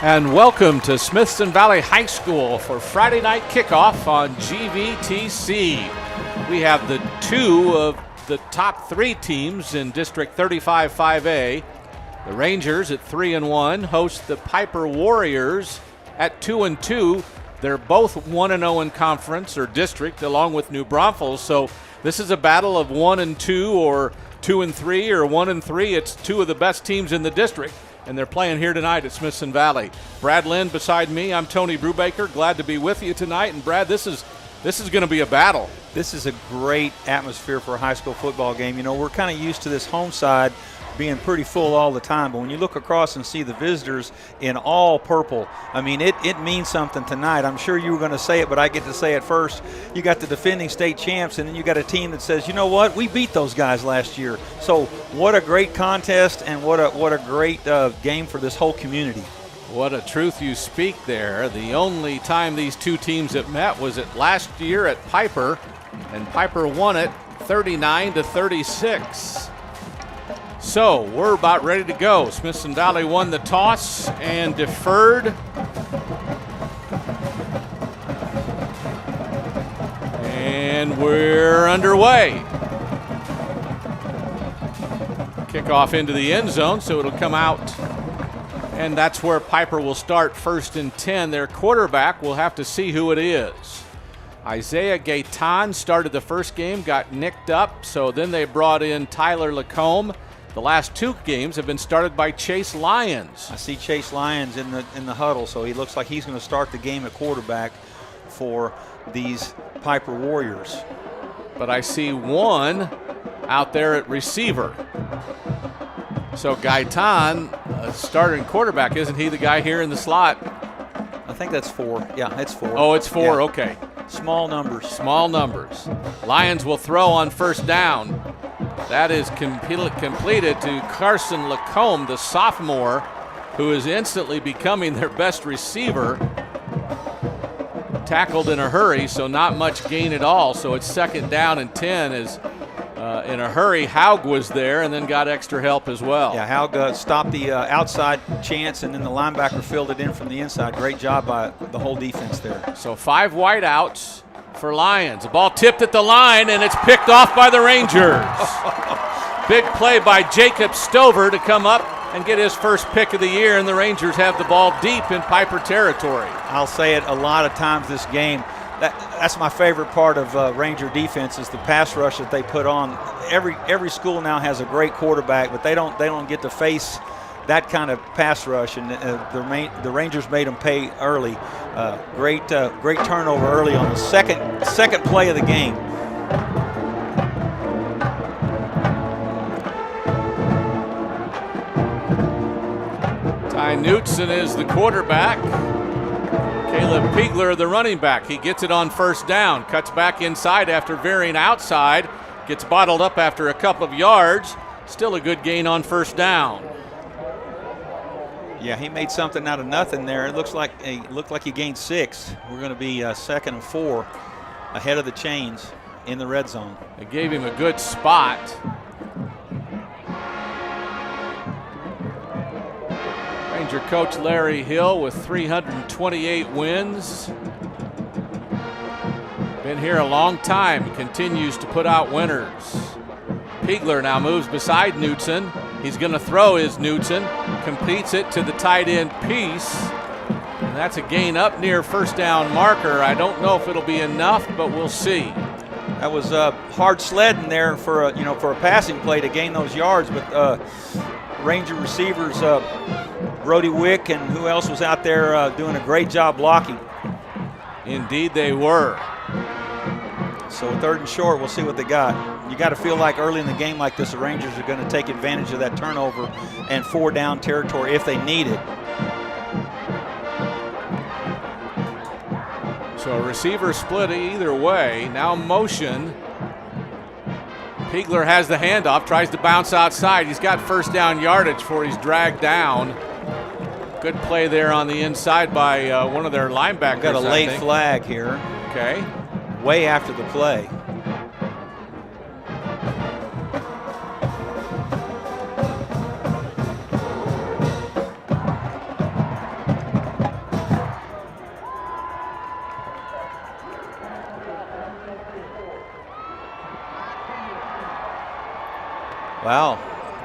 And welcome to Smithson Valley High School for Friday night kickoff on GVTC. We have the two of the top three teams in District 35-5A. The Rangers at 3-1 host the Pieper Warriors at 2-2. They're both 1-0 in conference or district along with New Braunfels. So this is a battle of 1-2 or 2-3 or 1-3. It's two of the best teams in the district, and they're playing here tonight at Smithson Valley. Brad Lynn beside me. I'm Tony Brubaker. Glad to be with you tonight. And Brad, this is going to be a battle. This is a great atmosphere for a high school football game. You know, we're kind of used to this home side being pretty full all the time, but when you look across and see the visitors in all purple, I mean, it means something tonight. I'm sure you were going to say it, but I get to say it first. You got the defending state champs, and then you got a team that says, you know what, we beat those guys last year. So what a great contest, and what a great game for this whole community. What a truth you speak there. The only time these two teams have met was at last year at Pieper, and Pieper won it 39-36. So we're about ready to go. Smithson Valley won the toss and deferred. And we're underway. Kickoff into the end zone, so it'll come out. And that's where Pieper will start, 1st and 10. Their quarterback, we'll have to see who it is. Isaiah Gayton started the first game, got nicked up, so then they brought in Tyler Lacombe. The last two games have been started by Chase Lyons. I see Chase Lyons in the huddle, so he looks like he's going to start the game at quarterback for these Pieper Warriors. But I see one out there at receiver. So Gayton, starting quarterback, isn't he the guy here in the slot? I think that's 4. Yeah, it's 4. Oh, it's 4, yeah. Okay. Small numbers. Small numbers. Lyons will throw on first down. That is completed to Carson Lacombe, the sophomore, who is instantly becoming their best receiver. Tackled in a hurry, so not much gain at all. So it's 2nd down and 10 as in a hurry. Haug was there and then got extra help as well. Yeah, Haug stopped the outside chance, and then the linebacker filled it in from the inside. Great job by the whole defense there. So 5 wideouts for Lyons. The ball tipped at the line, and it's picked off by the Rangers. Big play by Jacob Stover to come up and get his first pick of the year, and the Rangers have the ball deep in Pieper territory. I'll say it a lot of times this game. That's my favorite part of Ranger defense is the pass rush that they put on. Every school now has a great quarterback, but they don't get to face that kind of pass rush, and the Rangers made them pay early. Great turnover early on the second play of the game. Ty Knutson is the quarterback. Caleb Piegler, the running back. He gets it on first down, cuts back inside after veering outside, gets bottled up after a couple of yards. Still a good gain on first down. Yeah, he made something out of nothing there. It looked like he gained 6. We're going to be 2nd and 4 ahead of the chains in the red zone. They gave him a good spot. Ranger coach Larry Hill with 328 wins. Been here a long time, continues to put out winners. Piegler now moves beside Knutson. He's going to throw his Knutson, completes it to the tight end Peace. And that's a gain up near first down marker. I don't know if it'll be enough, but we'll see. That was hard sledding there for a passing play to gain those yards, but Ranger receivers Brody Wick and who else was out there doing a great job blocking. Indeed they were. So 3rd and short, we'll see what they got. You got to feel like early in the game like this, the Rangers are going to take advantage of that turnover and 4-down territory if they need it. So a receiver split either way. Now motion. Piegler has the handoff, tries to bounce outside. He's got first down yardage before he's dragged down. Good play there on the inside by one of their linebackers. Got a late flag here. Okay. Way after the play.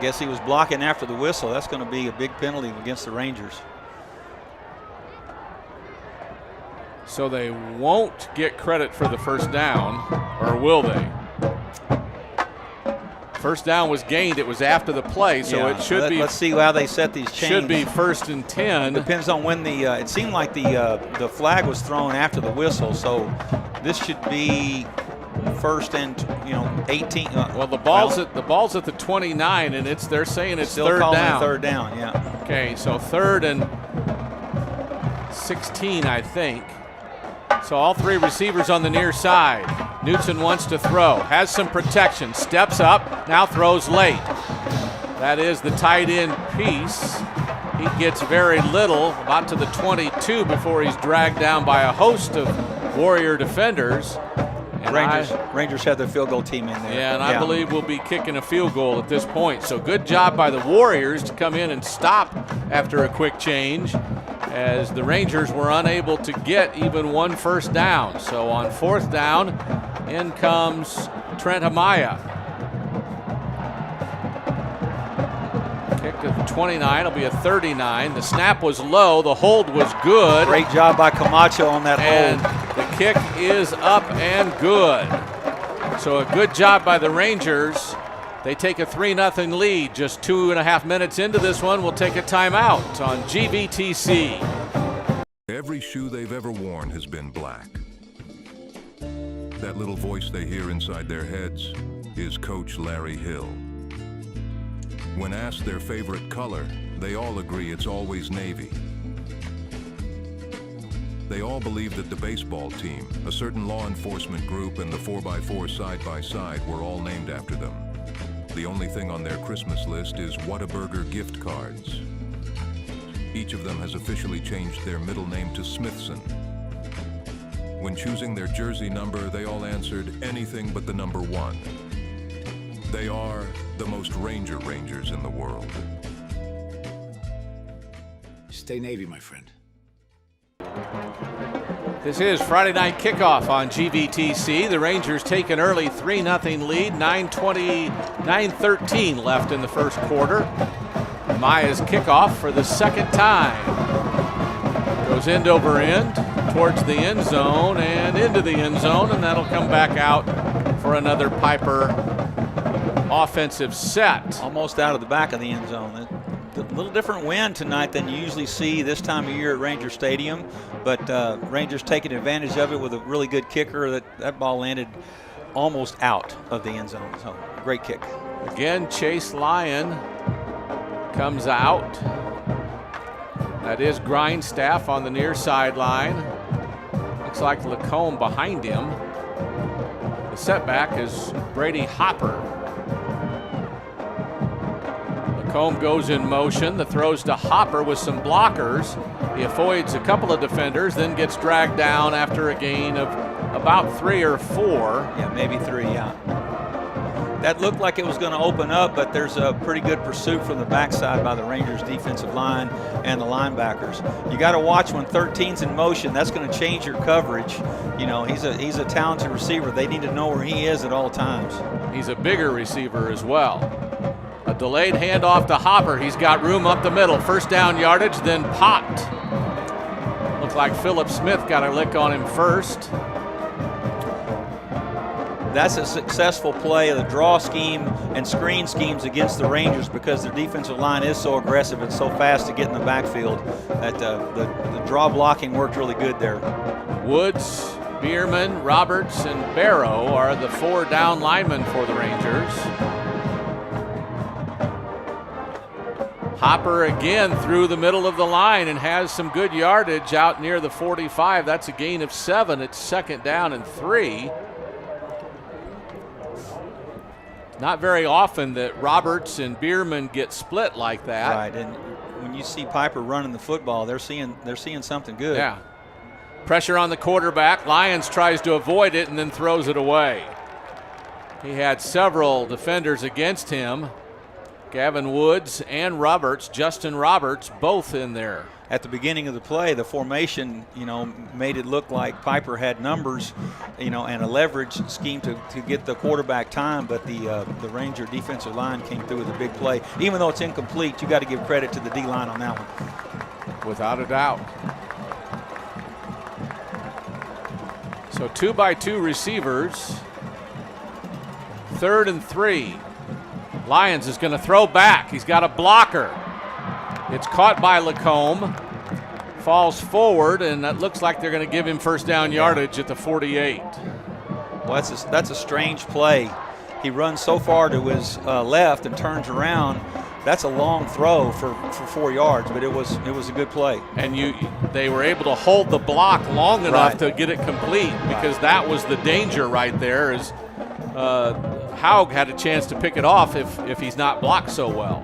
Guess he was blocking after the whistle. That's going to be a big penalty against the Rangers. So they won't get credit for the first down, or will they? First down was gained. It was after the play, so it should be. Let's see how they set these chains. Should be 1st and 10. Depends on when the. It seemed like the flag was thrown after the whistle, so this should be 1st and 18. Well, the ball's at the 29, and they're saying it's still third calling down. It third down, yeah. Okay, so 3rd and 16, I think. So all 3 receivers on the near side. Knutson wants to throw, has some protection, steps up, now throws late. That is the tight end piece. He gets very little, about to the 22 before he's dragged down by a host of Warrior defenders. And Rangers have their field goal team in there. Yeah, and I believe we'll be kicking a field goal at this point. So good job by the Warriors to come in and stop after a quick change, as the Rangers were unable to get even 1 first down. So on 4th down, in comes Trent Amaya. Kick to the 29, it'll be a 39. The snap was low, the hold was good. Great job by Camacho on that and hold. The kick is up and good. So a good job by the Rangers. They take a 3-0 lead. Just 2.5 minutes into this one, we'll take a timeout on GVTC. Every shoe they've ever worn has been black. That little voice they hear inside their heads is Coach Larry Hill. When asked their favorite color, they all agree it's always navy. They all believe that the baseball team, a certain law enforcement group, and the 4x4 side-by-side were all named after them. The only thing on their Christmas list is Whataburger gift cards. Each of them has officially changed their middle name to Smithson. When choosing their jersey number, they all answered anything but the number 1. They are the most Rangers in the world. Stay Navy, my friend. This is Friday Night Kickoff on GVTC. The Rangers take an early 3-0 lead, 9:13 left in the first quarter. Maya's kickoff for the second time. Goes end over end towards the end zone and into the end zone, and that'll come back out for another Pieper offensive set. Almost out of the back of the end zone. A little different wind tonight than you usually see this time of year at Ranger Stadium, but Rangers taking advantage of it with a really good kicker. That ball landed almost out of the end zone. So great kick. Again, Chase Lyon comes out. That is Grindstaff on the near sideline. Looks like Lacombe behind him. The setback is Brady Hopper. Lacombe goes in motion. The throw's to Hopper with some blockers. He avoids a couple of defenders, then gets dragged down after a gain of about 3 or 4. Yeah, maybe 3, yeah. That looked like it was going to open up, but there's a pretty good pursuit from the backside by the Rangers defensive line and the linebackers. You got to watch when 13's in motion. That's going to change your coverage. You know, he's a talented receiver. They need to know where he is at all times. He's a bigger receiver as well. A delayed handoff to Hopper. He's got room up the middle. First down yardage, then popped. Looked like Philip Smith got a lick on him first. That's a successful play of the draw scheme and screen schemes against the Rangers because their defensive line is so aggressive and so fast to get in the backfield that the draw blocking worked really good there. Woods, Bierman, Roberts, and Barrow are the 4 down linemen for the Rangers. Hopper again through the middle of the line and has some good yardage out near the 45. That's a gain of 7. It's 2nd down and 3. Not very often that Roberts and Bierman get split like that. Right, and when you see Pieper running the football, they're seeing something good. Yeah. Pressure on the quarterback. Lyons tries to avoid it and then throws it away. He had several defenders against him. Gavin Woods and Roberts, Justin Roberts, both in there. at the beginning of the play, the formation, made it look like Pieper had numbers, and a leverage scheme to get the quarterback time, but the Ranger defensive line came through with a big play. Even though it's incomplete, you got to give credit to the D-line on that one. Without a doubt. So 2-by-2 receivers. 3rd and 3. Lyons is going to throw back. He's got a blocker. It's caught by Lacombe. Falls forward, and that looks like they're going to give him first down yardage at the 48. Well, that's a strange play. He runs so far to his left and turns around. That's a long throw for 4 yards, but it was a good play. And they were able to hold the block long enough to get it complete, because that was the danger right there. Is Haug had a chance to pick it off if he's not blocked so well.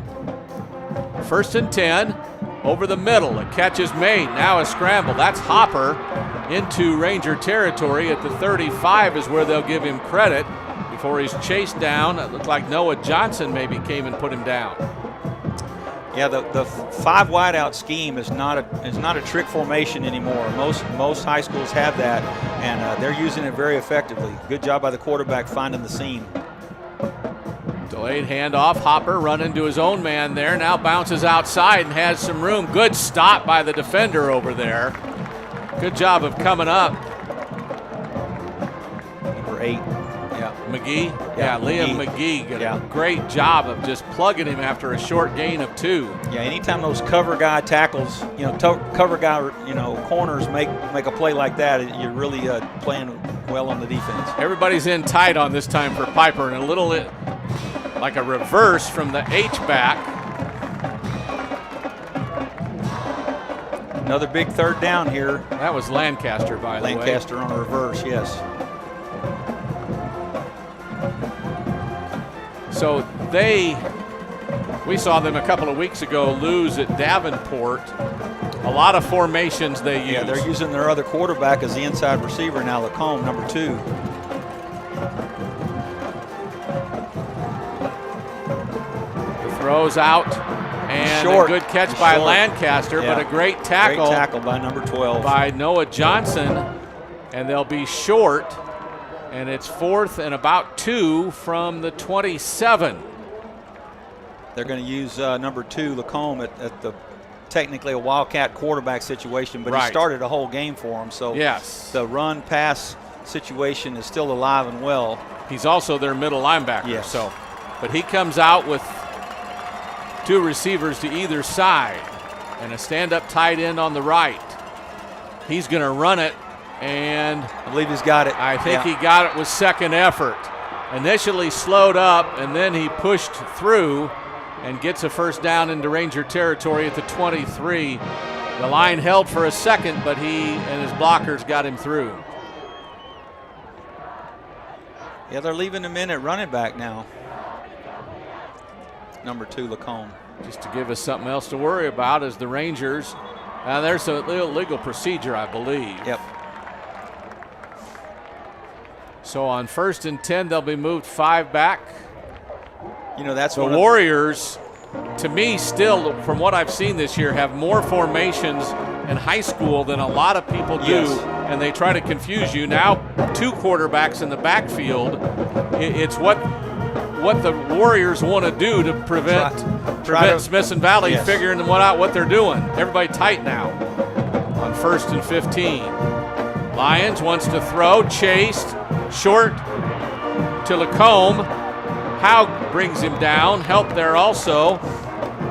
1st and 10, over the middle. A catch is made. Now a scramble. That's Hopper into Ranger territory at the 35 is where they'll give him credit before he's chased down. It looked like Noah Johnson maybe came and put him down. Yeah, the 5 wideout scheme is not a trick formation anymore. Most high schools have that, and they're using it very effectively. Good job by the quarterback finding the seam. Delayed handoff. Hopper run into his own man there. Now bounces outside and has some room. Good stop by the defender over there. Good job of coming up. Number 8. Yeah. McGee? Yeah, Liam McGee did a great job of just plugging him after a short gain of 2. Yeah, anytime those cover guy tackles, cover guy, corners make a play like that, you're really playing well on the defense. Everybody's in tight on this time for Pieper, and a little like a reverse from the H-back. Another big 3rd down here. That was Lancaster, by the way. Lancaster on a reverse, yes. So we saw them a couple of weeks ago lose at Davenport. A lot of formations they use. Yeah, they're using their other quarterback as the inside receiver now, Lacombe, number 2. Throws out, and short. A good catch by Lancaster, but a great tackle. Great tackle by number 12. By Noah Johnson, and they'll be short, and it's 4th and about 2 from the 27. They're going to use number 2, Lacombe, at the technically a Wildcat quarterback situation, but he started a whole game for him. So yes, the run-pass situation is still alive and well. He's also their middle linebacker. Yes. So, but he comes out with 2 receivers to either side and a stand-up tight end on the right. He's going to run it, and I believe he's got it. I think he got it with second effort. Initially slowed up, and then he pushed through and gets a first down into Ranger territory at the 23. The line held for a second, but he and his blockers got him through. Yeah, they're leaving him in at running back now. Number 2, Lacombe. Just to give us something else to worry about is the Rangers. There's a legal procedure, I believe. Yep. So on 1st and 10, they'll be moved 5 back. That's the Warriors, to me, still, from what I've seen this year, have more formations in high school than a lot of people do, and they try to confuse you. Now, 2 quarterbacks in the backfield. It's what the Warriors want to do to prevent Smithson Valley figuring out what they're doing. Everybody tight now on 1st and 15. Lyons wants to throw, chased, short to Lacombe. Haug brings him down. Help there also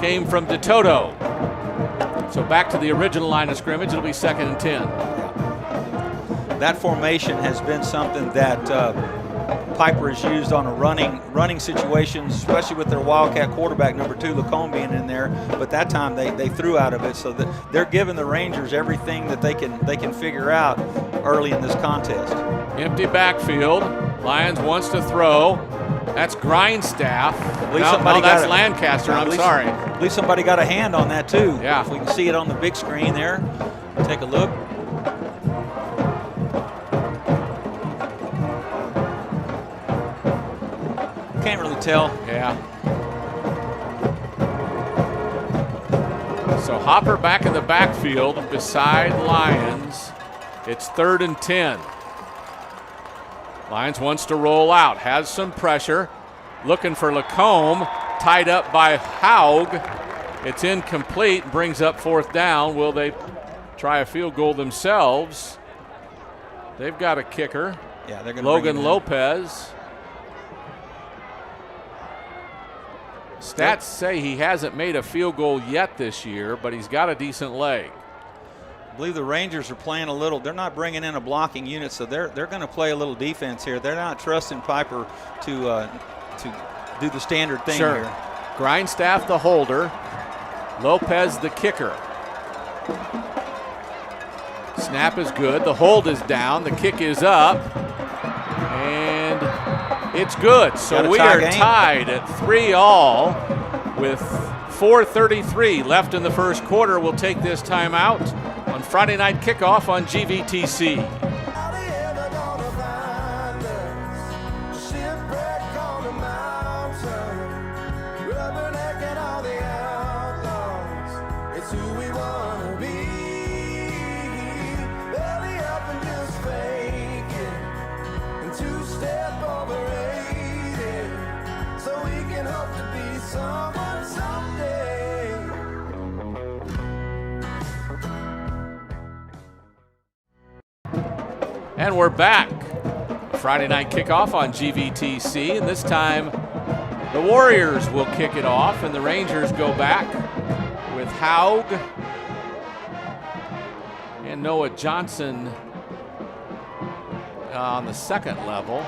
came from DeToto. So back to the original line of scrimmage. It'll be 2nd and 10. That formation has been something that Pieper has used on a running situations, especially with their Wildcat quarterback, number 2, Lacombe, being in there. But that time they threw out of it, so that they're giving the Rangers everything that they can figure out early in this contest. Empty backfield. Lyons wants to throw. That's Grindstaff. That's Lancaster. I'm sorry. At least somebody got a hand on that too. Yeah. If we can see it on the big screen there. Take a look. Can't really tell. Yeah. So Hopper back in the backfield beside Lyons. It's 3rd and 10. Lyons wants to roll out, has some pressure, looking for Lacombe, tied up by Haug. It's incomplete, brings up 4th down. Will they try a field goal themselves? They've got a kicker. Yeah, they're going to Logan Lopez. Stats say he hasn't made a field goal yet this year, but he's got a decent leg. I believe the Rangers are playing a little. They're not bringing in a blocking unit, so they're going to play a little defense here. They're not trusting Pieper to do the standard thing here. Grindstaff the holder, Lopez the kicker. Snap is good. The hold is down. The kick is up, and it's good. So we are tied at 3-3 with 4:33 left in the first quarter. We'll take this timeout on Friday Night Kickoff on GVTC. And we're back. Friday Night Kickoff on GVTC, and this time the Warriors will kick it off, and the Rangers go back with Haug and Noah Johnson on the second level.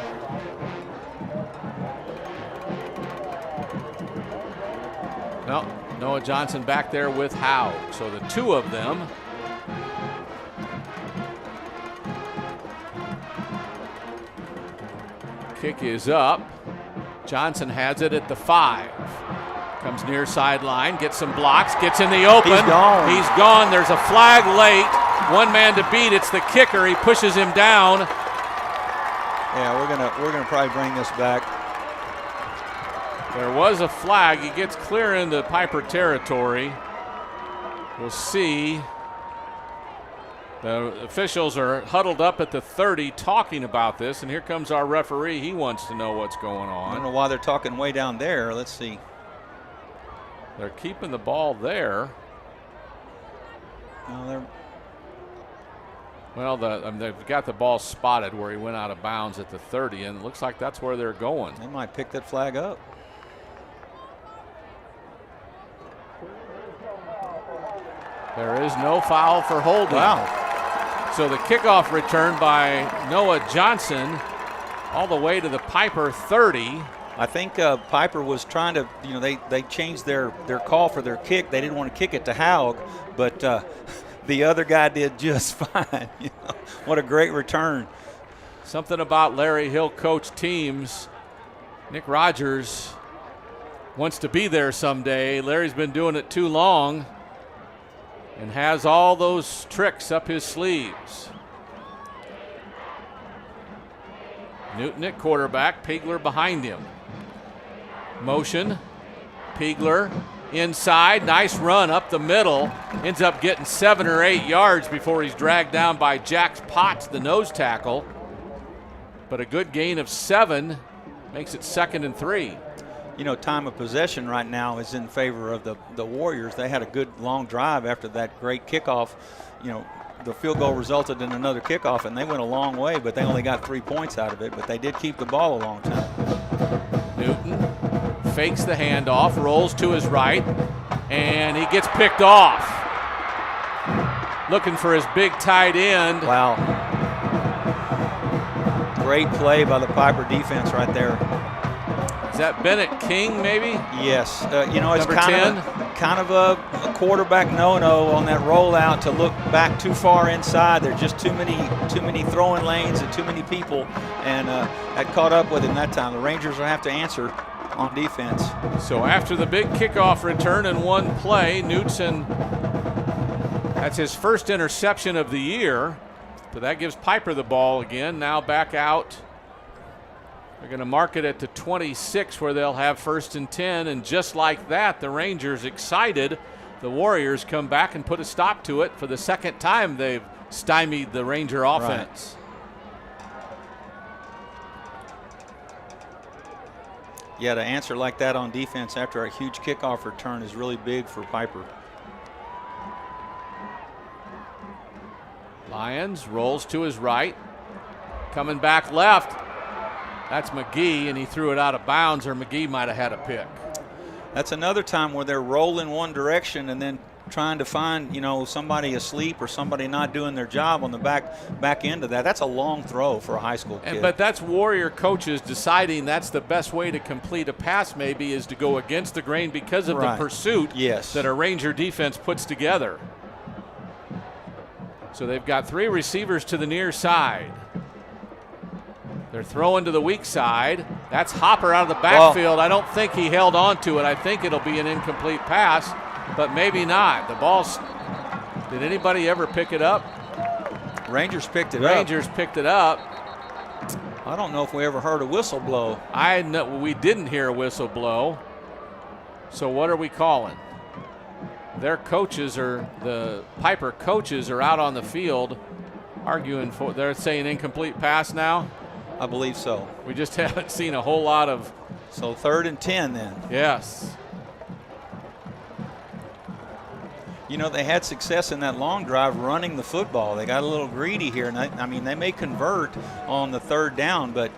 No, Noah Johnson back there with Haug, so the two of them. Kick is up. Johnson has it at the 5. Comes near sideline, gets some blocks, gets in the open. He's gone. He's gone. There's a flag late. One man to beat. It's the kicker. He pushes him down. Yeah, we're gonna probably bring this back. There was a flag. He gets clear into Pieper territory. We'll see. The officials are huddled up at the 30 talking about this, and here comes our referee. He wants to know what's going on. I don't know why they're talking way down there. Let's see. They're keeping the ball there. No, well, they've got the ball spotted where he went out of bounds at the 30, and it looks like that's where they're going. They might pick that flag up. There is no foul for holding. Wow. So the kickoff return by Noah Johnson all the way to the Pieper 30. I think Pieper was trying to, they changed their call for their kick. They didn't want to kick it to Haug, but the other guy did just fine. What a great return. Something about Larry Hill coach teams. Nick Rogers wants to be there someday. Larry's been doing it too long and has all those tricks up his sleeves. Newton at quarterback, Piegler behind him. Motion, Piegler inside, nice run up the middle. Ends up getting 7 or 8 yards before he's dragged down by Jax Potts, the nose tackle. But a good gain of 7 makes it 2nd and 3. Time of possession right now is in favor of the Warriors. They had a good long drive after that great kickoff. The field goal resulted in another kickoff, and they went a long way, but they only got 3 points out of it. But they did keep the ball a long time. Newton fakes the handoff, rolls to his right, and he gets picked off. Looking for his big tight end. Wow. Great play by the Pieper defense right there. Is that Bennett King, maybe? Yes. It's Number 10? kind of a quarterback no-no on that rollout to look back too far inside. There's just too many throwing lanes and too many people, and that caught up with him that time. The Rangers will have to answer on defense. So after the big kickoff return in one play, Knutson, that's his first interception of the year. So that gives Pieper the ball again. Now back out. They're going to mark it at the 26 where they'll have 1st and 10. And just like that, the Rangers excited the Warriors come back and put a stop to it. For the second time, they've stymied the Ranger offense. Yeah, to answer like that on defense after a huge kickoff return is really big for Pieper. Lyons rolls to his right. Coming back left. That's McGee, and he threw it out of bounds, or McGee might have had a pick. That's another time where they're rolling one direction and then trying to find, you know, somebody asleep or somebody not doing their job on the back end of that. That's a long throw for a high school kid. But that's Warrior coaches deciding that's the best way to complete a pass, maybe, is to go against the grain because of the pursuit that a Ranger defense puts together. So they've got 3 receivers to the near side. They're throwing to the weak side. That's Hopper out of the backfield. I don't think he held on to it. I think it'll be an incomplete pass, but maybe not. The ball's, did anybody ever pick it up? Rangers picked it up. Rangers picked it up. I don't know if we ever heard a whistle blow. I know we didn't hear a whistle blow. So what are we calling? Their coaches are, the Pieper coaches are out on the field arguing for, they're saying incomplete pass now? I believe so. We just haven't seen a whole lot of. So 3rd and 10 then. Yes. You know, they had success in that long drive running the football. They got a little greedy here. And I mean, they may convert on the 3rd down, but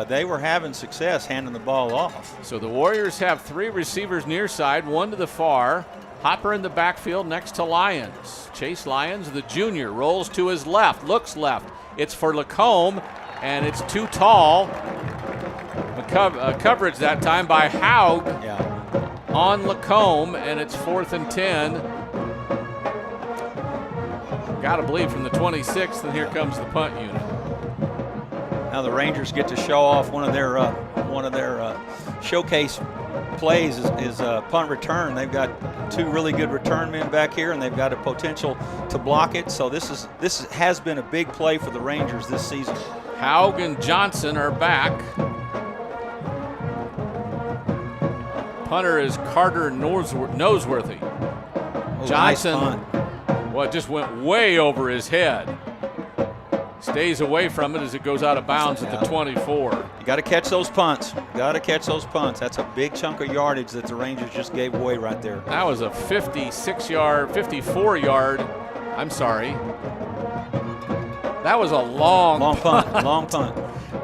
they were having success handing the ball off. So the Warriors have 3 receivers near side, 1 to the far. Hopper in the backfield next to Lyons. Chase Lyons, the junior, rolls to his left, looks left. It's for Lacombe, and it's too tall. Coverage that time by Haug on Lacombe, and it's 4th and 10. Got to believe from the 26th, and here comes the punt unit. Now the Rangers get to show off one of their showcase plays is punt return. They've got 2 really good return men back here, and they've got a potential to block it. So this has been a big play for the Rangers this season. Haug and Johnson are back. Punter is Carter Noseworthy. Oh, Johnson, nice just went way over his head. Stays away from it as it goes out of bounds at the 24. You got to catch those punts. Got to catch those punts. That's a big chunk of yardage that the Rangers just gave away right there. That was a 54-yard. I'm sorry. That was a long punt. Long punt.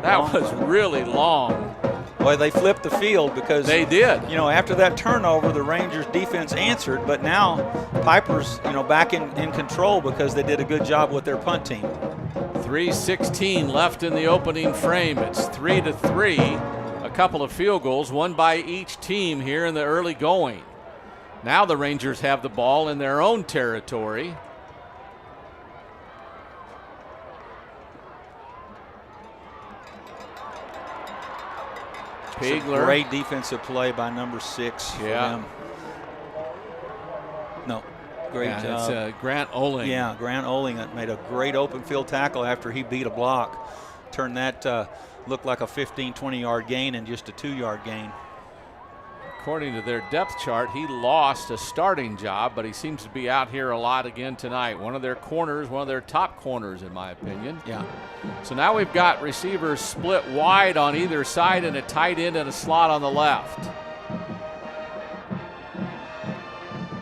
That was really long. Boy, they flipped the field because they did. You know, after that turnover, the Rangers defense answered, but now Pieper's, you know, back in control because they did a good job with their punt team. 3:16 left in the opening frame. It's 3-3. A couple of field goals, one by each team here in the early going. Now the Rangers have the ball in their own territory. Pigler. Great defensive play by number 6 for them. No, great job. It's Grant Oling. Yeah, Grant Oling made a great open field tackle after he beat a block. Turned that looked like a 15, 20-yard gain and just a 2-yard gain. According to their depth chart, he lost a starting job, but he seems to be out here a lot again tonight. One of their corners, one of their top corners, in my opinion. Yeah. So now we've got receivers split wide on either side and a tight end and a slot on the left.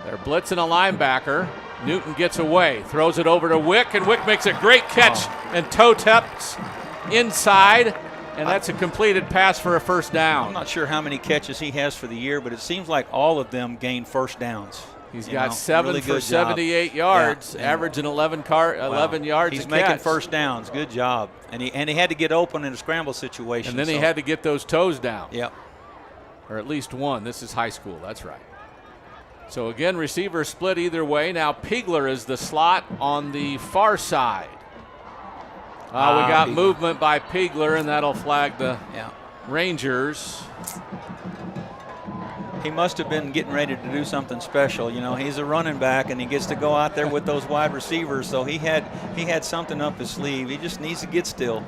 They're blitzing a linebacker. Newton gets away, throws it over to Wick, and Wick makes a great catch and toe taps inside. And that's a completed pass for a first down. I'm not sure how many catches he has for the year, but it seems like all of them gain first downs. He's got 7 for 78 yards, averaging 11 yards. He's making first downs. Good job. And he had to get open in a scramble situation. And then he had to get those toes down. Yep. Or at least one. This is high school. That's right. So again, receiver split either way. Now Pigler is the slot on the far side. We got movement by Pigler, and that'll flag the Rangers. He must have been getting ready to do something special. You know, he's a running back, and he gets to go out there with those wide receivers. So he had something up his sleeve. He just needs to get still.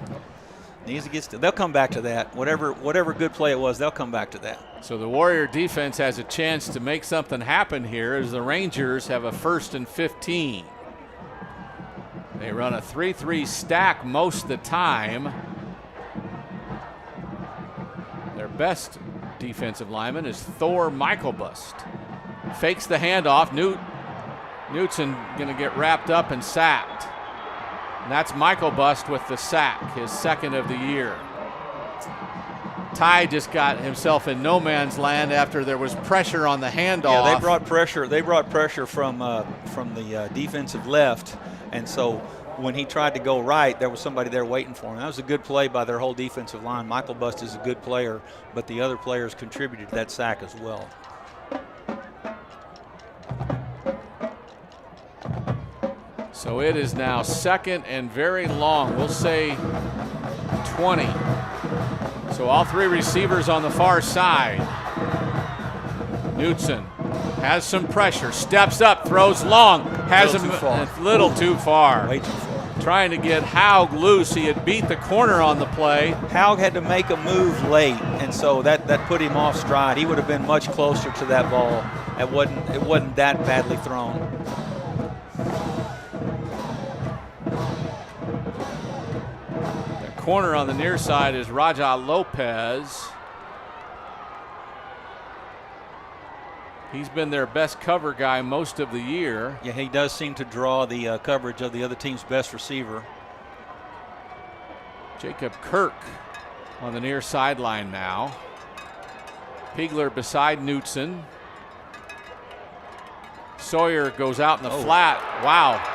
Needs to get they'll come back to that. Whatever good play it was, they'll come back to that. So the Warrior defense has a chance to make something happen here as the Rangers have a 1st and 15. They run a 3-3 stack most of the time. Their best defensive lineman is Thor Michaelbust. Fakes the handoff. Knutson going to get wrapped up and sacked. And that's Michaelbust with the sack, his 2nd of the year. Ty just got himself in no man's land after there was pressure on the handoff. Yeah, they brought pressure. They brought pressure from the defensive left, and so when he tried to go right, there was somebody there waiting for him. That was a good play by their whole defensive line. Michaelbust is a good player, but the other players contributed to that sack as well. So it is now 2nd and very long. We'll say 20. So all 3 receivers on the far side. Knutson has some pressure, steps up, throws long, has him a little too far. Way too far. Trying to get Haug loose. He had beat the corner on the play. Haug had to make a move late, and so that put him off stride. He would have been much closer to that ball. It wasn't that badly thrown. Corner on the near side is Raja Lopez. He's been their best cover guy most of the year. Yeah, he does seem to draw the coverage of the other team's best receiver. Jacob Kirk on the near sideline now. Pigler beside Knutson. Sawyer goes out in the flat. Wow.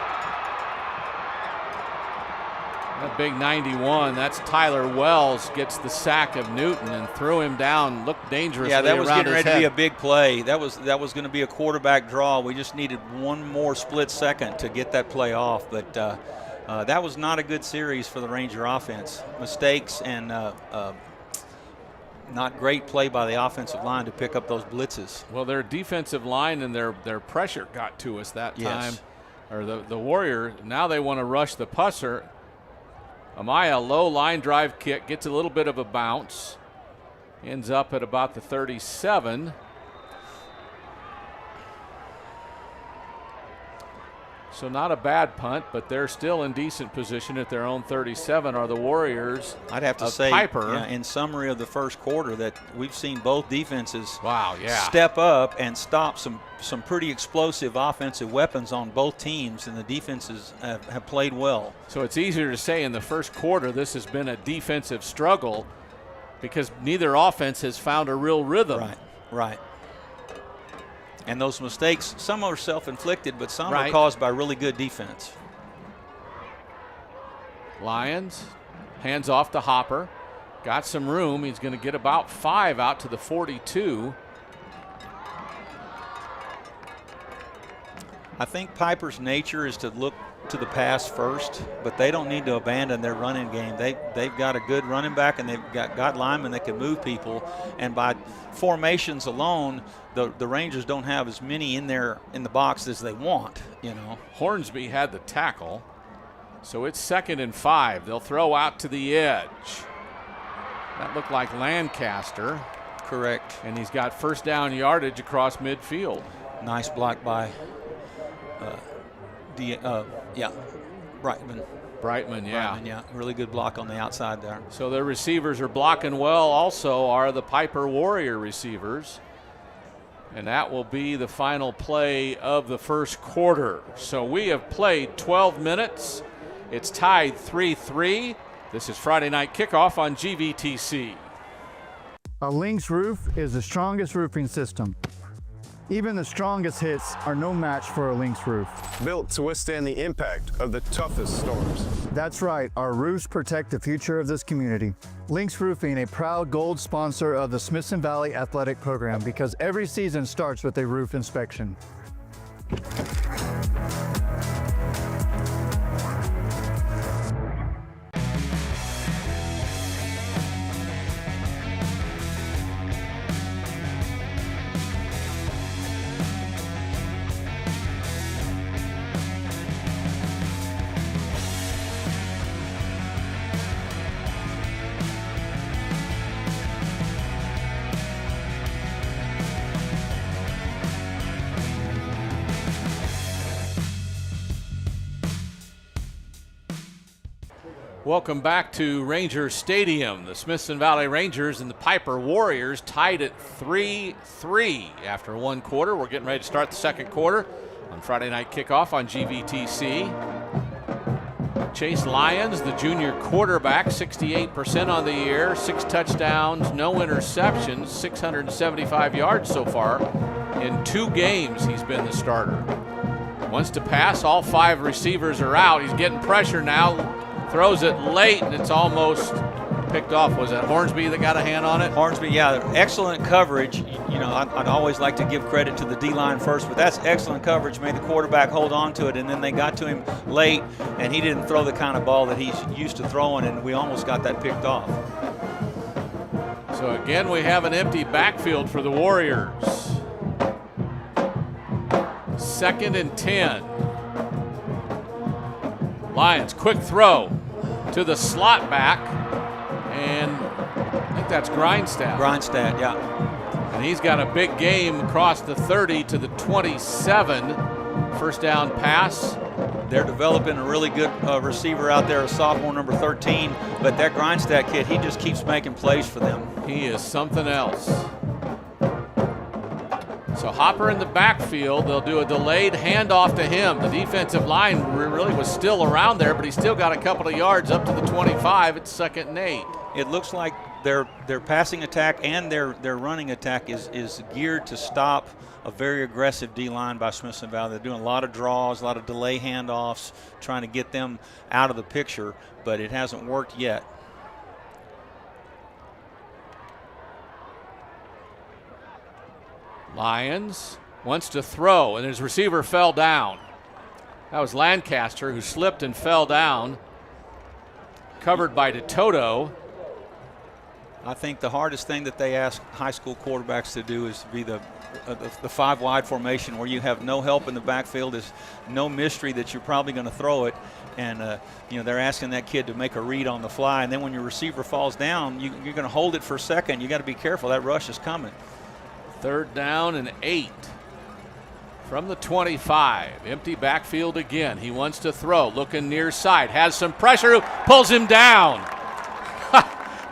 That big 91, that's Tyler Wells, gets the sack of Newton and threw him down, looked dangerously around his head. Yeah, that was getting ready to be a big play. That was going to be a quarterback draw. We just needed one more split second to get that play off. But that was not a good series for the Ranger offense. Mistakes and not great play by the offensive line to pick up those blitzes. Well, their defensive line and their pressure got to us that time. Or the Warrior, now they want to rush the passer. Amaya, low line drive kick, gets a little bit of a bounce. Ends up at about the 37. So not a bad punt, but they're still in decent position at their own 37 are the Warriors. I'd have to say, Pieper. In summary of the first quarter, that we've seen both defenses step up and stop some pretty explosive offensive weapons on both teams, and the defenses have played well. So it's easier to say in the first quarter this has been a defensive struggle because neither offense has found a real rhythm. Right. And those mistakes, some are self-inflicted, but some are caused by really good defense. Lions, hands off to Hopper. Got some room. He's going to get about 5 out to the 42. I think Piper's nature is to look to the pass first, but they don't need to abandon their running game. They've got a good running back, and they've got linemen that can move people. And by formations alone, the Rangers don't have as many in the box as they want. Hornsby had the tackle, so it's 2nd and 5. They'll throw out to the edge. That looked like Lancaster. Correct. And he's got first down yardage across midfield. Nice block by Brightman. Brightman, yeah. Really good block on the outside there. So their receivers are blocking well also are the Pieper Warrior receivers. And that will be the final play of the first quarter. So we have played 12 minutes. It's tied 3-3. This is Friday Night Kickoff on GVTC. A Lynx roof is the strongest roofing system. Even the strongest hits are no match for a Lynx roof. Built to withstand the impact of the toughest storms. That's right, our roofs protect the future of this community. Lynx Roofing, a proud gold sponsor of the Smithson Valley Athletic Program, because every season starts with a roof inspection. Welcome back to Rangers Stadium. The Smithson Valley Rangers and the Pieper Warriors tied at 3-3 after one quarter. We're getting ready to start the second quarter on Friday Night Kickoff on GVTC. Chase Lyons, the junior quarterback, 68% on the year, 6 touchdowns, no interceptions, 675 yards so far. In 2 games, he's been the starter. Wants to pass, all 5 receivers are out. He's getting pressure now. Throws it late, and it's almost picked off. Was that Hornsby that got a hand on it? Hornsby, yeah, excellent coverage. You know, I'd always like to give credit to the D-line first, but that's excellent coverage. Made the quarterback hold on to it, and then they got to him late, and he didn't throw the kind of ball that he's used to throwing, and we almost got that picked off. So again, we have an empty backfield for the Warriors. 2nd and 10. Lyons, quick throw to the slot back, and I think that's Grindstaff. Grindstaff, yeah. And he's got a big game across the 30 to the 27. First down pass. They're developing a really good receiver out there, a sophomore, number 13. But that Grindstaff kid, he just keeps making plays for them. He is something else. So Hopper in the backfield. They'll do a delayed handoff to him. The defensive line really was still around there, but he still got a couple of yards up to the 25. It's 2nd and 8. It looks like their passing attack and their running attack is geared to stop a very aggressive D-line by Smithson Valley. They're doing a lot of draws, a lot of delay handoffs, trying to get them out of the picture, but it hasn't worked yet. Lyons wants to throw, and his receiver fell down. That was Lancaster, who slipped and fell down, covered by DeToto. I think the hardest thing that they ask high school quarterbacks to do is to be the 5-wide formation, where you have no help in the backfield. There's no mystery that you're probably going to throw it, and you know, they're asking that kid to make a read on the fly. And then when your receiver falls down, you're going to hold it for a second. You got to be careful. That rush is coming. 3rd down and 8 from the 25. Empty backfield again. He wants to throw. Looking near side. Has some pressure. Pulls him down.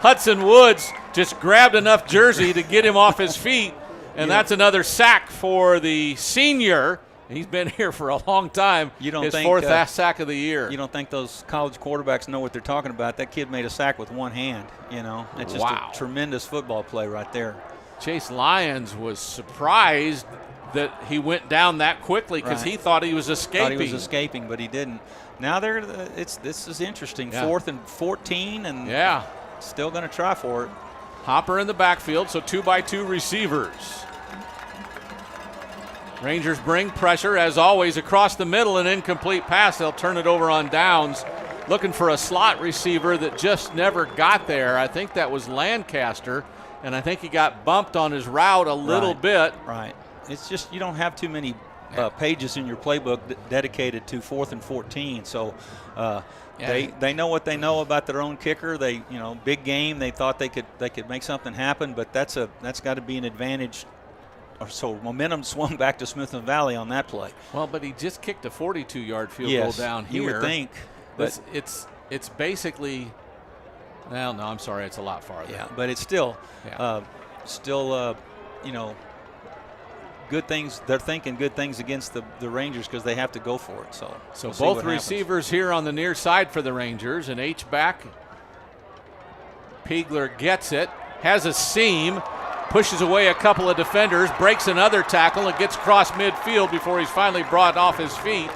Hudson Woods just grabbed enough jersey to get him off his feet. And that's another sack for the senior. He's been here for a long time. You don't his think, 4th sack of the year. You don't think those college quarterbacks know what they're talking about? That kid made a sack with one hand. You know, it's just a tremendous football play right there. Chase Lyons was surprised that he went down that quickly because he thought he was escaping. Thought he was escaping, but he didn't. Now this is interesting. 4th and 14, and still going to try for it. Hopper in the backfield, so 2-by-2 receivers. Rangers bring pressure, as always, across the middle. An incomplete pass. They'll turn it over on downs. Looking for a slot receiver that just never got there. I think that was Lancaster. And I think he got bumped on his route a little bit. Right. It's just you don't have too many pages in your playbook dedicated to 4th and 14. So they know what they know about their own kicker. They, you know, big game. They thought they could make something happen, but that's got to be an advantage. So momentum swung back to Smithson Valley on that play. Well, but he just kicked a 42-yard field goal down here. You would think, but it's basically. Well, no, I'm sorry. It's a lot farther. Yeah, but it's still, you know, good things. They're thinking good things against the Rangers because they have to go for it. So we'll both receivers here on the near side for the Rangers. An H-back. Piegler gets it, has a seam, pushes away a couple of defenders, breaks another tackle, and gets across midfield before he's finally brought off his feet.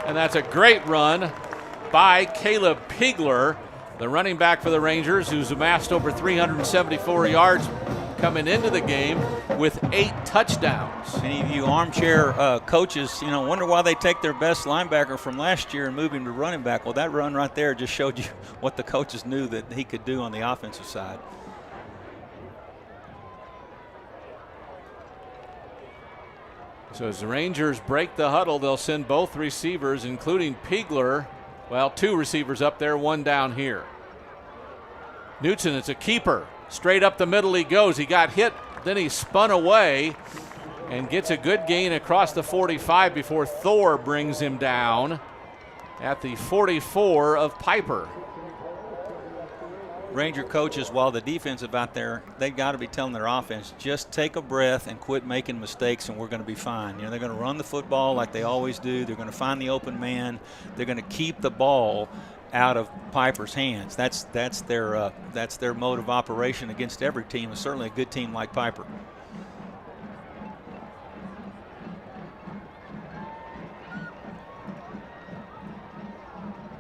And that's a great run by Caleb Piegler, the running back for the Rangers, who's amassed over 374 yards coming into the game with 8 touchdowns. Any of you armchair coaches, you know, wonder why they take their best linebacker from last year and move him to running back. Well, that run right there just showed you what the coaches knew that he could do on the offensive side. So as the Rangers break the huddle, they'll send both receivers, including Piegler. Well, 2 receivers up there, 1 down here. Knutson, it's a keeper. Straight up the middle he goes. He got hit, then he spun away and gets a good gain across the 45 before Thor brings him down at the 44 of Pieper. Ranger coaches, while the defensive out there, they've got to be telling their offense, just take a breath and quit making mistakes and we're going to be fine. You know, they're going to run the football like they always do. They're going to find the open man. They're going to keep the ball out of Pieper's hands. That's their mode of operation against every team, and certainly a good team like Pieper.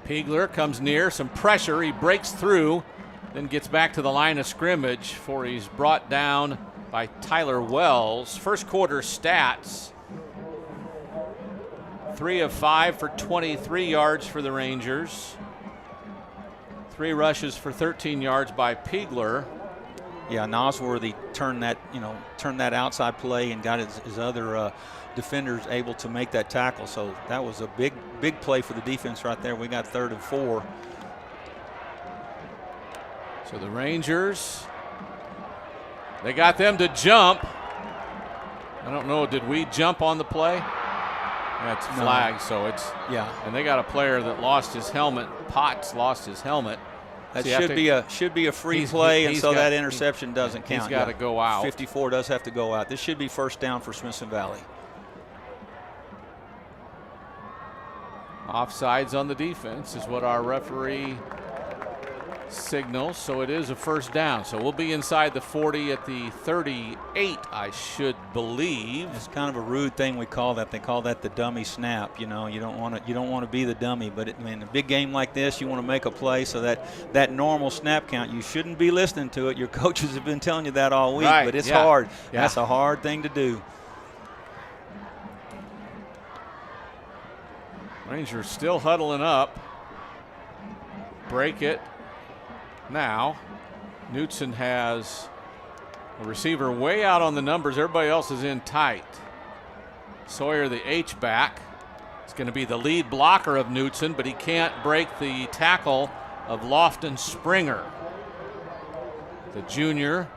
Piegler comes near, some pressure. He breaks through, then gets back to the line of scrimmage before he's brought down by Tyler Wells. First quarter stats: 3 of 5 for 23 yards for the Rangers. 3 rushes for 13 yards by Piegler. Yeah, Nosworthy turned that outside play and got his other defenders able to make that tackle. So that was a big play for the defense right there. We got 3rd and 4. So the Rangers, they got them to jump. I don't know, did we jump on the play? That's flagged, so it's, yeah. And they got a player that lost his helmet. Potts lost his helmet. That So should be a free play, and so that interception doesn't count. He's got to go out. 54 does have to go out. This should be first down for Smithson Valley. Offsides on the defense is what our referee signals, so it is a first down. So we'll be inside the 40 at the 38, I should believe. It's kind of a rude thing we call that. They call that the dummy snap. You know, you don't want to be the dummy, but in a big game like this, you want to make a play, so that normal snap count, you shouldn't be listening to it. Your coaches have been telling you that all week, right, but it's yeah. hard. Yeah. That's a hard thing to do. Rangers still huddling up. Break it. Now, Knutson has a receiver way out on the numbers. Everybody else is in tight. Sawyer, the H-back, is going to be the lead blocker of Knutson, but he can't break the tackle of Lofton Springer. The junior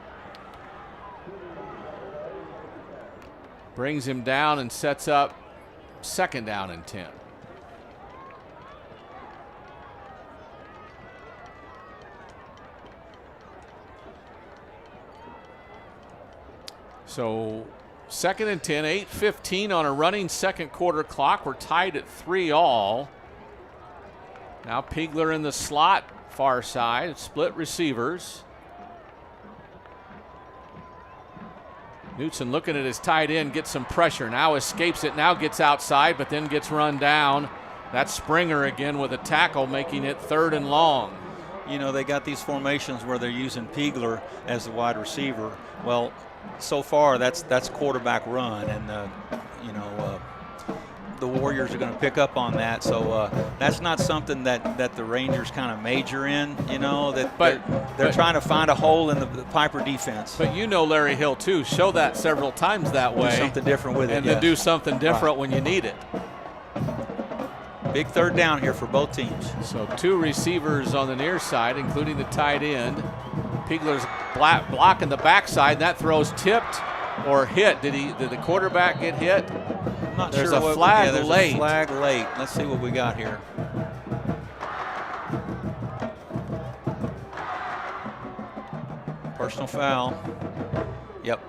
brings him down and sets up 2nd down and 10. So 2nd and 10, 8:15 on a running second quarter clock. We're tied at 3-all. Now Piegler in the slot, far side, split receivers. Knutson looking at his tight end, gets some pressure. Now escapes it, now gets outside, but then gets run down. That's Springer again with a tackle, making it 3rd and long. You know, they got these formations where they're using Piegler as the wide receiver. Well, so far that's quarterback run, and the Warriors are going to pick up on that. So that's not something that the Rangers kind of major in. You know, that they're trying to find a hole in the Pieper defense. But you know Larry Hill too. Show that several times that way. Do something different with it, and then do something different when you need it. Big 3rd down here for both teams. So 2 receivers on the near side, including the tight end. Piegler's blocking the backside. That throw's tipped or hit. Did the quarterback get hit? I'm not There's sure. A flag there's late. A flag late. Let's see what we got here. Personal foul. Yep.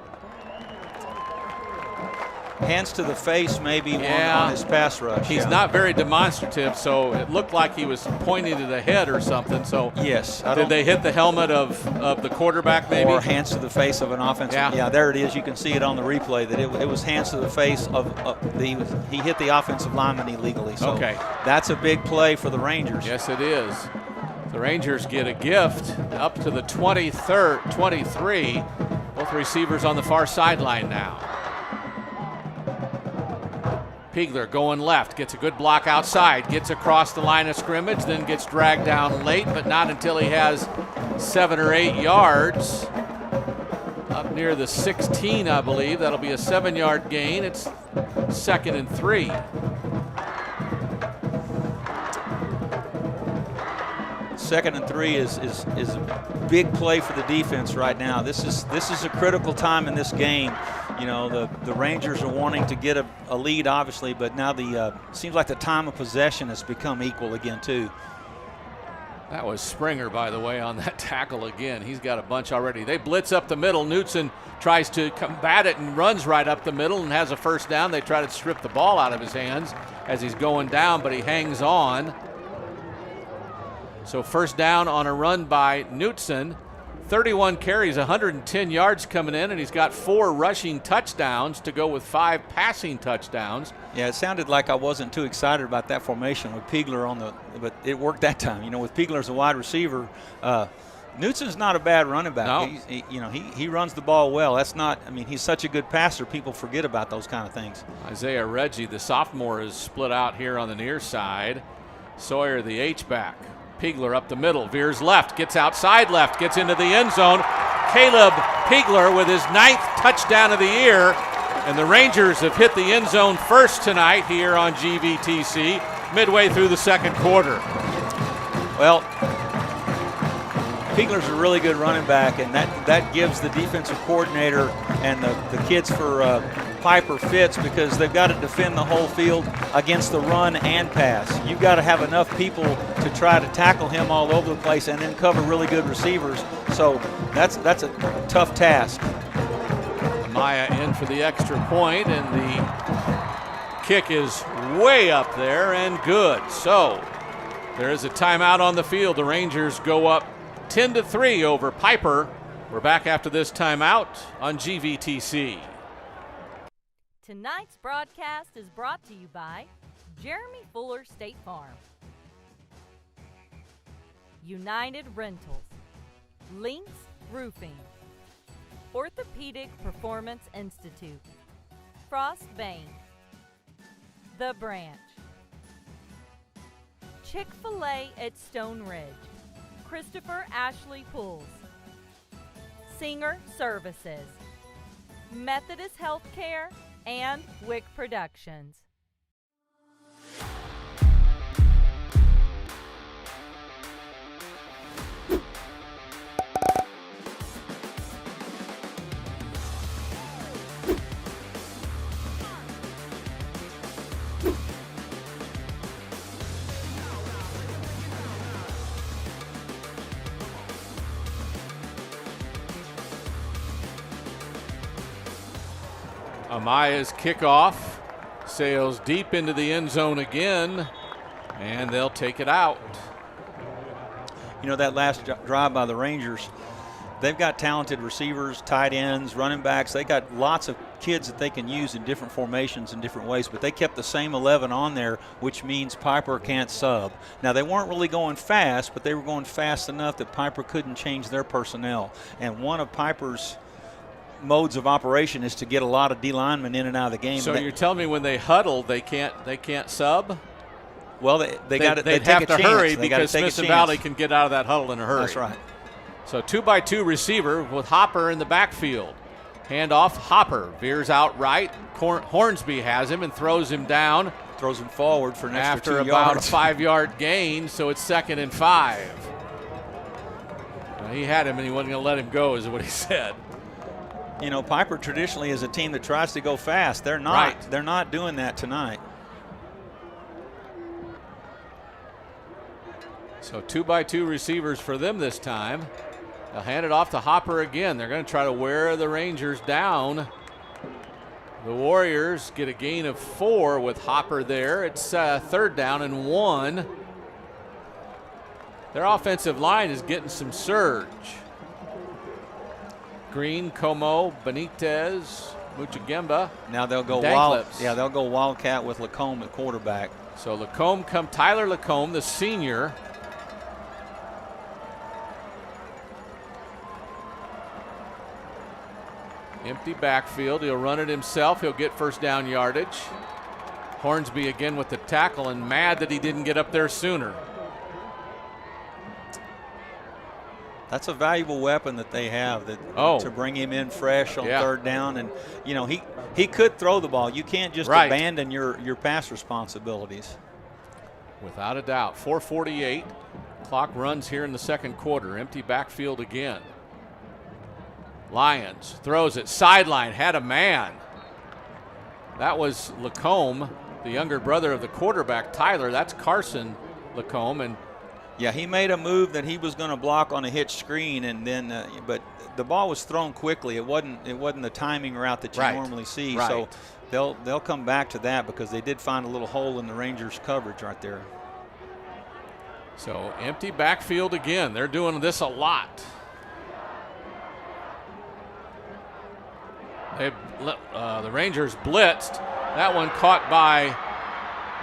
Hands to the face maybe on his pass rush. He's not very demonstrative, so it looked like he was pointing to the head or something. So yes. Did they hit the helmet of the quarterback maybe? Or hands to the face of an offensive. Yeah, there it is. You can see it on the replay that it was hands to the face of he hit the offensive lineman illegally. So that's a big play for the Rangers. Yes, it is. The Rangers get a gift up to the 23. Both receivers on the far sideline now. Piegler going left, gets a good block outside, gets across the line of scrimmage, then gets dragged down late, but not until he has 7 or 8 yards. Up near the 16, I believe. That'll be a 7-yard gain. It's 2nd and 3. Second and 3 is a big play for the defense right now. This is a critical time in this game. You know, the Rangers are wanting to get a lead, obviously, but now seems like the time of possession has become equal again too. That was Springer, by the way, on that tackle again. He's got a bunch already. They blitz up the middle. Knutson tries to combat it and runs right up the middle and has a first down. They try to strip the ball out of his hands as he's going down, but he hangs on. So first down on a run by Knutson. 31 carries, 110 yards coming in, and he's got 4 rushing touchdowns to go with 5 passing touchdowns. Yeah, it sounded like I wasn't too excited about that formation with Piegler on the, but it worked that time. You know, with Piegler as a wide receiver, Knutson's not a bad running back. No. He runs the ball well. That's not, I mean, he's such a good passer, people forget about those kind of things. Isaiah Reggie, the sophomore, is split out here on the near side. Sawyer, the H-back. Piegler up the middle, veers left, gets outside left, gets into the end zone. Caleb Piegler with his 9th touchdown of the year. And the Rangers have hit the end zone first tonight here on GVTC, midway through the second quarter. Well, Piegler's a really good running back, and that gives the defensive coordinator and the kids for Pieper fits, because they've got to defend the whole field against the run and pass. You've got to have enough people to try to tackle him all over the place and then cover really good receivers. So that's a tough task. Maya in for the extra point, and the kick is way up there and good. So there is a timeout on the field. The Rangers go up 10-3 over Pieper. We're back after this timeout on GVTC. Tonight's broadcast is brought to you by Jeremy Fuller State Farm, United Rentals, Lynx Roofing, Orthopedic Performance Institute, Frost Bank, The Branch, Chick-fil-A at Stone Ridge, Christopher Ashley Pools, Singer Services, Methodist Healthcare, and Wick Productions. Amaya's kickoff sails deep into the end zone again, and they'll take it out. You know, that last drive by the Rangers, they've got talented receivers, tight ends, running backs. They got lots of kids that they can use in different formations in different ways, but they kept the same 11 on there, which means Pieper can't sub. Now, they weren't really going fast, but they were going fast enough that Pieper couldn't change their personnel. And one of Pieper's modes of operation is to get a lot of D linemen in and out of the game. So you're telling me when they huddle, they can't sub? Well, they got they take have a to chance. hurry They gotta because take a Smithson chance. Valley can get out of that huddle in a hurry. That's right. So 2-by-2 receiver with Hopper in the backfield. Handoff, Hopper veers out right. Hornsby has him and throws him down. Throws him forward for an extra after 2 about yards. a 5-yard gain, so it's 2nd and 5. He had him and he wasn't going to let him go, is what he said. You know, Pieper traditionally is a team that tries to go fast. They're not. Right. They're not doing that tonight. So 2-by-2 receivers for them this time. They'll hand it off to Hopper again. They're going to try to wear the Rangers down. The Warriors get a gain of 4 with Hopper there. It's 3rd down and 1. Their offensive line is getting some surge. Green, Como, Benitez, Muchagemba. Now they'll go Danklips. they'll go Wildcat with Lacombe at quarterback. So Tyler Lacombe, the senior. Empty backfield. He'll run it himself. He'll get first down yardage. Hornsby again with the tackle, and mad that he didn't get up there sooner. That's a valuable weapon that they have to bring him in fresh on 3rd down. And, you know, he could throw the ball. You can't just abandon your pass responsibilities. Without a doubt. 4:48. Clock runs here in the second quarter. Empty backfield again. Lyons throws it sideline, had a man. That was Lacombe, the younger brother of the quarterback, Tyler. That's Carson Lacombe, and Yeah, he made a move that he was going to block on a hitch screen, and then but the ball was thrown quickly. It wasn't the timing route that you normally see. Right. So they'll come back to that because they did find a little hole in the Rangers' coverage right there. So empty backfield again. They're doing this a lot. The Rangers blitzed. That one caught by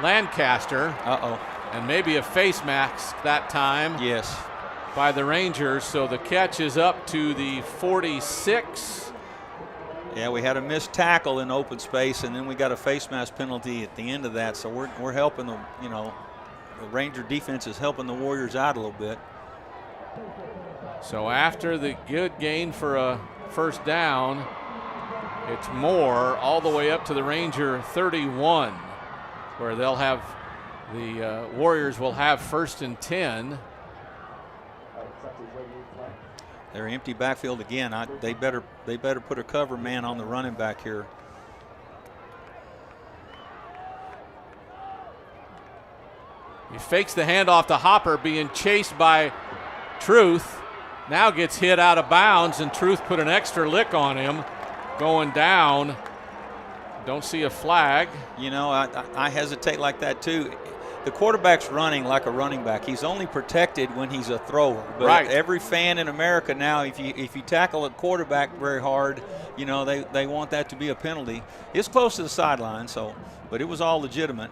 Lancaster. Uh-oh. And maybe a face mask that time. Yes. By the Rangers. So the catch is up to the 46. Yeah, we had a missed tackle in open space, and then we got a face mask penalty at the end of that. So we're helping the Ranger defense is helping the Warriors out a little bit. So after the good gain for a first down, it's Moore all the way up to the Ranger 31, where they'll have the Warriors will have 1st and 10. They're empty backfield again. They better put a cover man on the running back here. He fakes the handoff to Hopper, being chased by Truth. Now gets hit out of bounds, and Truth put an extra lick on him. Going down. Don't see a flag. You know, I hesitate like that too. The quarterback's running like a running back. He's only protected when he's a thrower. But every fan in America now, if you tackle a quarterback very hard, you know, they want that to be a penalty. It's close to the sideline, but it was all legitimate.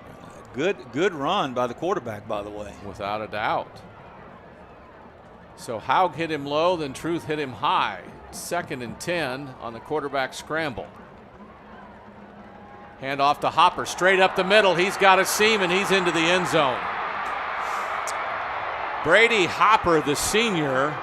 Good run by the quarterback, by the way. Without a doubt. So Haug hit him low, then Truth hit him high. 2nd and 10 on the quarterback scramble. Hand off to Hopper, straight up the middle. He's got a seam, and he's into the end zone. Brady Hopper, the senior,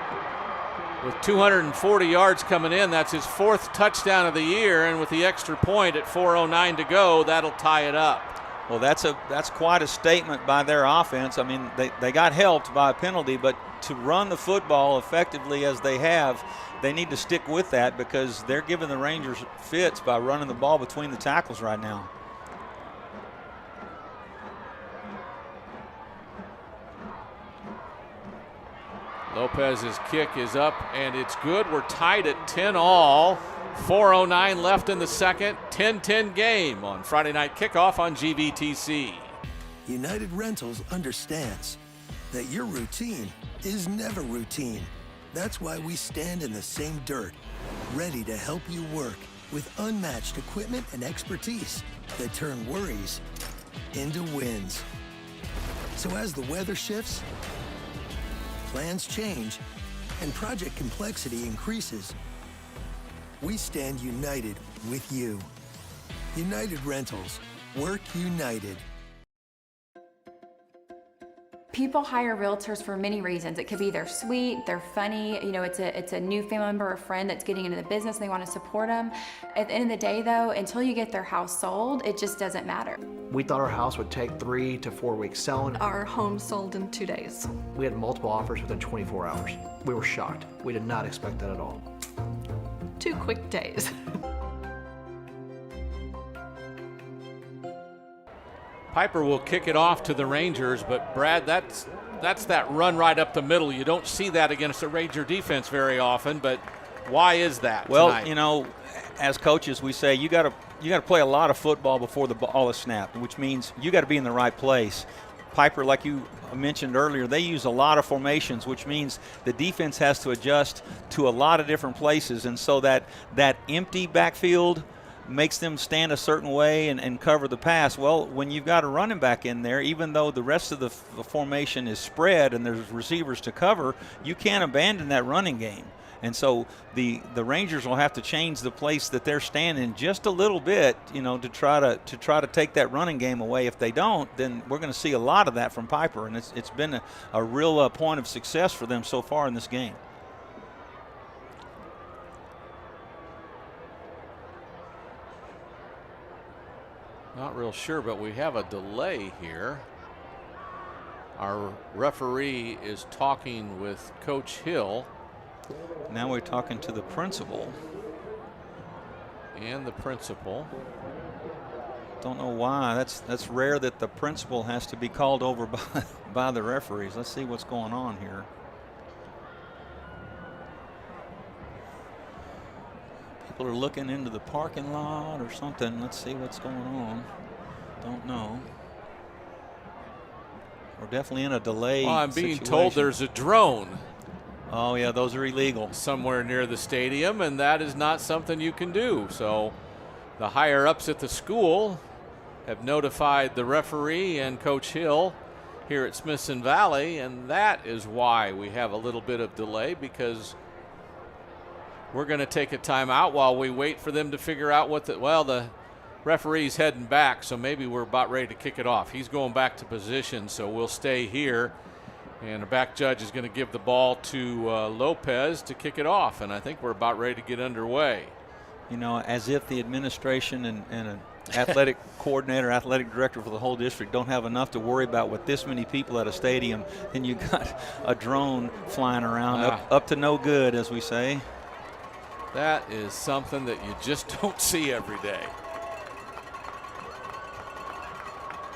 with 240 yards coming in. That's his 4th touchdown of the year, and with the extra point at 4:09 to go, that'll tie it up. Well, that's quite a statement by their offense. I mean, they got helped by a penalty, but to run the football effectively as they have, they need to stick with that because they're giving the Rangers fits by running the ball between the tackles right now. Lopez's kick is up, and it's good. We're tied at 10-all. 4:09 left in the second. 10-10 game on Friday Night Kickoff on GVTC. United Rentals understands that your routine is never routine. That's why we stand in the same dirt, ready to help you work with unmatched equipment and expertise that turn worries into wins. So as the weather shifts, plans change, and project complexity increases, we stand united with you. United Rentals. Work united. People hire realtors for many reasons. It could be they're sweet, they're funny, you know, it's a new family member or friend that's getting into the business and they want to support them. At the end of the day though, until you get their house sold, it just doesn't matter. We thought our house would take 3 to 4 weeks selling. Our home sold in 2 days. We had multiple offers within 24 hours. We were shocked. We did not expect that at all. 2 quick days. Pieper will kick it off to the Rangers, but Brad, that's that run right up the middle. You don't see that against the Ranger defense very often, but why is that? Well, tonight? you know, as coaches, we say you got to play a lot of football before the ball is snapped, which means you got to be in the right place. Pieper, like you mentioned earlier, they use a lot of formations, which means the defense has to adjust to a lot of different places, and so that empty backfield makes them stand a certain way and cover the pass. Well, when you've got a running back in there, even though the rest of the formation is spread and there's receivers to cover, you can't abandon that running game. And so the Rangers will have to change the place that they're standing just a little bit, you know, to try to take that running game away. If they don't, then we're going to see a lot of that from Pieper, and it's been a real point of success for them so far in this game. Not real sure, but we have a delay here. Our referee is talking with Coach Hill. Now we're talking to the principal. And the principal. Don't know why. That's rare that the principal has to be called over by the referees. Let's see what's going on here. People are looking into the parking lot or something. Let's see what's going on. Don't know. We're definitely in a delay. Well, I'm being situation. told there's a drone. Oh yeah, those are illegal. Somewhere near the stadium, and that is not something you can do. So the higher ups at the school have notified the referee and Coach Hill here at Smithson Valley, and that is why we have a little bit of delay, because we're going to take a timeout while we wait for them to figure out what the referee's heading back, so maybe we're about ready to kick it off. He's going back to position, so we'll stay here. And the back judge is going to give the ball to Lopez to kick it off, and I think we're about ready to get underway. You know, as if the administration and an athletic coordinator, athletic director for the whole district don't have enough to worry about with this many people at a stadium. Then you got a drone flying around, up to no good, as we say. That is something that you just don't see every day.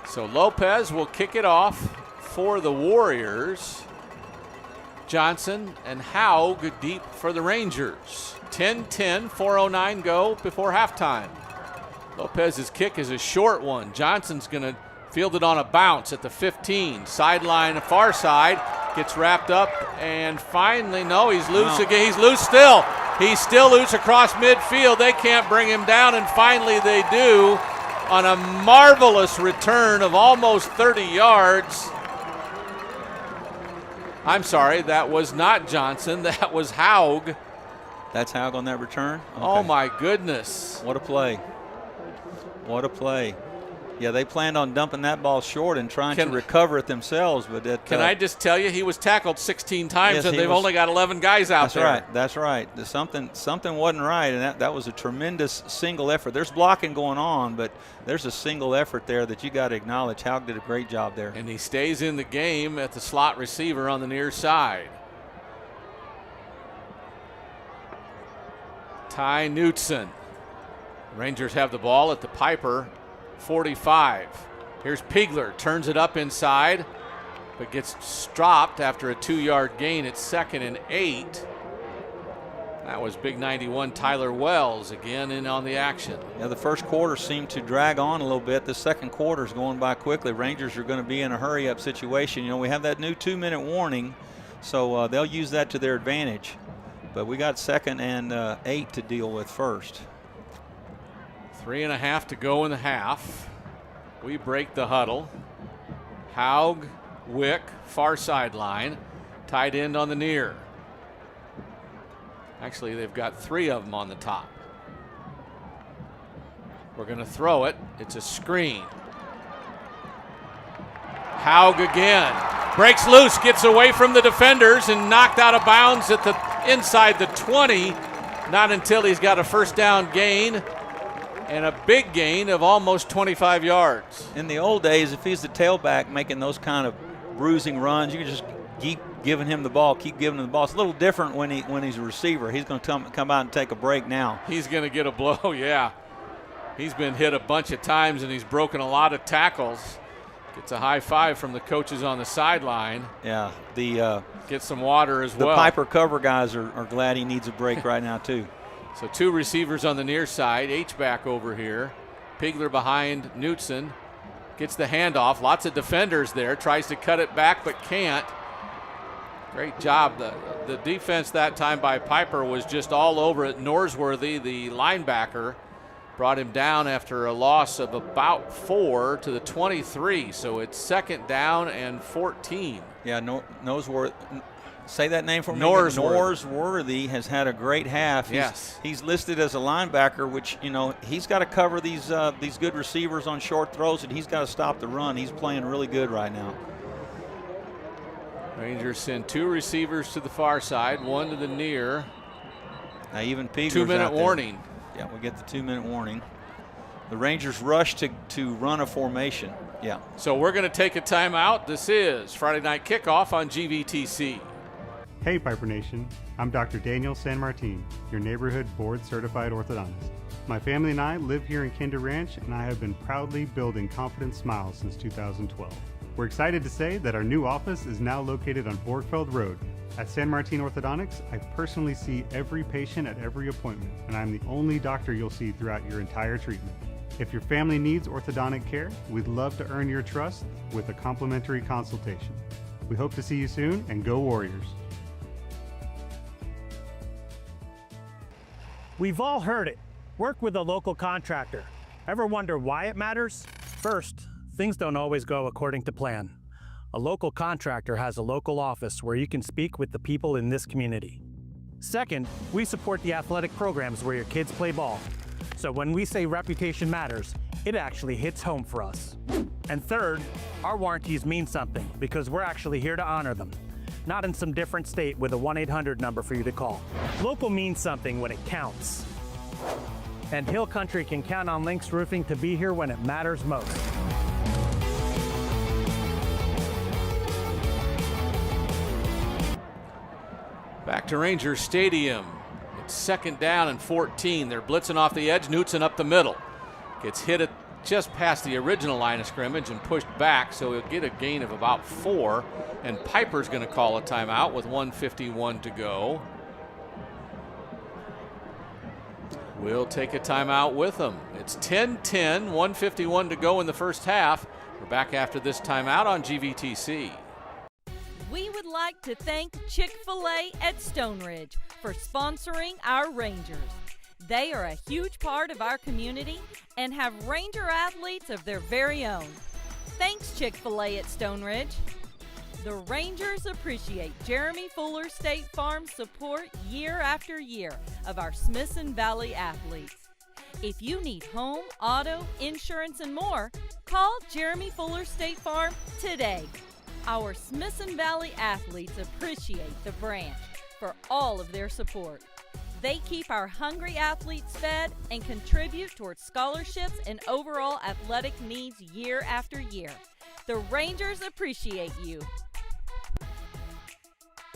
So Lopez will kick it off for the Warriors. Johnson and Haug deep for the Rangers. 10-10, 4:09 go before halftime. Lopez's kick is a short one. Johnson's going to field it on a bounce at the 15. Sideline, far side, gets wrapped up, and finally, no, he's loose again. He's loose still. He's still loose across midfield. They can't bring him down, and finally they do on a marvelous return of almost 30 yards. I'm sorry, that was not Johnson. That was Haug. That's Haug on that return? Okay. Oh, my goodness. What a play. What a play. Yeah, they planned on dumping that ball short and trying to recover it themselves. But can I just tell you, he was tackled 16 times, and they've only got 11 guys out there. That's right. Something wasn't right, and that was a tremendous single effort. There's blocking going on, but there's a single effort there that you got to acknowledge. Haug did a great job there. And he stays in the game at the slot receiver on the near side. Ty Knutson. Rangers have the ball at the Pieper 45. Here's Pigler, turns it up inside, but gets stopped after a 2-yard gain. It's 2nd and 8. That was big 91 Tyler Wells again in on the action. Yeah, the first quarter seemed to drag on a little bit. The second quarter is going by quickly. Rangers are going to be in a hurry-up situation. You know, we have that new 2-minute warning, so they'll use that to their advantage. But we got 2nd and 8 to deal with first. 3.5 to go in the half. We break the huddle. Haug, Wick, far sideline. Tight end on the near. Actually, they've got 3 of them on the top. We're going to throw it. It's a screen. Haug again. Breaks loose, gets away from the defenders, and knocked out of bounds at the inside the 20. Not until he's got a first down gain. And a big gain of almost 25 yards. In the old days, if he's the tailback making those kind of bruising runs, you can just keep giving him the ball, keep giving him the ball. It's a little different when he's a receiver. He's going to come out and take a break now. He's going to get a blow, yeah. He's been hit a bunch of times, and he's broken a lot of tackles. Gets a high five from the coaches on the sideline. Yeah. Get some water as well. The Pieper cover guys are glad he needs a break right now, too. So 2 receivers on the near side. H-back over here. Pigler behind Knutson. Gets the handoff. Lots of defenders there. Tries to cut it back but can't. Great job. The defense that time by Pieper was just all over it. Norsworthy, the linebacker, brought him down after a loss of about 4 to the 23. So it's 2nd down and 14. Yeah, Norsworthy. Say that name for me. Norsworthy has had a great half. He's listed as a linebacker, which, you know, he's got to cover these good receivers on short throws, and he's got to stop the run. He's playing really good right now. Rangers send 2 receivers to the far side, 1 to the near. Now even Pieper's 2-minute warning. Yeah, we get the 2-minute warning. The Rangers rush to run a formation. Yeah. So we're going to take a timeout. This is Friday Night Kickoff on GVTC. Hey Pieper Nation, I'm Dr. Daniel San Martin, your neighborhood board certified orthodontist. My family and I live here in Kinder Ranch, and I have been proudly building Confident Smiles since 2012. We're excited to say that our new office is now located on Borgfeld Road. At San Martin Orthodontics, I personally see every patient at every appointment, and I'm the only doctor you'll see throughout your entire treatment. If your family needs orthodontic care, we'd love to earn your trust with a complimentary consultation. We hope to see you soon, and go Warriors! We've all heard it. Work with a local contractor. Ever wonder why it matters? First, things don't always go according to plan. A local contractor has a local office where you can speak with the people in this community. Second, we support the athletic programs where your kids play ball. So when we say reputation matters, it actually hits home for us. And third, our warranties mean something because we're actually here to honor them, not in some different state with a 1-800 number for you to call. Local means something when it counts. And Hill Country can count on Lynx Roofing to be here when it matters most. Back to Ranger Stadium. It's 2nd down and 14. They're blitzing off the edge. Knutson up the middle. Gets hit at just past the original line of scrimmage and pushed back, so he'll get a gain of about 4. And Pieper's going to call a timeout with 1:51 to go. We'll take a timeout with them. It's 10-10, 1:51 to go in the first half. We're back after this timeout on GVTC. We would like to thank Chick-fil-A at Stone Ridge for sponsoring our Rangers. They are a huge part of our community and have Ranger athletes of their very own. Thanks, Chick-fil-A at Stone Ridge. The Rangers appreciate Jeremy Fuller State Farm's support year after year of our Smithson Valley athletes. If you need home, auto, insurance, and more, call Jeremy Fuller State Farm today. Our Smithson Valley athletes appreciate the branch for all of their support. They keep our hungry athletes fed and contribute towards scholarships and overall athletic needs year after year. The Rangers appreciate you.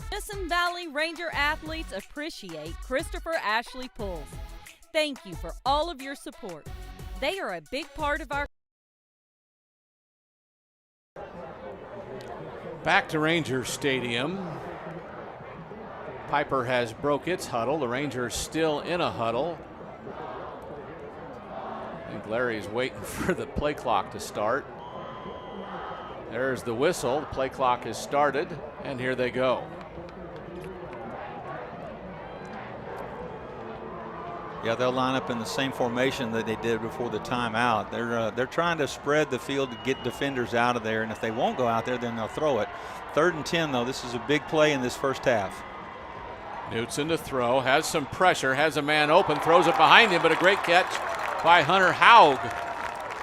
Smithson Valley Ranger athletes appreciate Christopher Ashley Pulls. Thank you for all of your support. They are a big part of our. Back to Ranger Stadium. Pieper has broke its huddle. The Rangers still in a huddle. I think Larry's waiting for the play clock to start. There's the whistle. The play clock has started, and here they go. Yeah, they'll line up in the same formation that they did before the timeout. They're trying to spread the field to get defenders out of there, and if they won't go out there, then they'll throw it. 3rd and 10, though. This is a big play in this first half. Knutson to throw, has some pressure, has a man open, throws it behind him, but a great catch by Hunter Haug.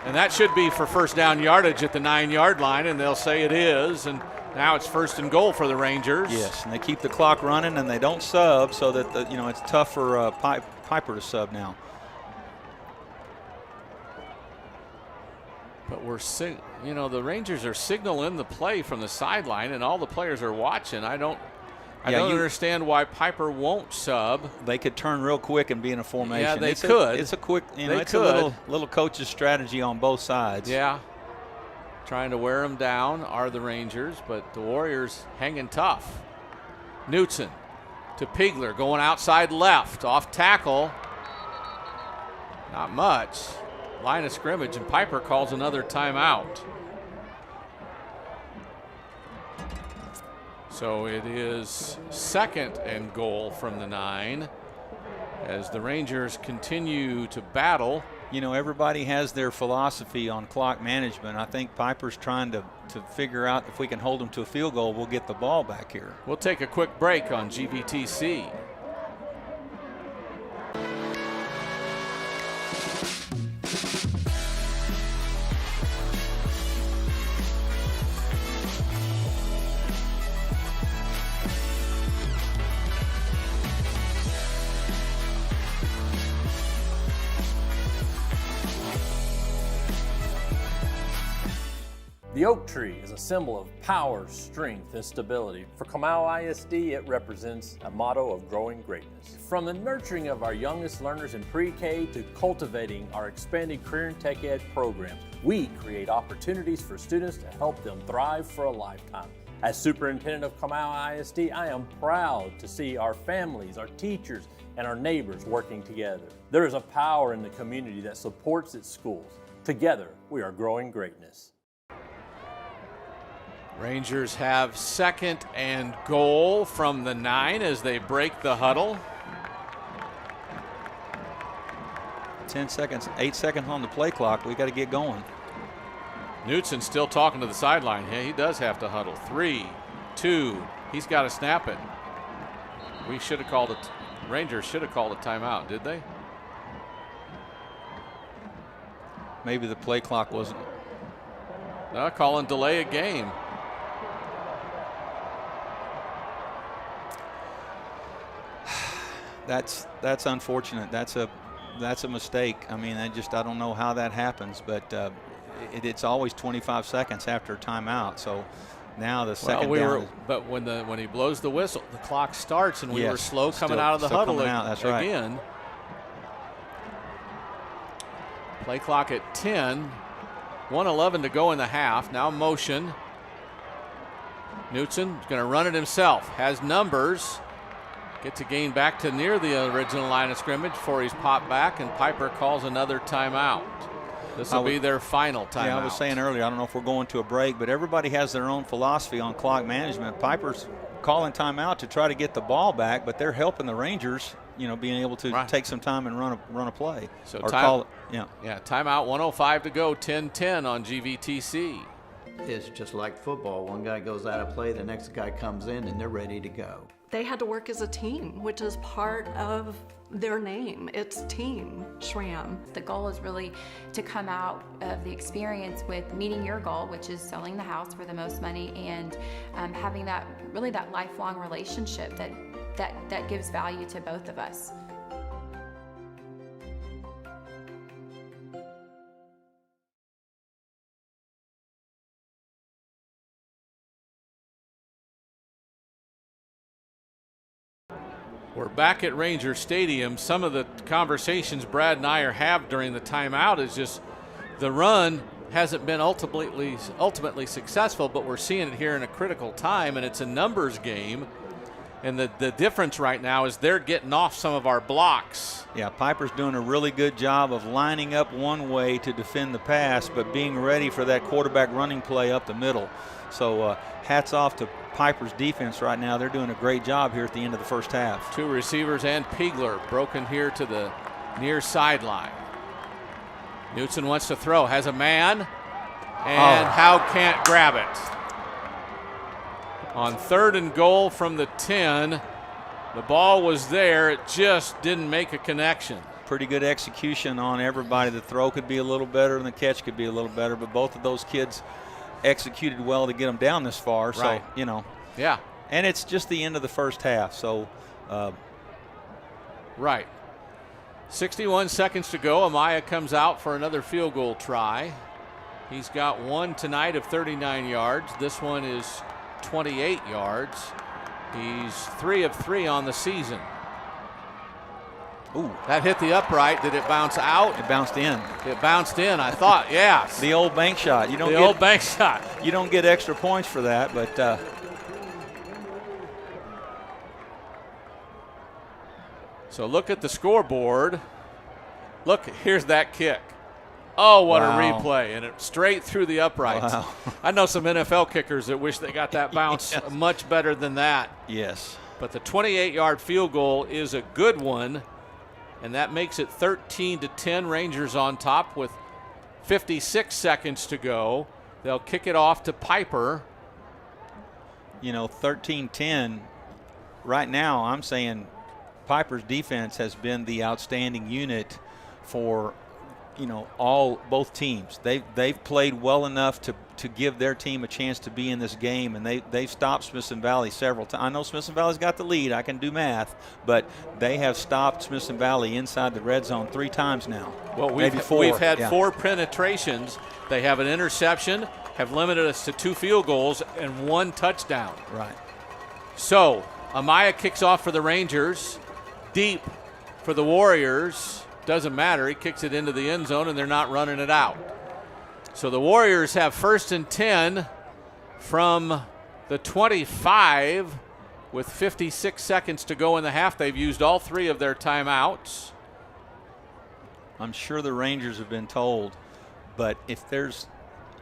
And that should be for first down yardage at the 9-yard line, and they'll say it is. And now it's 1st and goal for the Rangers. Yes, and they keep the clock running, and they don't sub, so that it's tough for Pieper to sub now. But the Rangers are signaling the play from the sideline, and all the players are watching. I don't understand why Pieper won't sub. They could turn real quick and be in a formation. Yeah, they could. It's a quick, it's a little coach's strategy on both sides. Yeah. Trying to wear them down are the Rangers, but the Warriors hanging tough. Knutson to Pigler, going outside left, off tackle. Not much. Line of scrimmage, and Pieper calls another timeout. So it is 2nd and goal from the 9 as the Rangers continue to battle. Everybody has their philosophy on clock management. I think Pieper's trying to figure out if we can hold them to a field goal, we'll get the ball back here. We'll take a quick break on GVTC. The oak tree is a symbol of power, strength, and stability. For Kamau ISD, it represents a motto of growing greatness. From the nurturing of our youngest learners in pre-K to cultivating our expanding career and tech ed programs, we create opportunities for students to help them thrive for a lifetime. As superintendent of Kamau ISD, I am proud to see our families, our teachers, and our neighbors working together. There is a power in the community that supports its schools. Together, we are growing greatness. Rangers have 2nd and goal from the 9 as they break the huddle. 10 seconds, 8 seconds on the play clock. We got to get going. Knutson still talking to the sideline. Yeah, he does have to huddle. 3, 2, he's got to snap it. We should have called it. Rangers should have called a timeout, did they? Maybe the play clock wasn't. No, calling delay a game. That's unfortunate. That's a mistake. I mean, I don't know how that happens, but it's always 25 seconds after a timeout. So now the second down. But when he blows the whistle, the clock starts, and we were slow coming out of the huddle that's right. again. Play clock at 10. 1:11 to go in the half. Now motion. Knutson going to run it himself. Has numbers. Gets a gain back to near the original line of scrimmage before he's popped back, and Pieper calls another timeout. This will be their final timeout. Yeah, I was saying earlier, I don't know if we're going to a break, but everybody has their own philosophy on clock management. Pieper's calling timeout to try to get the ball back, but they're helping the Rangers, being able to take some time and run a play. So timeout, timeout, 1:05 to go, 10-10 on GVTC. It's just like football. One guy goes out of play, the next guy comes in, and they're ready to go. They had to work as a team, which is part of their name. It's Team Schramm. The goal is really to come out of the experience with meeting your goal, which is selling the house for the most money, and having that lifelong relationship that gives value to both of us. We're back at Ranger Stadium. Some of the conversations Brad and I are having during the timeout is just the run hasn't been ultimately successful, but we're seeing it here in a critical time, and it's a numbers game. And the difference right now is they're getting off some of our blocks. Yeah, Pieper's doing a really good job of lining up one way to defend the pass, but being ready for that quarterback running play up the middle. So hats off to Pieper's defense right now. They're doing a great job here at the end of the first half. 2 receivers and Pigler broken here to the near sideline. Knutson wants to throw, has a man, and Howe can't grab it. On 3rd and goal from the 10, the ball was there, it just didn't make a connection. Pretty good execution on everybody. The throw could be a little better and the catch could be a little better, but both of those kids executed well to get them down this far. Right. So, Yeah. And it's just the end of the first half. So, right. 61 seconds to go. Amaya comes out for another field goal try. He's got one tonight of 39 yards. This one is 28 yards. He's 3 of 3 on the season. Ooh, that hit the upright. Did it bounce out? It bounced in. It bounced in. I thought, yes. The old bank shot. You don't the old bank shot. You don't get extra points for that, but so look at the scoreboard. Look, here's that kick. Oh, what a replay. And it straight through the uprights. Wow. I know some NFL kickers that wish they got that bounce yes. much better than that. Yes. But the 28-yard field goal is a good one, and that makes it 13-10. Rangers on top with 56 seconds to go. They'll kick it off to Pieper. 13-10. Right now, I'm saying Pieper's defense has been the outstanding unit for both teams. They've played well enough to give their team a chance to be in this game, and they've stopped Smithson Valley several times. I know Smithson Valley's got the lead. I can do math, but they have stopped Smithson Valley inside the red zone 3 times now. Well, maybe 4. We've had 4 penetrations. They have an interception, have limited us to 2 field goals and 1 touchdown. Right. So Amaya kicks off for the Rangers. Deep for the Warriors. Doesn't matter. He kicks it into the end zone, and they're not running it out. So the Warriors have 1st and 10 from the 25 with 56 seconds to go in the half. They've used all 3 of their timeouts. I'm sure the Rangers have been told, but if there's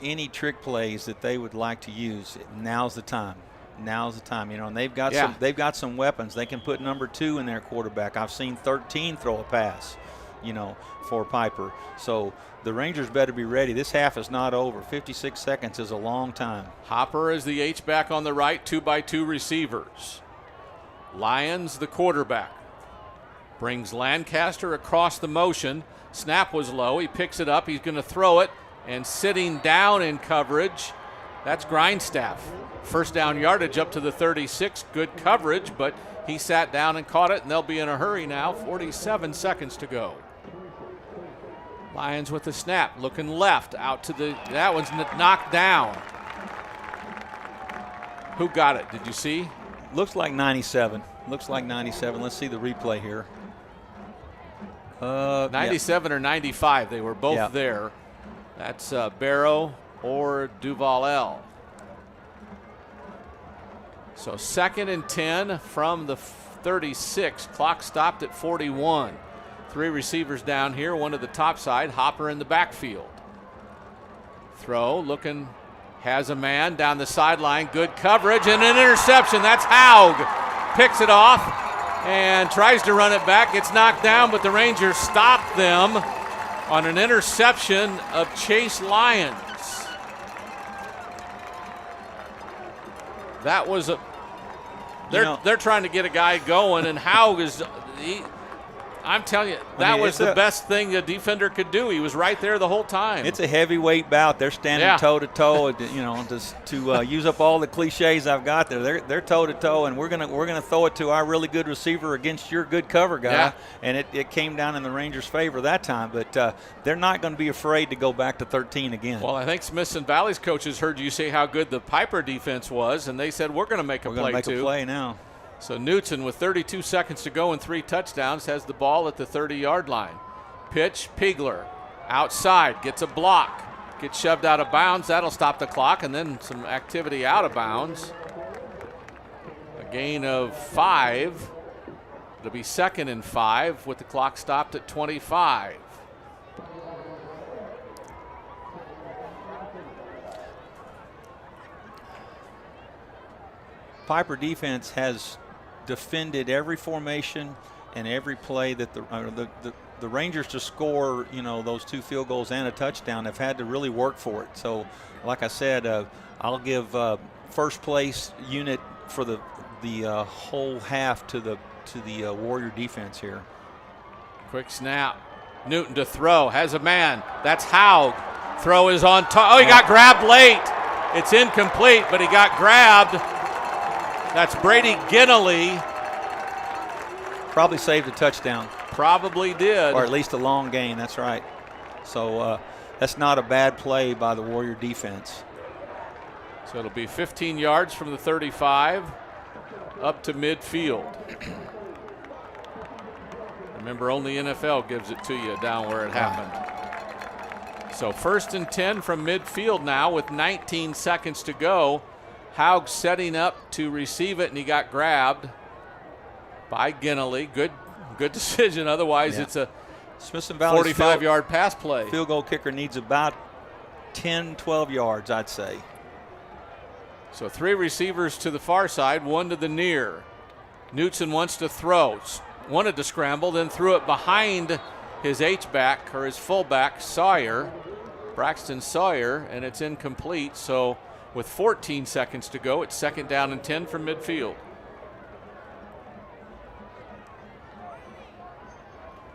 any trick plays that they would like to use, now's the time. Now's the time, you know, and they've got some weapons. They can put number 2 in their quarterback. I've seen 13 throw a pass, you know, for Pieper. So the Rangers better be ready. This half is not over. 56 seconds is a long time. Hopper is the H-back on the right, 2x2 receivers. Lyons, the quarterback, brings Lancaster across the motion. Snap was low. He picks it up. He's going to throw it, and sitting down in coverage, that's Grindstaff. First down yardage up to the 36. Good coverage, but he sat down and caught it, and they'll be in a hurry now. 47 seconds to go. Lyons with the snap, looking left, out to the, that one's knocked down. Who got it? Did you see? Looks like 97. Looks like 97. Let's see the replay here. 97 or 95. They were both there. That's Barrow or Duval. So 2nd and 10 from the 36. Clock stopped at 41. 3 receivers down here, 1 to the top side. Hopper in the backfield. Throw, looking, has a man down the sideline. Good coverage and an interception. That's Haug. Picks it off and tries to run it back. Gets knocked down, but the Rangers stop them on an interception of Chase Lyons. That was a. They're trying to get a guy going, and Haug is. I'm telling you, that was the best thing a defender could do. He was right there the whole time. It's a heavyweight bout. They're standing toe to toe. You know, to use up all the cliches I've got there. They're toe to toe, and we're gonna throw it to our really good receiver against your good cover guy. Yeah. And it came down in the Rangers' favor that time. But they're not going to be afraid to go back to 13 again. Well, I think Smithson Valley's coaches heard you say how good the Pieper defense was, and they said we're going to make a play too. We're going to make a play now. So Knutson, with 32 seconds to go and 3 touchdowns, has the ball at the 30-yard line. Pitch, Pigler, outside, gets a block, gets shoved out of bounds. That'll stop the clock, and then some activity out of bounds. A gain of 5. It'll be 2nd and 5 with the clock stopped at 25. Pieper defense has defended every formation and every play that the Rangers to score, you know, those 2 field goals and a touchdown have had to really work for it. So, like I said, I'll give first place unit for the whole half to the Warrior defense here. Quick snap. Newton to throw, has a man. That's Haug. Throw is on top. Oh, he got grabbed late. It's incomplete, but he got grabbed. That's Brady Ginnelly. Probably saved a touchdown. Probably did. Or at least a long gain, that's right. So that's not a bad play by the Warrior defense. So it'll be 15 yards from the 35 up to midfield. Remember, only NFL gives it to you down where it happened. So 1st and 10 from midfield now with 19 seconds to go. Haug setting up to receive it, and he got grabbed by Ginnelly. Good decision. Otherwise, it's a Smithson Valley's 45-yard pass play. Field goal kicker needs about 10, 12 yards, I'd say. So 3 receivers to the far side, 1 to the near. Knutson wants to throw. Wanted to scramble, then threw it behind his H-back or his fullback, Sawyer, Braxton Sawyer, and it's incomplete. So with 14 seconds to go, it's 2nd down and 10 from midfield.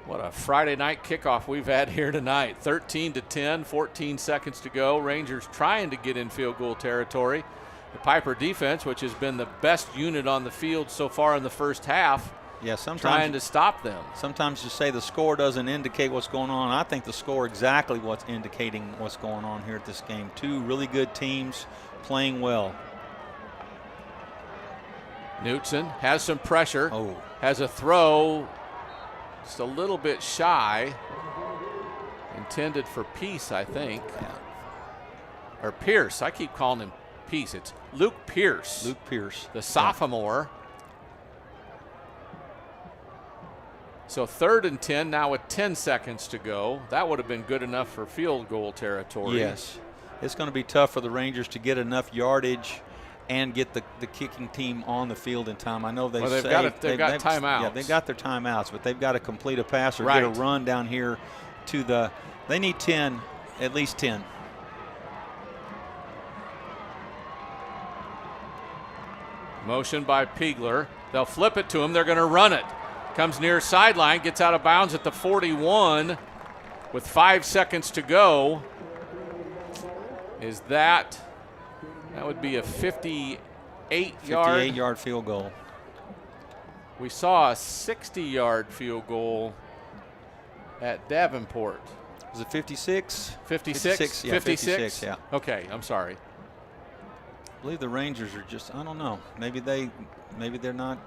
What a Friday night kickoff we've had here tonight. 13 to 10, 14 seconds to go. Rangers trying to get in field goal territory. The Pieper defense, which has been the best unit on the field so far in the first half, Yeah, sometimes trying to stop them. Sometimes you say the score doesn't indicate what's going on. I think the score exactly what's indicating what's going on here at this game. Two really good teams playing well. Knutson has some pressure. Oh. Has a throw just a little bit shy. Intended for Peace, I think. Yeah. Or Pierce. I keep calling him Peace. It's Luke Pierce. Luke Pierce. The sophomore. So 3rd and 10 now with 10 seconds to go. That would have been good enough for field goal territory. Yes. It's going to be tough for the Rangers to get enough yardage and get the kicking team on the field in time. I know they've got timeouts. Yeah, they've got their timeouts, but they've got to complete a pass or right. get a run down here to the – they need 10, at least 10. Motion by Piegler. They'll flip it to him. They're going to run it. Comes near sideline, gets out of bounds at the 41 with 5 seconds to go. That would be a 58-yard field goal. We saw a 60-yard field goal at Davenport. Was it 56? 56? Yeah, 56, yeah. Okay, I'm sorry. I believe the Rangers are just, I don't know. Maybe they're not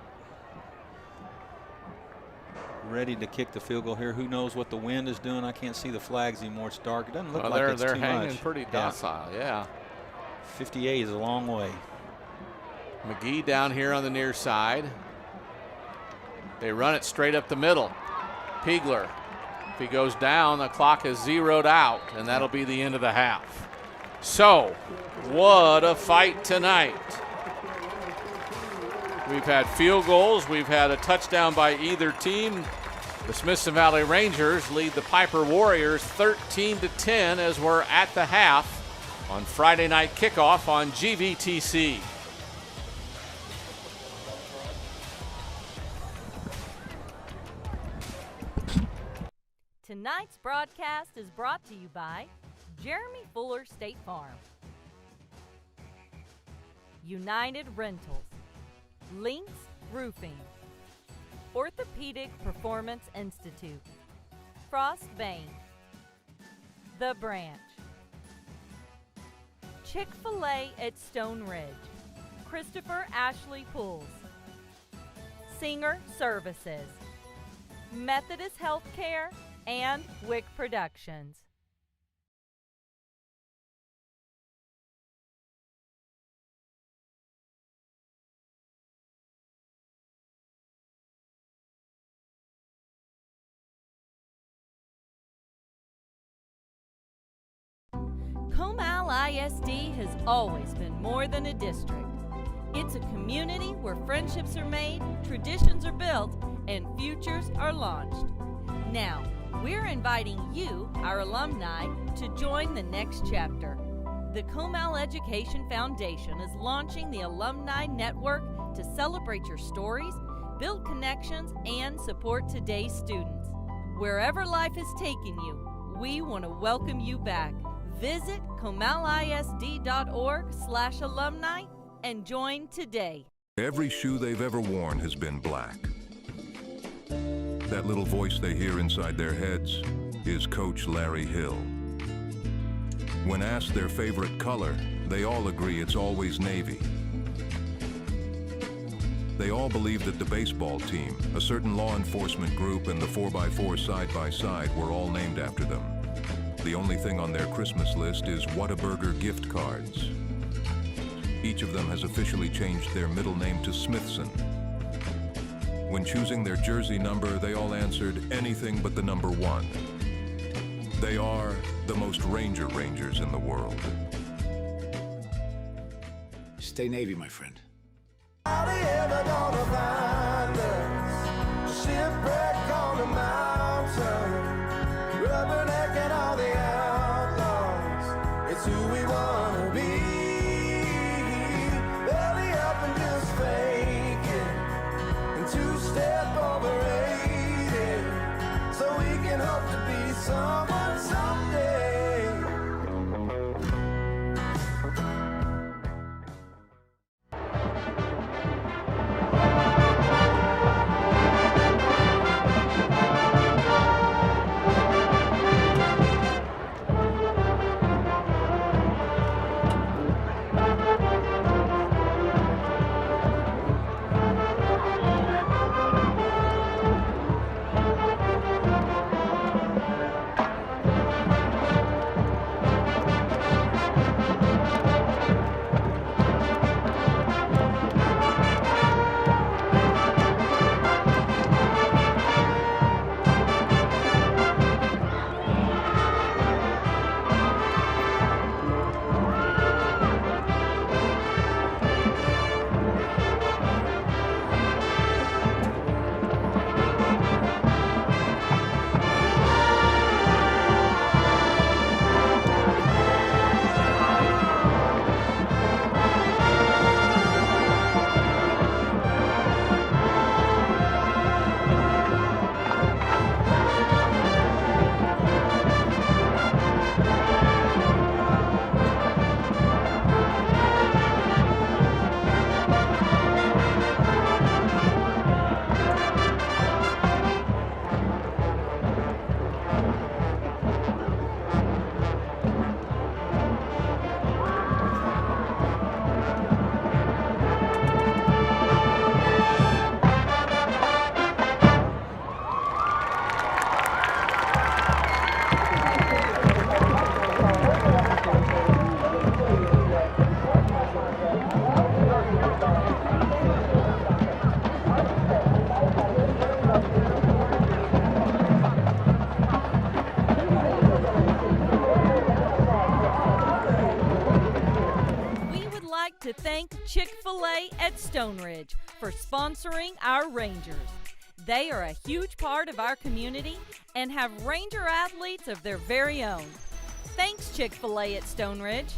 ready to kick the field goal here. Who knows what the wind is doing? I can't see the flags anymore. It's dark. It doesn't look like it's they're too hanging much. pretty docile, yeah. 58 is a long way. McGee down here on the near side. They run it straight up the middle. Piegler, if he goes down, the clock is zeroed out, and that'll be the end of the half. So, what a fight tonight. We've had field goals. We've had a touchdown by either team. The Smithson Valley Rangers lead the Pieper Warriors 13-10 as we're at the half on Friday Night Kickoff on GVTC. Tonight's broadcast is brought to you by Jeremy Fuller State Farm, United Rentals, Lynx Roofing, Orthopedic Performance Institute, Frost Bank, The Branch, Chick-fil-A at Stone Ridge, Christopher Ashley Pools, Singer Services, Methodist Healthcare, and Wick Productions. Comal ISD has always been more than a district. It's a community where friendships are made, traditions are built, and futures are launched. Now, we're inviting you, our alumni, to join the next chapter. The Comal Education Foundation is launching the Alumni Network to celebrate your stories, build connections, and support today's students. Wherever life has taken you, we want to welcome you back. Visit comalisd.org/alumni and join today. Every shoe they've ever worn has been black. That little voice they hear inside their heads is Coach Larry Hill. When asked their favorite color, they all agree it's always navy. They all believe that the baseball team, a certain law enforcement group, and the 4x4 side-by-side were all named after them. The only thing on their Christmas list is Whataburger gift cards. Each of them has officially changed their middle name to Smithson. When choosing their jersey number, they all answered anything but the number 1. They are the most Rangers in the world. Stay Navy, my friend. It's who we wanna be. Belly up and just fake it, and two-step overrated, so we can hope to be someone someday. like to thank Chick-fil-A at Stone Ridge for sponsoring our Rangers. They are a huge part of our community and have Ranger athletes of their very own. Thanks, Chick-fil-A at Stone Ridge.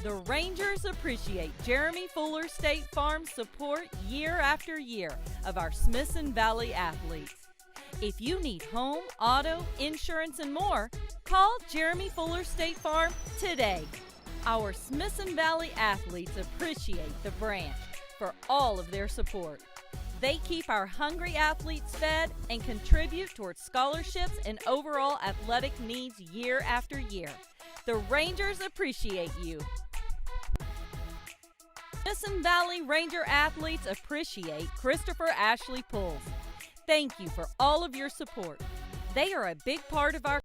The Rangers appreciate Jeremy Fuller State Farm's support year after year of our Smithson Valley athletes. If you need home, auto, insurance, and more, call Jeremy Fuller State Farm today. Our Smithson Valley athletes appreciate the branch for all of their support. They keep our hungry athletes fed and contribute towards scholarships and overall athletic needs year after year. The Rangers appreciate you. Smithson Valley Ranger athletes appreciate Christopher Ashley Pulls. Thank you for all of your support. They are a big part of our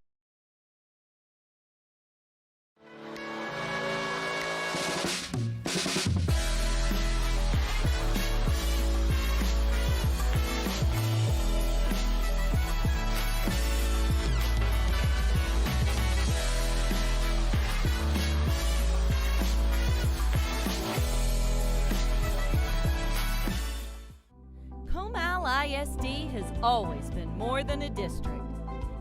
ISD has always been more than a district.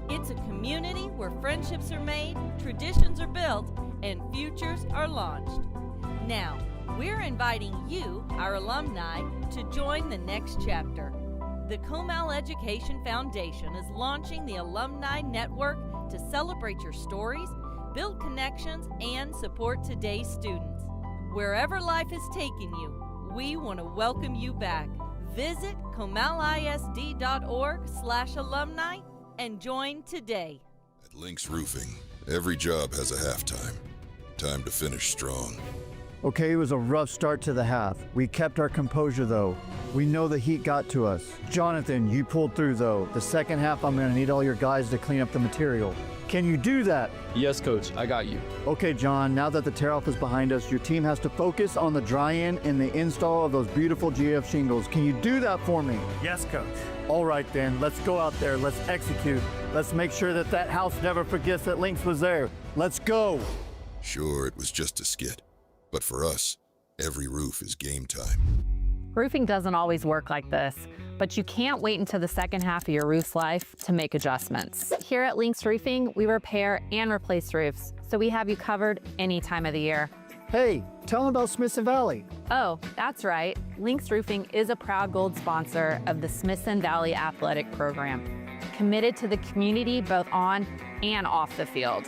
It's a community where friendships are made, traditions are built, and futures are launched. Now, we're inviting you, our alumni, to join the next chapter. The Comal Education Foundation is launching the Alumni Network to celebrate your stories, build connections, and support today's students. Wherever life has taken you, we want to welcome you back. Visit comalisd.org/alumni and join today. At Lynx Roofing, every job has a halftime. Time to finish strong. Okay, it was a rough start to the half. We kept our composure though. We know the heat got to us. Jonathan, you pulled through though. The second half, I'm gonna need all your guys to clean up the material. Can you do that? Yes, Coach, I got you. Okay, John, now that the tear-off is behind us, your team has to focus on the dry-in and the install of those beautiful GF shingles. Can you do that for me? Yes, Coach. All right, then, let's go out there. Let's execute. Let's make sure that that house never forgets that Lynx was there. Let's go. Sure, it was just a skit. But for us, every roof is game time. Roofing doesn't always work like this, but you can't wait until the second half of your roof's life to make adjustments. Here at Lynx Roofing, we repair and replace roofs, so we have you covered any time of the year. Hey, tell them about Smithson Valley. Oh, that's right. Lynx Roofing is a proud gold sponsor of the Smithson Valley Athletic Program, committed to the community both on and off the field.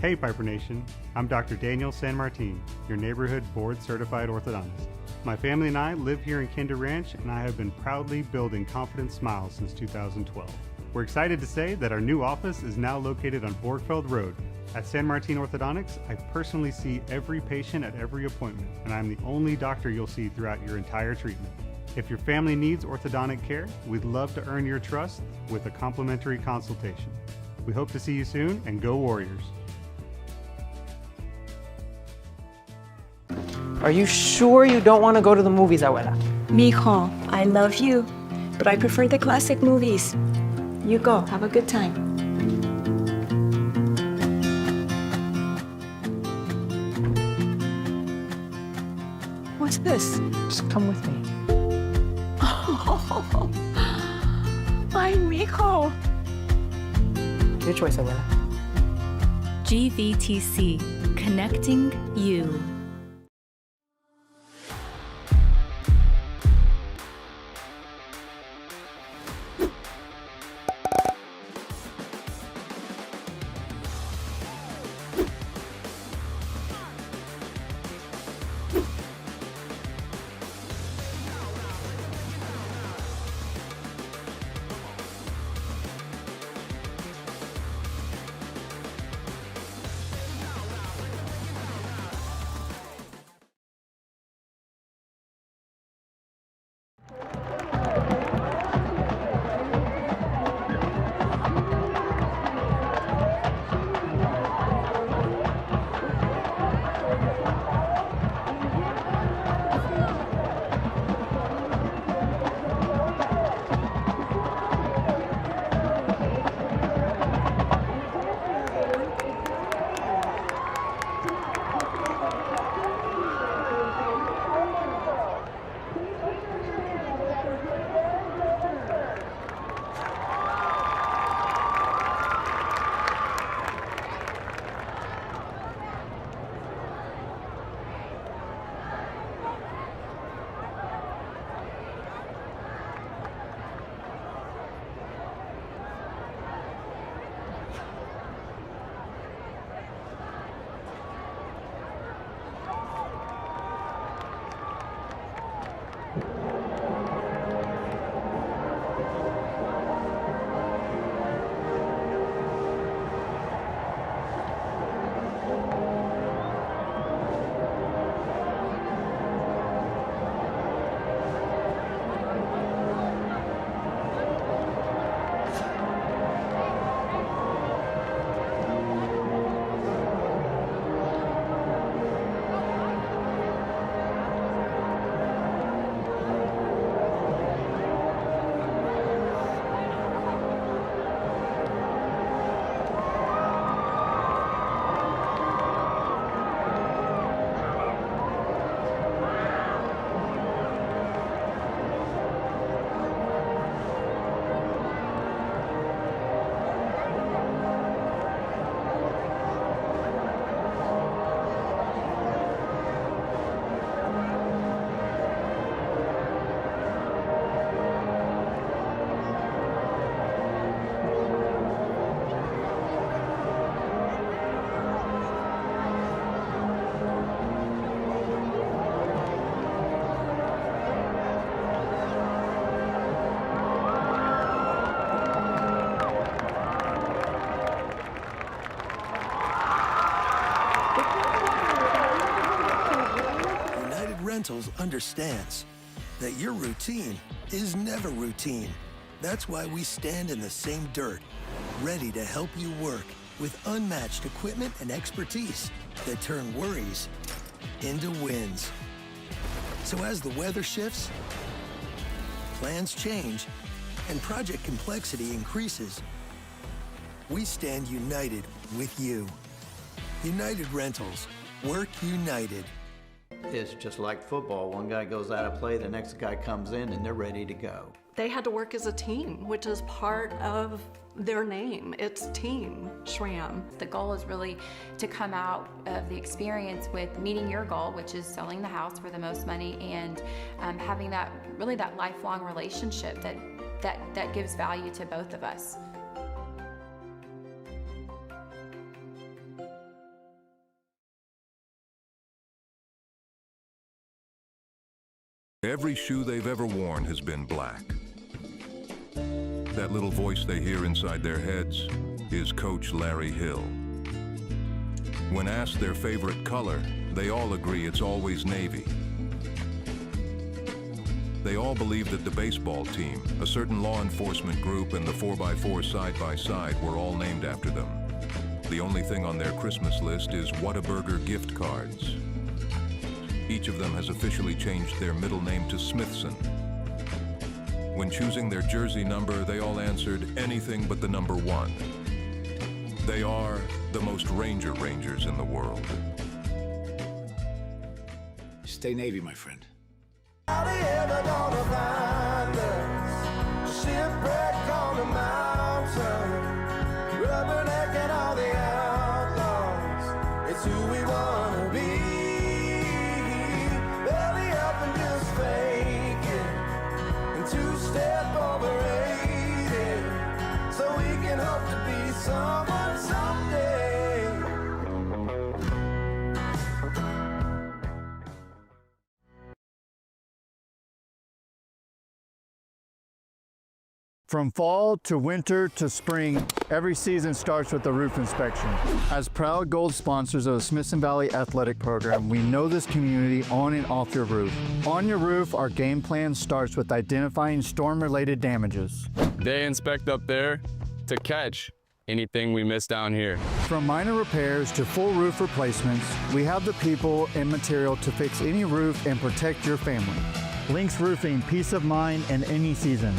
Hey Pieper Nation, I'm Dr. Daniel San Martin, your neighborhood board-certified orthodontist. My family and I live here in Kinder Ranch, and I have been proudly building confident smiles since 2012. We're excited to say that our new office is now located on Borgfeld Road. At San Martin Orthodontics, I personally see every patient at every appointment, and I'm the only doctor you'll see throughout your entire treatment. If your family needs orthodontic care, we'd love to earn your trust with a complimentary consultation. We hope to see you soon, and go Warriors! Are you sure you don't want to go to the movies, Abuela? Mijo, I love you, but I prefer the classic movies. You go, have a good time. What's this? Just come with me. Oh, ay, mijo. Your choice, Abuela. GVTC, connecting you. Rentals understands that your routine is never routine. That's why we stand in the same dirt, ready to help you work with unmatched equipment and expertise that turn worries into wins. So as the weather shifts, plans change, and project complexity increases, we stand united with you. United Rentals. Work united. It's just like football. One guy goes out of play, the next guy comes in, and they're ready to go. They had to work as a team, which is part of their name. It's Team SRAM. The goal is really to come out of the experience with meeting your goal, which is selling the house for the most money, and having that lifelong relationship that gives value to both of us. Every shoe they've ever worn has been black. That little voice they hear inside their heads is Coach Larry Hill. When asked their favorite color, they all agree it's always navy. They all believe that the baseball team, a certain law enforcement group, and the 4x4 side-by-side were all named after them. The only thing on their Christmas list is Whataburger gift cards. Each of them has officially changed their middle name to Smithson. When choosing their jersey number, they all answered anything but the number 1. They are the most Rangers in the world. Stay Navy, my friend. Are they ever gonna find us? Shipwreck on the mountain, rubbernecking all the outlaws. It's who we wanna be. Belly up and just fake it, and two-step over 80, so we can hope to be someone someday. From fall to winter to spring, every season starts with a roof inspection. As proud gold sponsors of the Smithson Valley Athletic Program, we know this community on and off your roof. On your roof, our game plan starts with identifying storm-related damages. They inspect up there to catch anything we miss down here. From minor repairs to full roof replacements, we have the people and material to fix any roof and protect your family. Links Roofing, peace of mind in any season.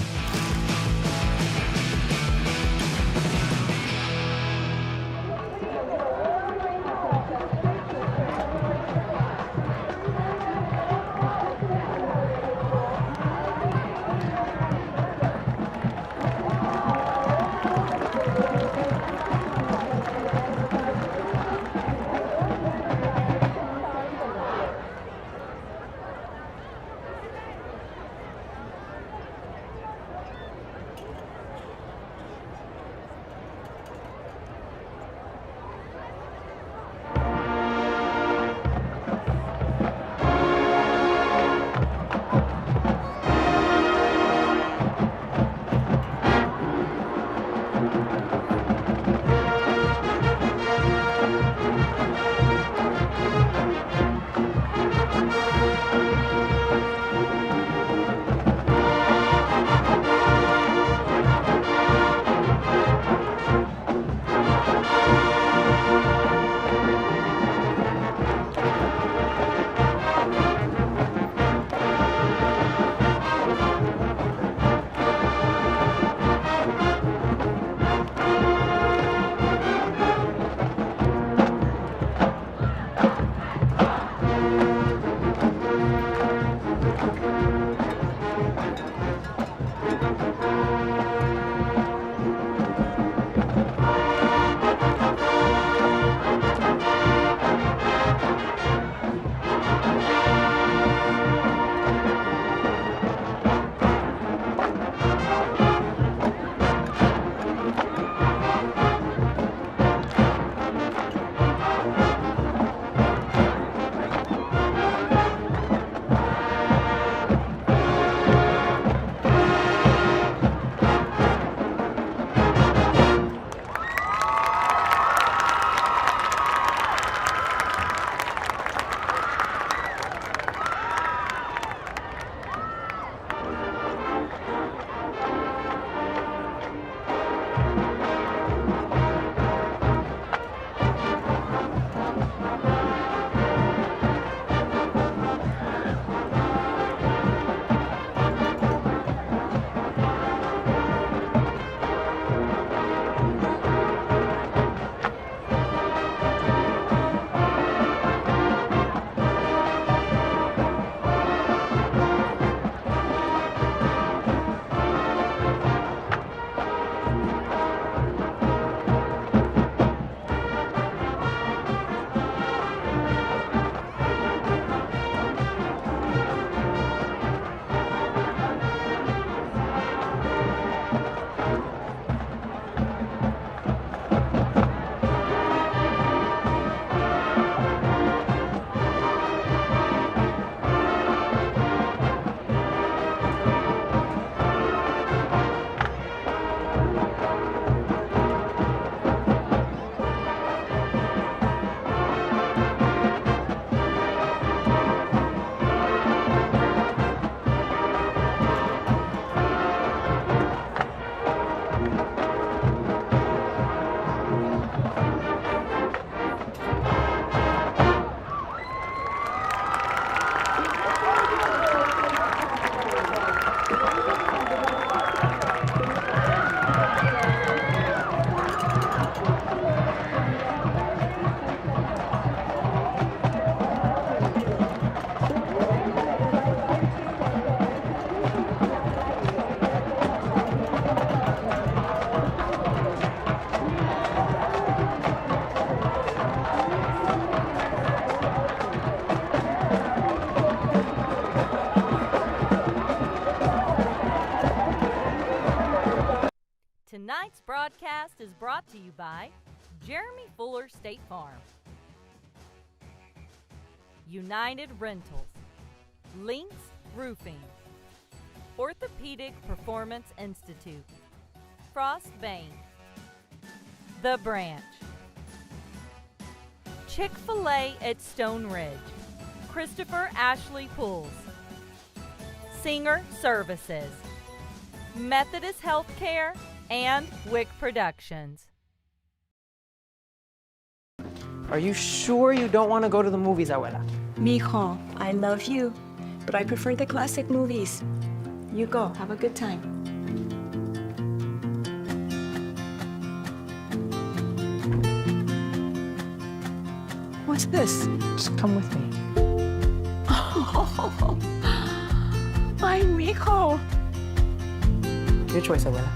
broadcast is brought to you by Jeremy Fuller State Farm, United Rentals, Lynx Roofing, Orthopedic Performance Institute, Frost Bank, The Branch, Chick-fil-A at Stone Ridge, Christopher Ashley Pools, Singer Services, Methodist Healthcare, and Wick Productions. Are you sure you don't want to go to the movies, abuela? Mijo, I love you, but I prefer the classic movies. You go, have a good time. What's this? Just come with me. Oh, ay, mijo. Your choice, abuela.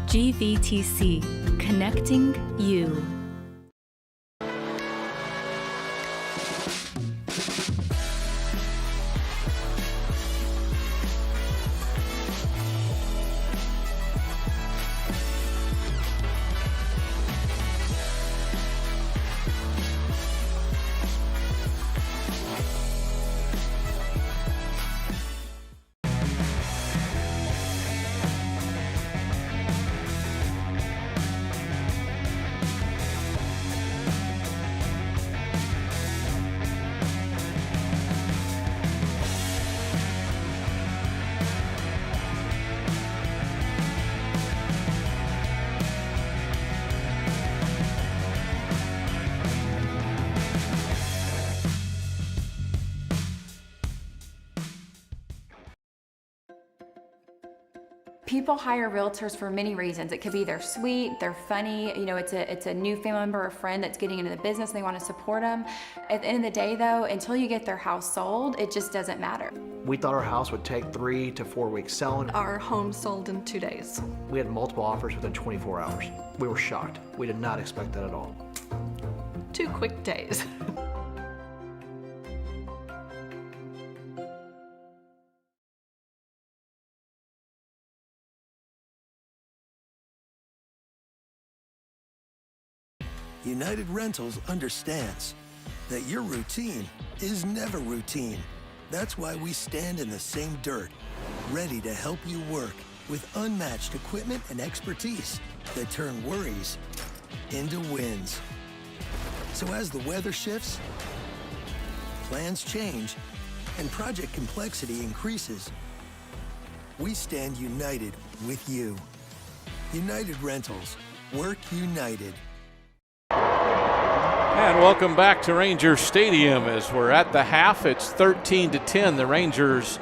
GVTC, connecting you. People hire realtors for many reasons. It could be they're sweet, they're funny, you know, it's a new family member or friend that's getting into the business and they want to support them. At the end of the day though, until you get their house sold, it just doesn't matter. We thought our house would take 3 to 4 weeks selling. Our home sold in 2 days. We had multiple offers within 24 hours. We were shocked. We did not expect that at all. 2 quick days. United Rentals understands that your routine is never routine. That's why we stand in the same dirt, ready to help you work with unmatched equipment and expertise that turn worries into wins. So as the weather shifts, plans change, and project complexity increases, we stand united with you. United Rentals, work united. And welcome back to Ranger Stadium as we're at the half. It's 13-10. The Rangers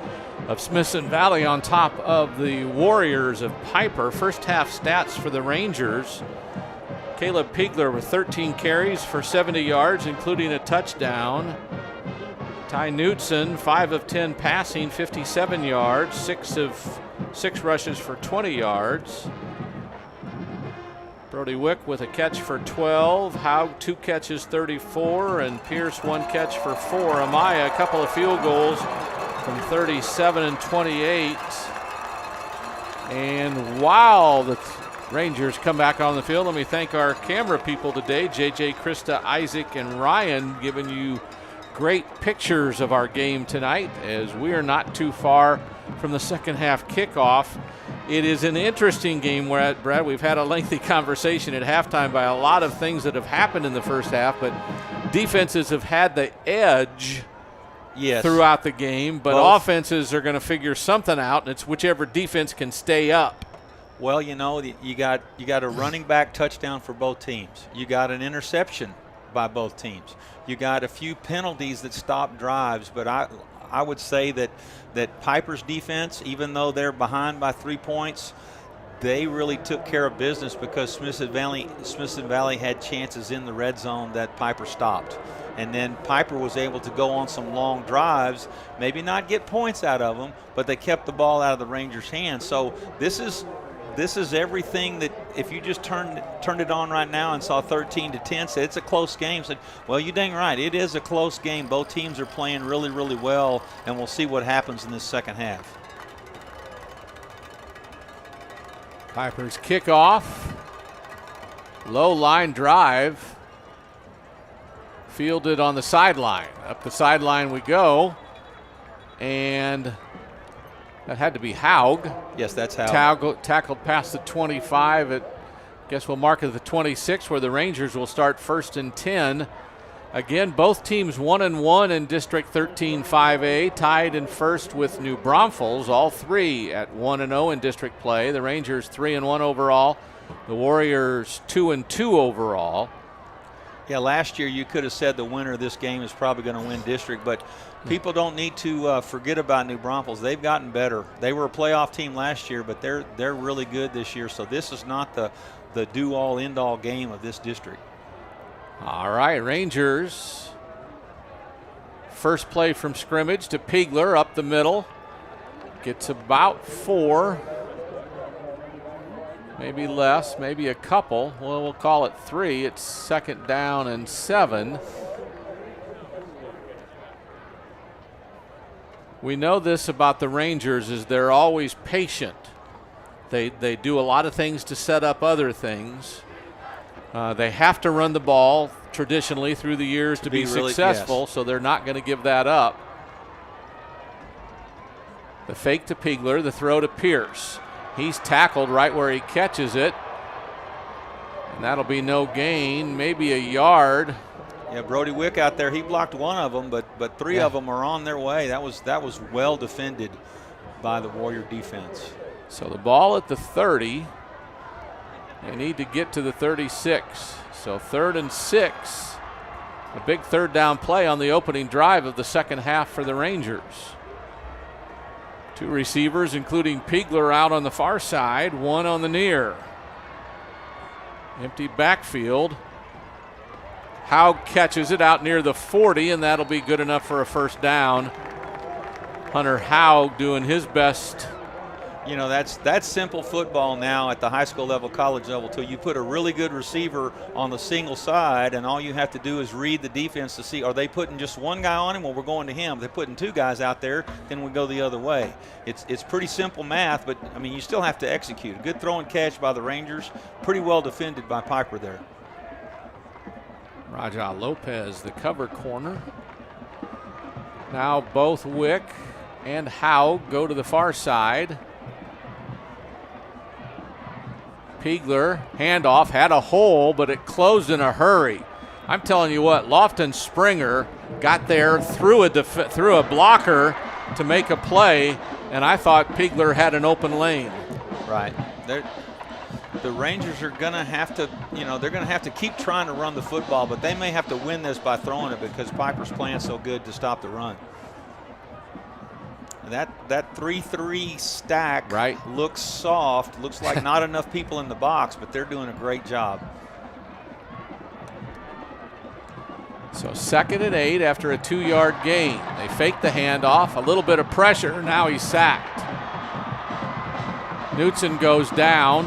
of Smithson Valley on top of the Warriors of Pieper. First half stats for the Rangers. Caleb Piegler with 13 carries for 70 yards, including a touchdown. Ty Knudsen, 5 of 10 passing, 57 yards, 6 rushes for 20 yards. Brody Wick with a catch for 12. Haug 2 catches, 34, and Pierce 1 catch for 4. Amaya a couple of field goals from 37 and 28. And while the Rangers come back on the field, let me thank our camera people today, JJ, Krista, Isaac, and Ryan, giving you great pictures of our game tonight as we are not too far from the second half kickoff. It is an interesting game where, Brad, we've had a lengthy conversation at halftime by a lot of things that have happened in the first half, but defenses have had the edge throughout the game, but offenses are going to figure something out, and it's whichever defense can stay up. Well, you know, you got a running back touchdown for both teams. You got an interception by both teams. You got a few penalties that stopped drives, but I would say that Pieper's defense, even though they're behind by 3 points, they really took care of business because Smithson Valley had chances in the red zone that Pieper stopped. And then Pieper was able to go on some long drives, maybe not get points out of them, but they kept the ball out of the Rangers' hands. So this is everything that if you just turned it on right now and saw 13-10, said it's a close game, said, well, you dang right, it is a close game. Both teams are playing really, really well, and we'll see what happens in this second half. Pieper's kickoff. Low line drive. Fielded on the sideline. Up the sideline we go. And that had to be Haug. Yes, that's Haug. Tackled past the 25. Guess we'll mark it at the 26 where the Rangers will start 1st and 10. Again, both teams 1-1 in District 13 5A, tied in first with New Braunfels, all three at 1-0 in district play. The Rangers 3-1 overall. The Warriors 2-2 overall. Yeah, last year you could have said the winner of this game is probably going to win district, but people don't need to forget about New Braunfels. They've gotten better. They were a playoff team last year, but they're really good this year. So this is not the do-all, end-all game of this district. All right, Rangers. First play from scrimmage to Piegler up the middle. Gets about 4. Maybe less, maybe a couple. Well, we'll call it 3. It's 2nd down and 7. We know this about the Rangers is they're always patient. They do a lot of things to set up other things. They have to run the ball traditionally through the years to be successful, yes. So they're not going to give that up. The fake to Piegler, the throw to Pierce. He's tackled right where he catches it. And that'll be no gain, maybe a yard. Yeah, Brody Wick out there, he blocked one of them, but 3 of them are on their way. That was well defended by the Warrior defense. So the ball at the 30. They need to get to the 36. So 3rd and 6. A big 3rd down play on the opening drive of the second half for the Rangers. 2 receivers, including Piegler, out on the far side, 1 on the near. Empty backfield. Haug catches it out near the 40, and that'll be good enough for a 1st down. Hunter Haug doing his best. You know, that's simple football now at the high school level, college level too. You put a really good receiver on the single side, and all you have to do is read the defense to see, are they putting just one guy on him? Well, we're going to him. If they're putting 2 guys out there, then we go the other way. It's pretty simple math, but, I mean, you still have to execute. A good throw and catch by the Rangers, pretty well defended by Pieper there. Raja Lopez, the cover corner. Now both Wick and Haug go to the far side. Piegler, handoff, had a hole, but it closed in a hurry. I'm telling you what, Lofton Springer got there through a blocker to make a play, and I thought Piegler had an open lane. Right. The Rangers are going to have to, they're going to have to keep trying to run the football, but they may have to win this by throwing it because Piper's playing so good to stop the run. That 3-3 stack looks soft. Looks like not enough people in the box, but they're doing a great job. So 2nd and 8 after a 2-yard gain. They fake the handoff, a little bit of pressure. Now he's sacked. Knutson goes down.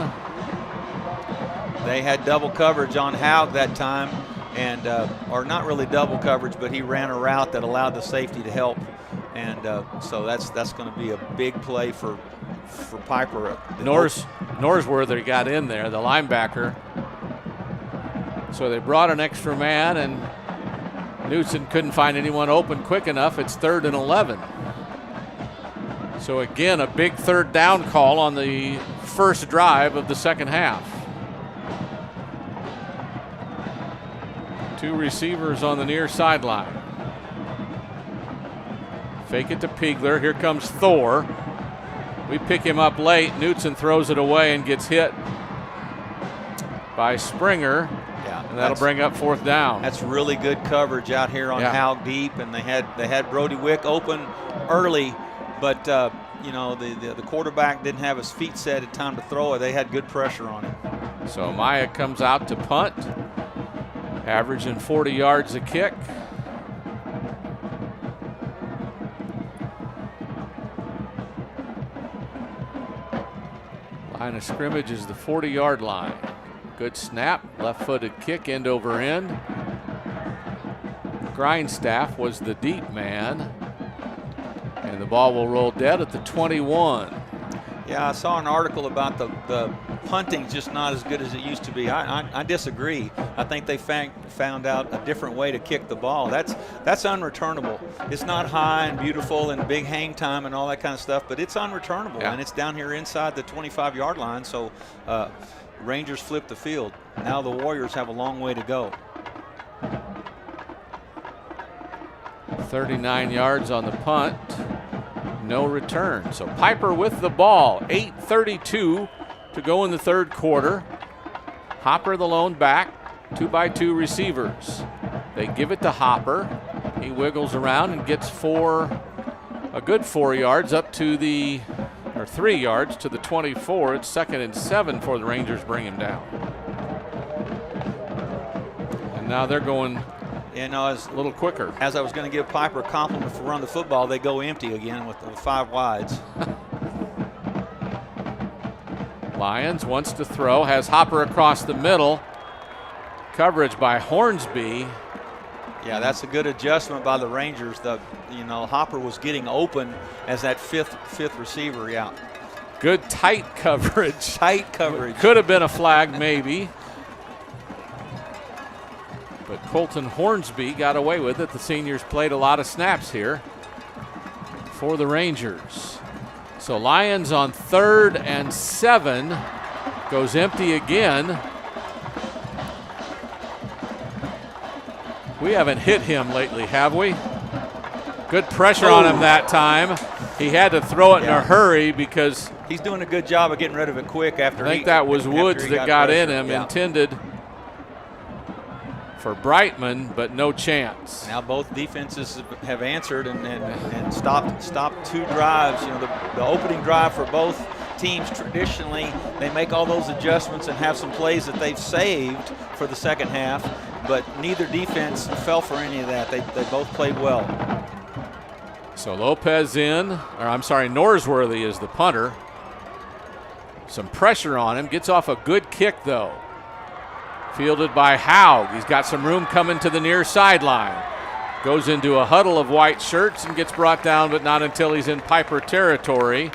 They had double coverage on Haug that time, and or not really double coverage, but he ran a route that allowed the safety to help. And so that's going to be a big play for Pieper. Norsworthy got in there, the linebacker. So they brought an extra man, and Knutson couldn't find anyone open quick enough. It's 3rd and 11. So again, a big 3rd down call on the first drive of the second half. 2 receivers on the near sideline. Fake it to Piegler. Here comes Thor. We pick him up late. Knutson throws it away and gets hit by Springer. Yeah, and that'll bring up 4th down. That's really good coverage out here on Haug deep, and they had Brody Wick open early, but the quarterback didn't have his feet set at time to throw it. They had good pressure on him. So Maya comes out to punt, averaging 40 yards a kick. Line of scrimmage is the 40-yard line. Good snap, left-footed kick, end over end. Grindstaff was the deep man. And the ball will roll dead at the 21. Yeah, I saw an article about the punting's just not as good as it used to be. I disagree. I think they found out a different way to kick the ball. That's unreturnable. It's not high and beautiful and big hang time and all that kind of stuff, but it's unreturnable, and it's down here inside the 25-yard line, so Rangers flip the field. Now the Warriors have a long way to go. 39 yards on the punt. No return. So Pieper with the ball. 8:32 to go in the third quarter. Hopper the lone back. 2-by-2 receivers. They give it to Hopper. He wiggles around and gets a good 4 yards up to the, or 3 yards to the 24. It's 2nd and 7 for the Rangers bring him down. And now they're going a little quicker. As I was going to give Pieper a compliment for run the football, they go empty again with 5 wides. Lyons wants to throw, has Hopper across the middle. Coverage by Hornsby. Yeah, that's a good adjustment by the Rangers. Hopper was getting open as that fifth receiver. Yeah. Good tight coverage. Tight coverage. Could have been a flag maybe. But Colton Hornsby got away with it. The seniors played a lot of snaps here for the Rangers. So Lyons on 3rd and 7 goes empty again. We haven't hit him lately, have we? Good pressure on him that time. He had to throw it in a hurry because he's doing a good job of getting rid of it quick after. I think that was Woods that got in him, intended for Brightman, but no chance. Now both defenses have answered and stopped 2 drives. The opening drive for both teams, traditionally they make all those adjustments and have some plays that they've saved for the second half, but neither defense fell for any of that. They both played well. So Lopez Norsworthy is the punter. Some pressure on him, gets off a good kick though. Fielded by Haug. He's got some room coming to the near sideline. Goes into a huddle of white shirts and gets brought down, but not until he's in Pieper territory.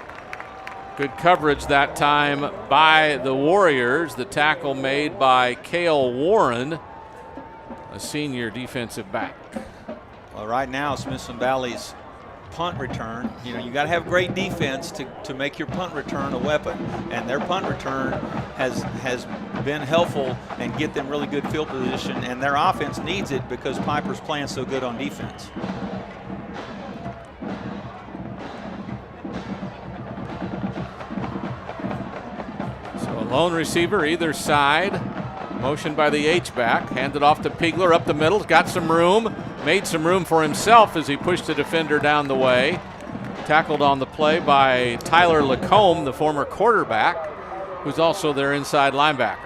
Good coverage that time by the Warriors. The tackle made by Cale Warren, a senior defensive back. Well, right now, Smithson Valley's punt return, you got to have great defense to make your punt return a weapon, and their punt return has been helpful and get them really good field position, and their offense needs it because Pieper's playing so good on defense. So a lone receiver either side, motion by the H-back, handed off to Piegler up the middle, got some room, made some room for himself as he pushed the defender down the way. Tackled on the play by Tyler Lacombe, the former quarterback, who's also their inside linebacker.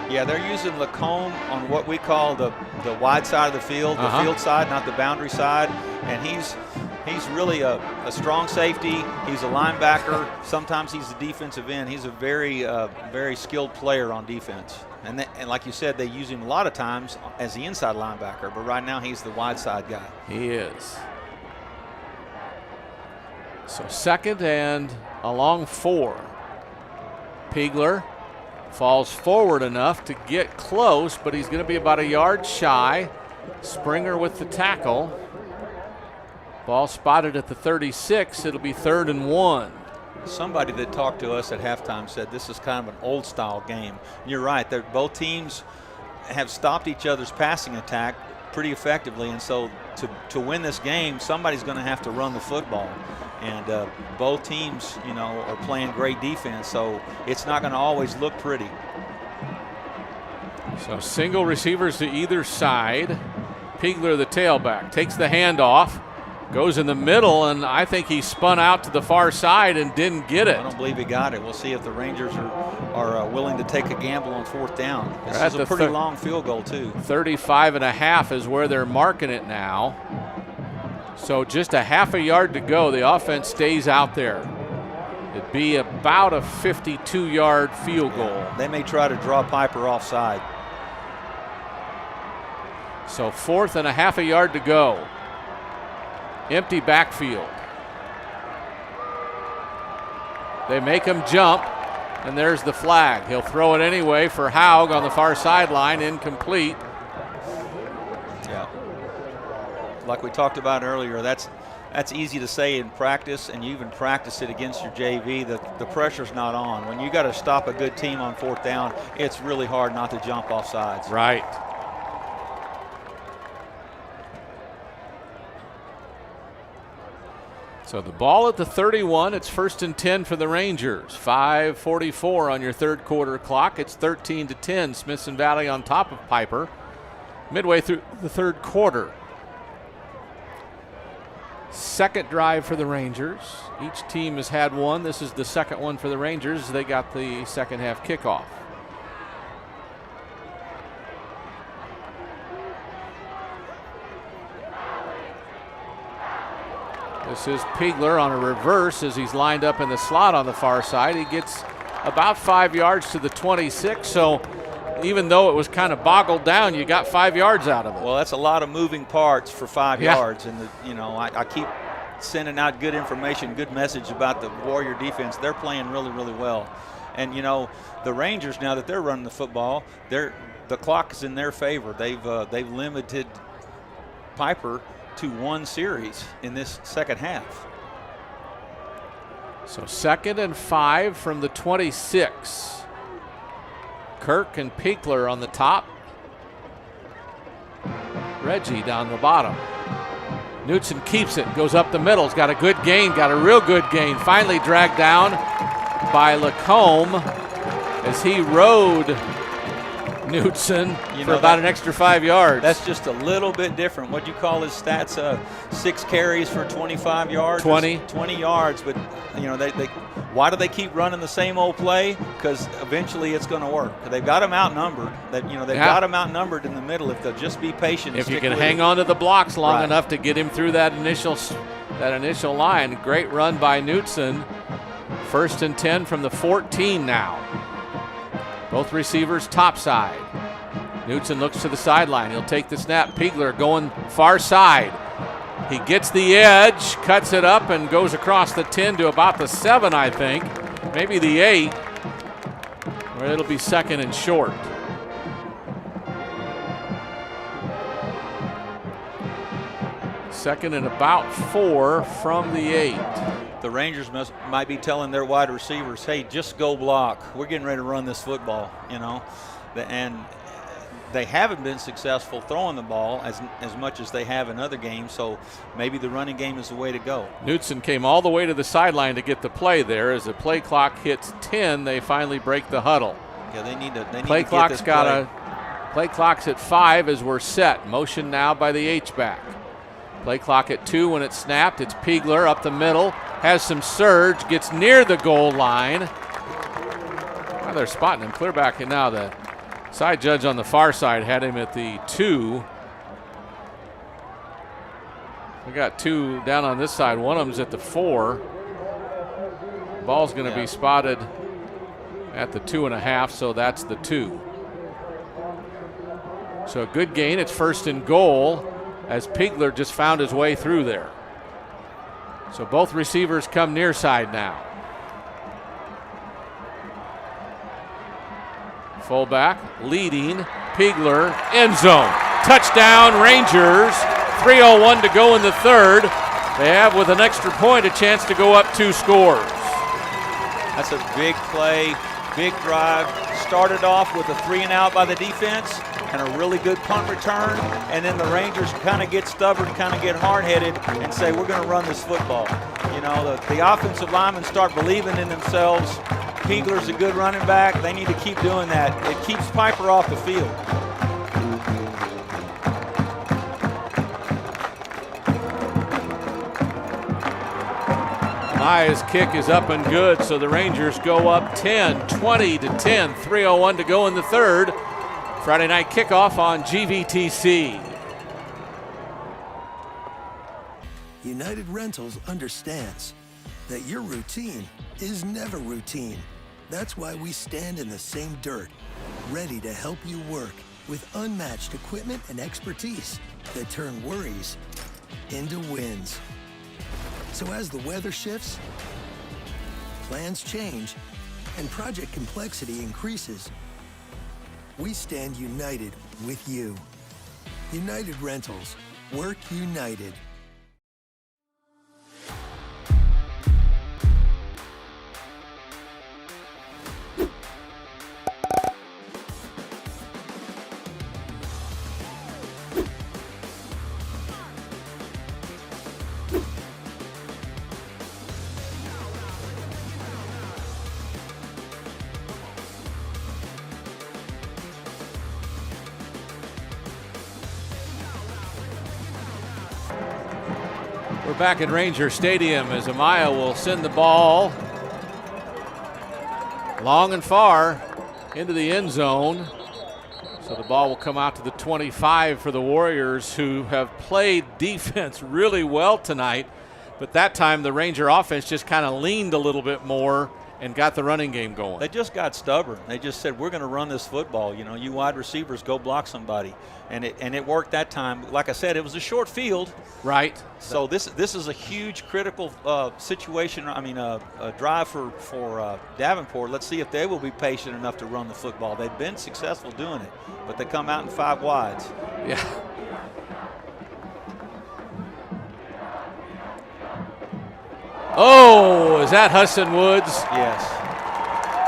Yeah, they're using Lacombe on what we call the wide side of the field, the field side, not the boundary side, and he's really a strong safety. He's a linebacker. Sometimes he's a defensive end. He's a very skilled player on defense. And like you said, they use him a lot of times as the inside linebacker, but right now he's the wide side guy. He is. So 2nd and a long 4. Piegler falls forward enough to get close, but he's going to be about a yard shy. Springer with the tackle. Ball spotted at the 36. It'll be 3rd and 1. Somebody that talked to us at halftime said this is kind of an old style game. You're right. Both teams have stopped each other's passing attack pretty effectively, and so to win this game, somebody's going to have to run the football. And both teams, are playing great defense, so it's not going to always look pretty. So single receivers to either side. Piegler, the tailback, takes the handoff. Goes in the middle, and I think he spun out to the far side and didn't get it. I don't believe he got it. We'll see if the Rangers are willing to take a gamble on 4th down. This is a pretty long field goal, too. 35.5 is where they're marking it now. So just a half a yard to go. The offense stays out there. It'd be about a 52-yard field goal. They may try to draw Pieper offside. So 4th and a half a yard to go. Empty backfield. They make him jump, and there's the flag. He'll throw it anyway for Haug on the far sideline, incomplete. Yeah. Like we talked about earlier, that's easy to say in practice, and you even practice it against your JV. The pressure's not on. When you got to stop a good team on fourth down, it's really hard not to jump off sides. Right. So the ball at the 31. It's 1st and 10 for the Rangers. 5:44 on your third quarter clock. It's 13-10. Smithson Valley on top of Pieper midway through the third quarter. Second drive for the Rangers. Each team has had one. This is the second one for the Rangers. They got the second half kickoff. This is Piegler on a reverse as he's lined up in the slot on the far side. He gets about 5 yards to the 26, so even though it was kind of boggled down, you got 5 yards out of it. Well, that's a lot of moving parts for 5 yards, and I keep sending out good information, good message about the Warrior defense. They're playing really, really well. And, the Rangers, now that they're running the football, the clock is in their favor. They've limited Pieper to one series in this second half. So 2nd and 5 from the 26. Kirk and Piegler on the top. Reggie down the bottom. Knutson keeps it, goes up the middle. He's got a good gain, got a real good gain. Finally dragged down by Lacombe as he rode Knutson for about an extra 5 yards. That's just a little bit different. What'd you call his stats? 6 carries for 25 yards? 20 yards, but why do they keep running the same old play? Because eventually it's going to work. They've got them outnumbered. They've got them outnumbered in the middle if they'll just be patient. If you can hang on to the blocks long enough to get him through that initial line. Great run by Knutson. 1st and 10 from the 14 now. Both receivers topside. Knutson looks to the sideline. He'll take the snap. Piegler going far side. He gets the edge, cuts it up, and goes across the 10 to about the 7, I think. Maybe the 8, or it'll be 2nd and short. Second and about 4 from the 8. The Rangers might be telling their wide receivers, hey, just go block. We're getting ready to run this football, And they haven't been successful throwing the ball as much as they have in other games, so maybe the running game is the way to go. Knutson came all the way to the sideline to get the play there. As the play clock hits 10, they finally break the huddle. Yeah, they need to play get clock's this got play. a play clock's at 5 as we're set. Motion now by the H-back. Play clock at 2 when it's snapped. It's Piegler up the middle, has some surge, gets near the goal line. Well, they're spotting him clear back, and now the side judge on the far side had him at the 2. We got 2 down on this side. One of them's at the 4. Ball's going to be spotted at the 2.5, so that's the 2. So a good gain. It's 1st and goal as Piegler just found his way through there. So both receivers come near side now. Fullback leading, Piegler, end zone. Touchdown Rangers, 3:01 to go in the third. They have, with an extra point, a chance to go up 2 scores. That's a big play, big drive. Started off with a 3-and-out by the defense and a really good punt return, and then the Rangers kind of get stubborn, kind of get hard-headed and say, we're going to run this football. The offensive linemen start believing in themselves. Piegler's a good running back. They need to keep doing that. It keeps Pieper off the field. Maya's kick is up and good, so the Rangers go up 10, 20-10, 3:01 to go in the third. Friday night kickoff on GVTC. United Rentals understands that your routine is never routine. That's why we stand in the same dirt, ready to help you work with unmatched equipment and expertise that turn worries into wins. So as the weather shifts, plans change and project complexity increases, we stand united with you. United Rentals. Work united. We're back in Ranger Stadium as Amaya will send the ball long and far into the end zone. So the ball will come out to the 25 for the Warriors, who have played defense really well tonight. But that time the Ranger offense just kind of leaned a little bit more and got the running game going. They just got stubborn. They just said, we're going to run this football. You know, you wide receivers, go block somebody. And it worked that time. Like I said, it was a short field. Right. So this is a huge critical situation. I mean, a drive for Davenport. Let's see if they will be patient enough to run the football. They've been successful doing it, but they come out in 5 wides. Yeah. Oh, is that Hudson Woods? Yes.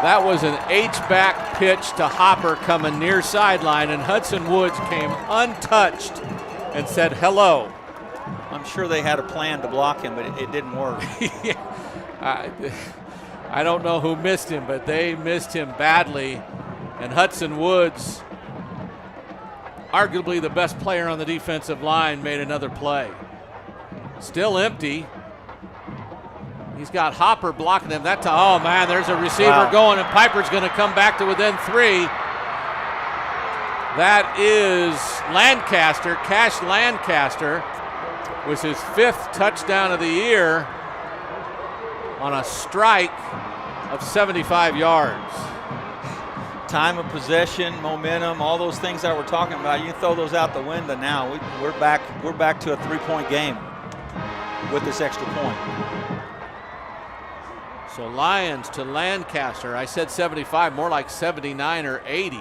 That was an H-back pitch to Hopper coming near sideline, and Hudson Woods came untouched and said hello. I'm sure they had a plan to block him, but it didn't work. I don't know who missed him, but they missed him badly. And Hudson Woods, arguably the best player on the defensive line, made another play. Still empty. He's got Hopper blocking him. Oh, man, there's a receiver going, and Pieper's going to come back to within 3. That is Lancaster, Cash Lancaster, with his 5th touchdown of the year on a strike of 75 yards. Time of possession, momentum, all those things that we're talking about, you throw those out the window now. We're back to a 3-point game with this extra point. So Lyons to Lancaster. I said 75, more like 79 or 80.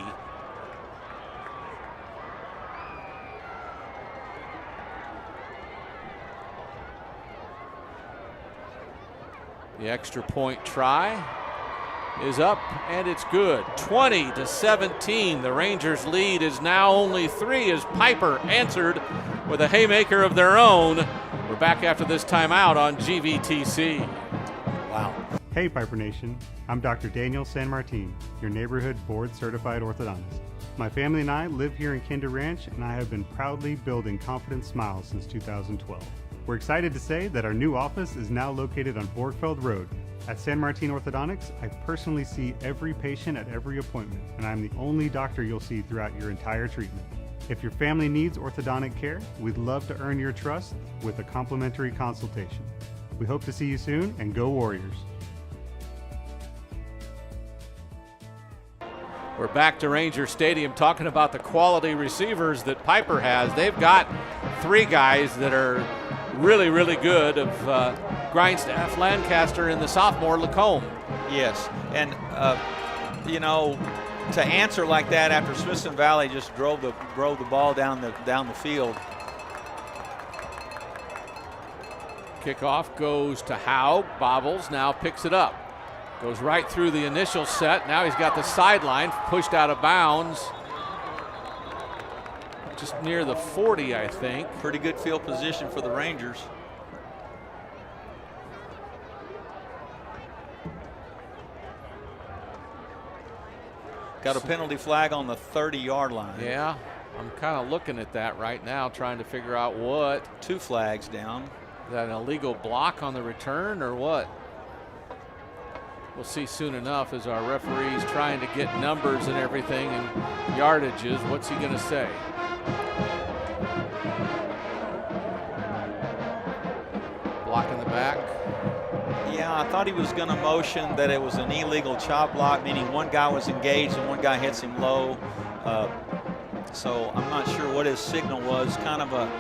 The extra point try is up, and it's good. 20-17. The Rangers' lead is now only 3 as Pieper answered with a haymaker of their own. We're back after this timeout on GVTC. Wow. Hey Pieper Nation, I'm Dr. Daniel San Martin, your neighborhood board-certified orthodontist. My family and I live here in Kinder Ranch, and I have been proudly building Confident Smiles since 2012. We're excited to say that our new office is now located on Borgfeld Road. At San Martin Orthodontics, I personally see every patient at every appointment, and I'm the only doctor you'll see throughout your entire treatment. If your family needs orthodontic care, we'd love to earn your trust with a complimentary consultation. We hope to see you soon, and go Warriors. We're back to Ranger Stadium talking about the quality receivers that Pieper has. They've got 3 guys that are really, really good of Grindstaff, Lancaster, and the sophomore Lacombe. Yes, and you know, to answer like that after Smithson Valley just drove the ball down the field. Kickoff goes to Howe. Bobbles now picks it up. Goes right through the initial set. Now he's got the sideline pushed out of bounds. Just near the 40, I think. Pretty good field position for the Rangers. Got a penalty flag on the 30-yard line. Yeah, I'm kind of looking at that right now, trying to figure out what. 2 flags down. Is that an illegal block on the return or what? We'll see soon enough as our referee's trying to get numbers and everything and yardages. What's he going to say? Block in the back. Yeah, I thought he was going to motion that it was an illegal chop block, meaning one guy was engaged and one guy hits him low. So I'm not sure what his signal was. Kind of a,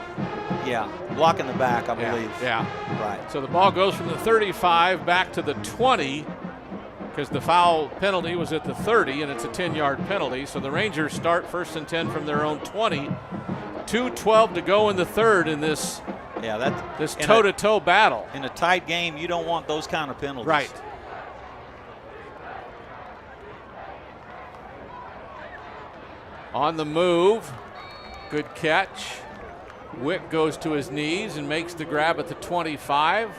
block in the back, I believe. Yeah. Right. So the ball goes from the 35 back to the 20. because the foul penalty was at the 30, and it's a 10-yard penalty. So the Rangers start 1st and 10 from their own 20. 2:12 to go in the third in this toe-to-toe battle. In a tight game, you don't want those kind of penalties. Right. On the move, good catch. Wick goes to his knees and makes the grab at the 25.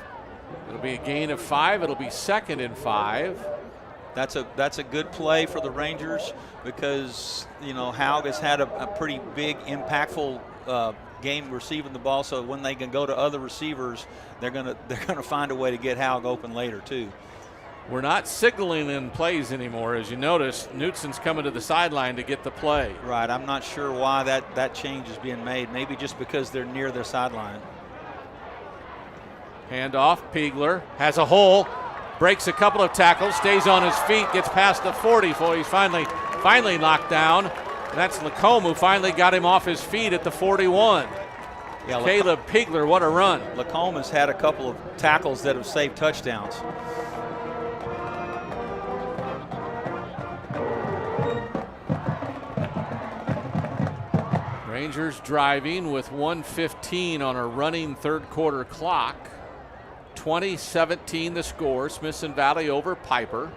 It'll be a gain of 5. It'll be 2nd and 5. That's a good play for the Rangers because, you know, Haug has had a pretty big, impactful game receiving the ball. So when they can go to other receivers, they're gonna find a way to get Haug open later too. We're not signaling in plays anymore. As you notice, Knutson's coming to the sideline to get the play. Right. I'm not sure why that change is being made. Maybe just because they're near their sideline. Handoff. Piegler has a hole. Breaks a couple of tackles. Stays on his feet. Gets past the 40 before he's finally knocked down. And that's Lacombe who finally got him off his feet at the 41. Yeah, Caleb Piegler, what a run. Lacombe has had a couple of tackles that have saved touchdowns. Rangers driving with 1:15 on a running third quarter clock. 20-17 the score. Smithson Valley over Pieper.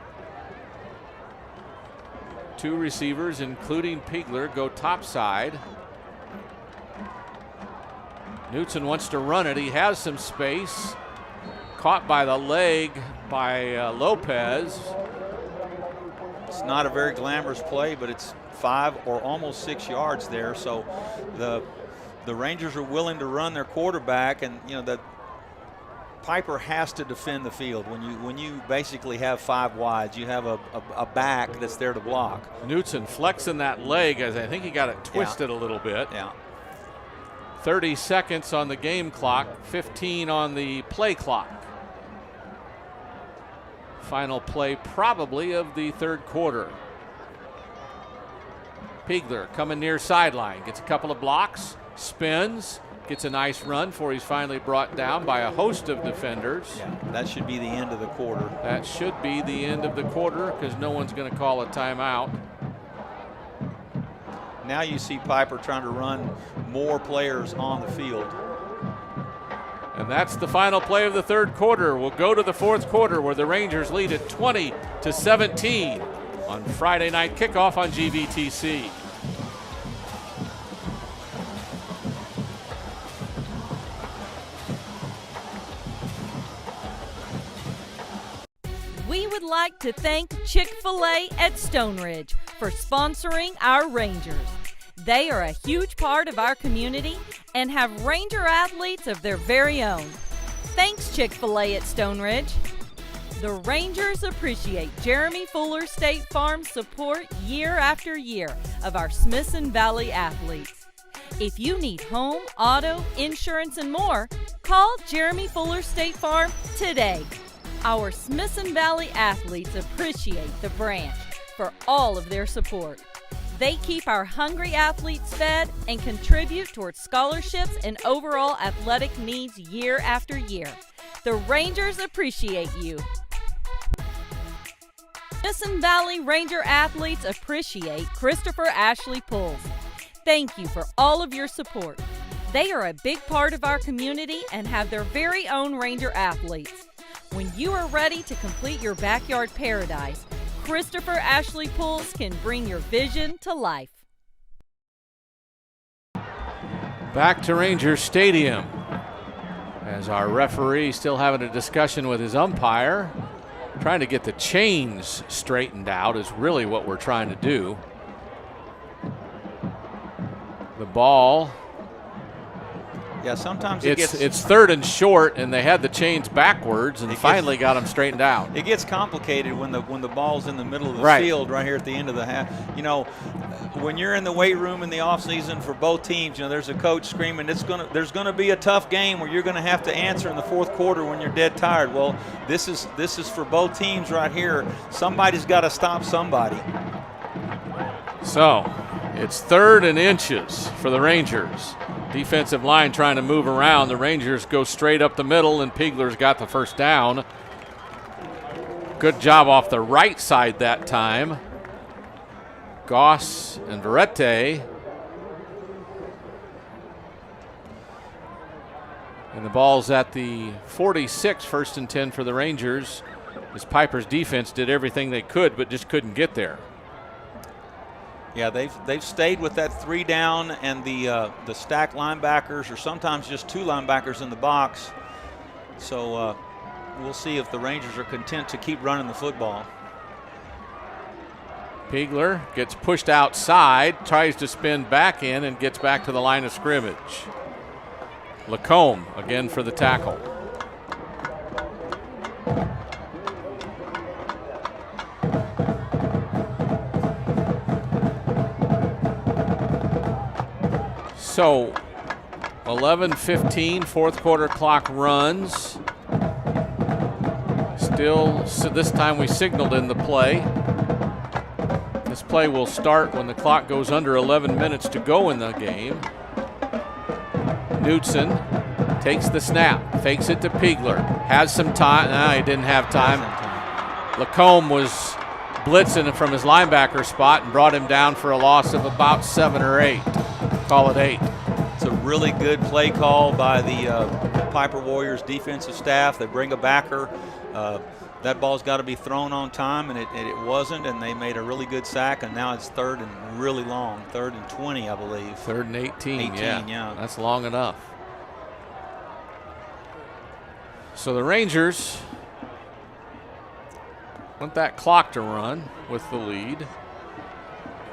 2 receivers, including Piegler, go topside. Knutson wants to run it. He has some space. Caught by the leg by Lopez. It's not a very glamorous play, but it's 5 or almost 6 yards there. So the Rangers are willing to run their quarterback, and you know that Pieper has to defend the field. When you basically have 5 wides, you have a back that's there to block. Knutson flexing that leg as I think he got it twisted a little bit. Yeah. 30 seconds on the game clock, 15 on the play clock. Final play probably of the third quarter. Piegler coming near sideline, gets a couple of blocks, spins, gets a nice run before he's finally brought down by a host of defenders. Yeah, that should be the end of the quarter. That should be the end of the quarter because no one's going to call a timeout. Now you see Pieper trying to run more players on the field. And that's the final play of the third quarter. We'll go to the fourth quarter where the Rangers lead at 20-17 on Friday night kickoff on GVTC. We would like to thank Chick-fil-A at Stone Ridge for sponsoring our Rangers. They are a huge part of our community and have Ranger athletes of their very own. Thanks, Chick-fil-A at Stone Ridge. The Rangers appreciate Jeremy Fuller State Farm's support year after year of our Smithson Valley athletes. If you need home, auto, insurance, and more, call Jeremy Fuller State Farm today. Our Smithson Valley athletes appreciate the branch for all of their support. They keep our hungry athletes fed and contribute towards scholarships and overall athletic needs year after year. The Rangers appreciate you. Smithson Valley Ranger athletes appreciate Christopher Ashley Pulls. Thank you for all of your support. They are a big part of our community and have their very own Ranger athletes. When you are ready to complete your backyard paradise, Christopher Ashley Pulls can bring your vision to life. Back to Ranger Stadium as our referee still having a discussion with his umpire. Trying to get the chains straightened out is really what we're trying to do. The ball. Yeah, sometimes it's third and short, and they had the chains backwards, and finally got them straightened out. It gets complicated when the ball's in the middle of the field, right here at the end of the half. You know, when you're in the weight room in the off season for both teams, you know, there's a coach screaming, there's gonna be a tough game where you're gonna have to answer in the fourth quarter when you're dead tired. Well, this is for both teams right here. Somebody's got to stop somebody. So it's 3rd and inches for the Rangers. Defensive line trying to move around. The Rangers go straight up the middle, and Piegler's got the first down. Good job off the right side that time. Goss and Verrete. And the ball's at the 46, 1st and 10 for the Rangers, as Pieper's defense did everything they could but just couldn't get there. Yeah, they've stayed with that 3 down and the stacked linebackers, or sometimes just 2 linebackers in the box. So we'll see if the Rangers are content to keep running the football. Piegler gets pushed outside, tries to spin back in, and gets back to the line of scrimmage. Lacombe again for the tackle. So 11:15, 4th quarter clock runs. Still, so this time we signaled in the play. This play will start when the clock goes under 11 minutes to go in the game. Knudsen takes the snap, fakes it to Piegler, has some time. No, he didn't have time. Lacombe was blitzing from his linebacker spot and brought him down for a loss of about 7 or 8. Call it 8. It's a really good play call by the Pieper Warriors defensive staff. They bring a backer. That ball's got to be thrown on time, and it wasn't, and they made a really good sack, and now it's 3rd and really long, 3rd and 20, I believe. 3rd and 18, yeah. That's long enough. So the Rangers want that clock to run with the lead,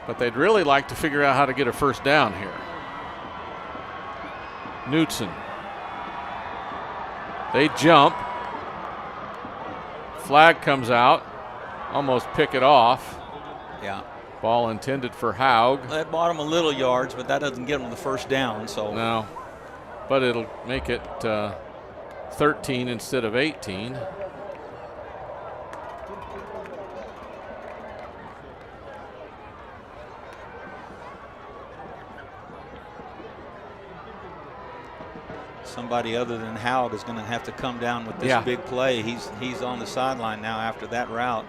but they'd really like to figure out how to get a 1st down here. Knudsen. They jump. Flag comes out. Almost pick it off. Yeah. Ball intended for Haug. That bought him a little yards, but that doesn't get him the 1st down. So no, but it'll make it 13 instead of 18. Somebody other than Haug is going to have to come down with this big play. He's on the sideline now after that route.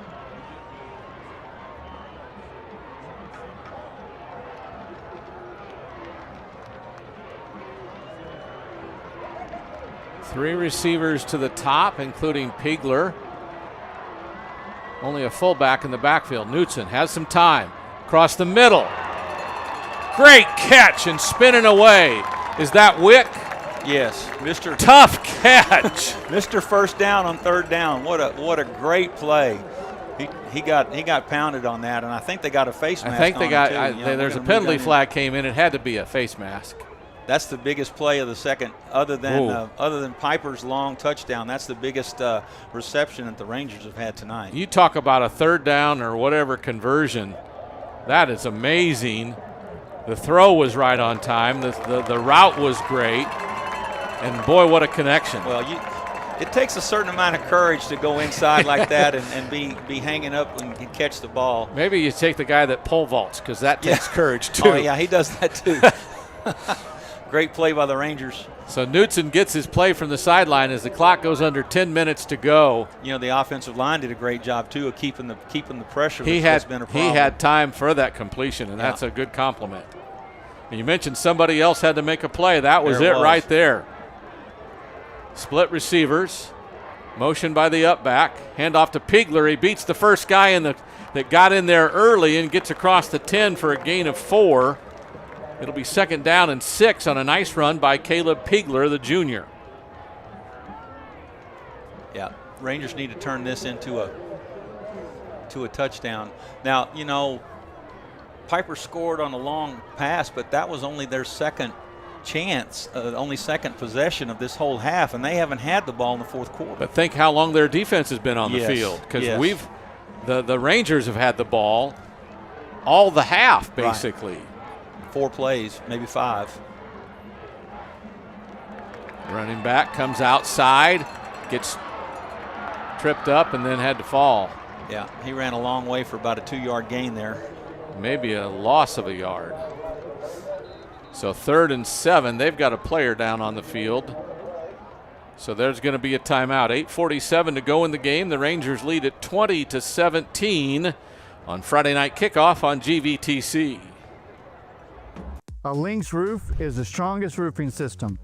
Three receivers to the top, including Piegler. Only a fullback in the backfield. Knudsen has some time. Across the middle. Great catch and spinning away. Is that Wick? Yes, Mr. Tough catch. Mr. 1st down on 3rd down. What a great play. He got pounded on that, and I think they got a face mask. I think they got. There's a penalty flag came in. It had to be a face mask. That's the biggest play of the second, other than Pieper's long touchdown. That's the biggest reception that the Rangers have had tonight. You talk about a 3rd down or whatever conversion. That is amazing. The throw was right on time. The route was great. And boy, what a connection. Well, it takes a certain amount of courage to go inside like that and be hanging up and catch the ball. Maybe you take the guy that pole vaults, because that takes courage too. Oh, yeah, he does that too. Great play by the Rangers. So Knudsen gets his play from the sideline as the clock goes under 10 minutes to go. You know, the offensive line did a great job too of keeping the pressure. That's been a problem. He had time for that completion, and that's a good compliment. And you mentioned somebody else had to make a play. That was it right there. Split receivers, motion by the up back, hand off to Piegler. He beats the first guy that got in there early and gets across the 10 for a gain of 4. It'll be 2nd down and 6 on a nice run by Caleb Piegler, the junior. Yeah, Rangers need to turn this into a touchdown. Now, you know, Pieper scored on a long pass, but that was only their second chance, only second possession of this whole half, and they haven't had the ball in the 4th quarter. But think how long their defense has been on the field, because the Rangers have had the ball all the half basically. Right. 4 plays, maybe 5. Running back comes outside, gets tripped up, and then had to fall. Yeah, he ran a long way for about a 2-yard gain there. Maybe a loss of a yard. So 3rd and 7, they've got a player down on the field. So there's going to be a timeout. 8:47 to go in the game. The Rangers lead at 20-17 on Friday Night Kickoff on GVTC. A Lynx roof is the strongest roofing system.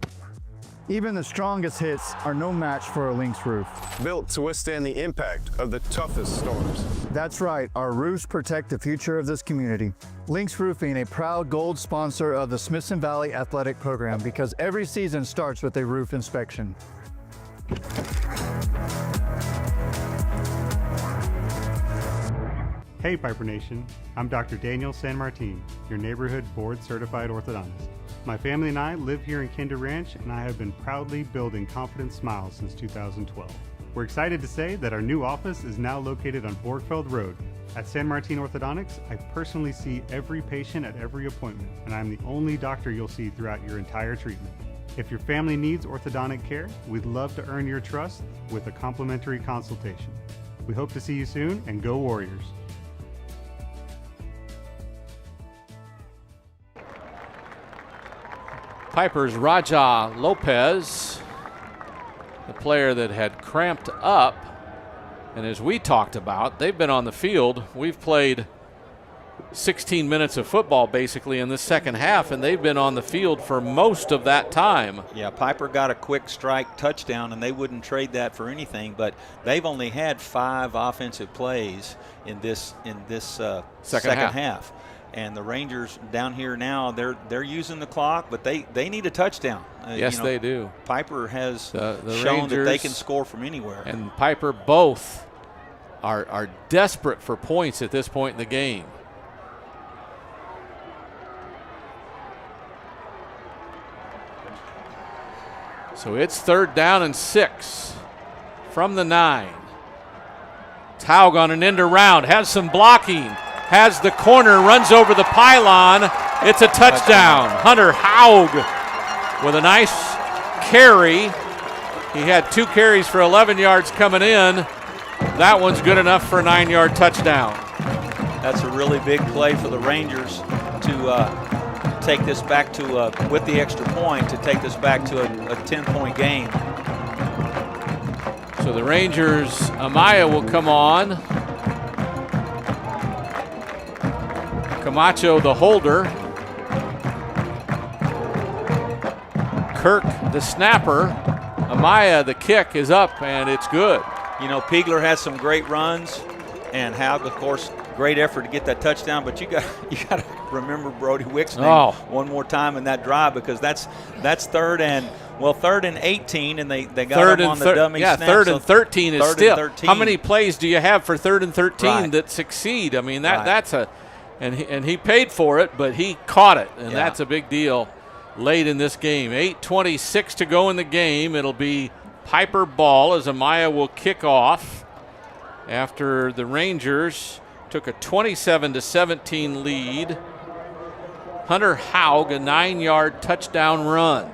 Even the strongest hits are no match for a Lynx roof. Built to withstand the impact of the toughest storms. That's right, our roofs protect the future of this community. Lynx Roofing, a proud gold sponsor of the Smithson Valley Athletic Program, because every season starts with a roof inspection. Hey Pieper Nation, I'm Dr. Daniel San Martin, your neighborhood board certified orthodontist. My family and I live here in Kinder Ranch, and I have been proudly building confident smiles since 2012. We're excited to say that our new office is now located on Borgfeld Road. At San Martin Orthodontics, I personally see every patient at every appointment, and I'm the only doctor you'll see throughout your entire treatment. If your family needs orthodontic care, we'd love to earn your trust with a complimentary consultation. We hope to see you soon, and go Warriors! Pieper's Raja Lopez, the player that had cramped up, and as we talked about, they've been on the field. We've played 16 minutes of football basically in this second half, and they've been on the field for most of that time. Yeah, Pieper got a quick strike touchdown, and they wouldn't trade that for anything, but they've only had 5 offensive plays in this second half. And the Rangers down here now, they're using the clock, but they need a touchdown. Yes, they do. Pieper has the shown Rangers that they can score from anywhere. And Pieper both are desperate for points at this point in the game. So it's 3rd down and 6 from the 9. Taug on an end around, has some blocking. Has the corner, runs over the pylon. It's a touchdown. Hunter Haug with a nice carry. He had 2 carries for 11 yards coming in. That one's good enough for a 9-yard touchdown. That's a really big play for the Rangers to take this back to, with the extra point, to take this back to a 10-point game. So the Rangers, Amaya will come on. Camacho, the holder. Kirk, the snapper. Amaya, the kick is up, and it's good. You know, Piegler has some great runs, and Haug, of course, great effort to get that touchdown. But you got to remember Brody Wick's name one more time in that drive, because that's 3rd and 18, and they got him on the dummy snap. 3rd and 13 is still. 13. How many plays do you have for 3rd and 13 Right. that succeed? I mean, that's a. And he paid for it, but he caught it, and that's a big deal late in this game. 8:26 to go in the game. It'll be Pieper ball as Amaya will kick off after the Rangers took a 27-17 lead. Hunter Haug, a 9-yard touchdown run.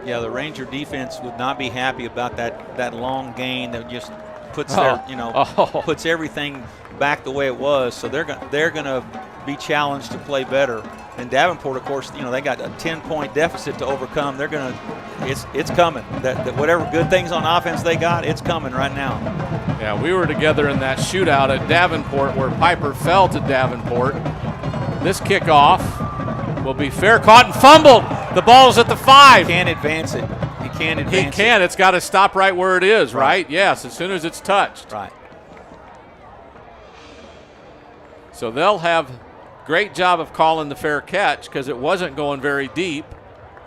Yeah, the Ranger defense would not be happy about that long gain that just puts puts everything back the way it was. So they're going to be challenged to play better. And Davenport, of course, they got a 10-point deficit to overcome. They're going to, it's coming. That whatever good things on offense they got, it's coming right now. Yeah, we were together in that shootout at Davenport where Pieper fell to Davenport. This kickoff will be fair, caught and fumbled. The ball's at the 5. He can't advance it. He can. It's got to stop right where it is, right? Yes, as soon as it's touched. Right. So they'll have great job of calling the fair catch because it wasn't going very deep.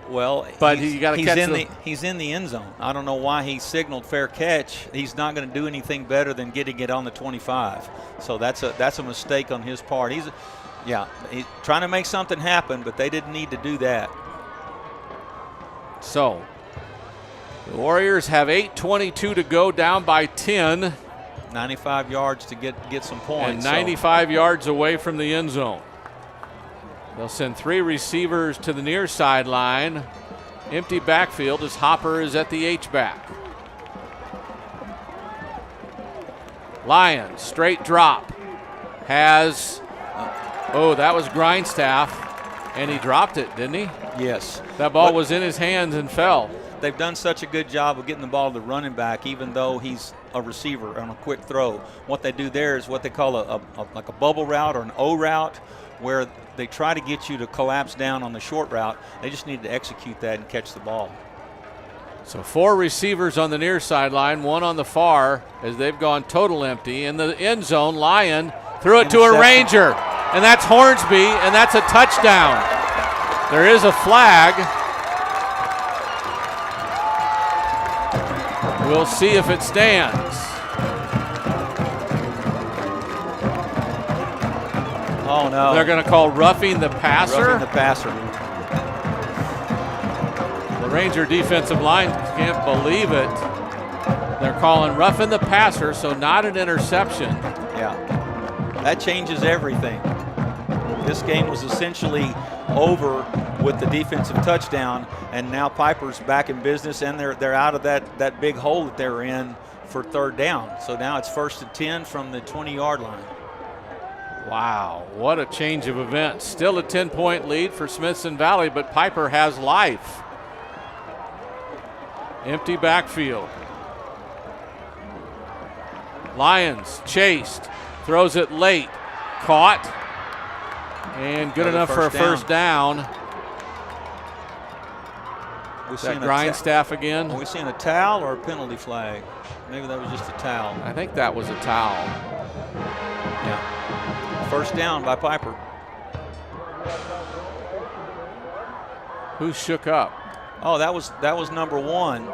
Well, but you got to catch he's in the end zone. I don't know why he signaled fair catch. He's not going to do anything better than getting it on the 25. So that's a mistake on his part. He's trying to make something happen, but they didn't need to do that. So the Warriors have 8:22 to go, down by 10. 95 yards to get some points. And 95 yards away from the end zone. They'll send 3 receivers to the near sideline. Empty backfield as Hopper is at the H-back. Lions, straight drop. That was Grindstaff, and he dropped it, didn't he? Yes. That ball was in his hands and fell. they've done such a good job of getting the ball to the running back, even though he's a receiver on a quick throw. What they do there is what they call like a bubble route or an O route, where they try to get you to collapse down on the short route. They just need to execute that and catch the ball. So 4 receivers on the near sideline, 1 on the far, as they've gone total empty. In the end zone, Lyon threw it to a Ranger, and that's Hornsby, and that's a touchdown. There is a flag. We'll see if it stands. Oh, no. They're going to call roughing the passer. Roughing the passer. The Ranger defensive line can't believe it. They're calling roughing the passer, so not an interception. Yeah, that changes everything. This game was essentially over with the defensive touchdown, and now Pieper's back in business, and they're out of that big hole that they were in for 3rd down. So now it's 1st and 10 from the 20-yard line. Wow, what a change of events. Still a 10-point lead for Smithson Valley, but Pieper has life. Empty backfield. Lions chased, throws it late, caught, and good enough for a first down. Is that Grindstaff again? Are we seeing a towel or a penalty flag? Maybe that was just a towel. I think that was a towel. Yeah. First down by Pieper. Who shook up? Oh, that was number 1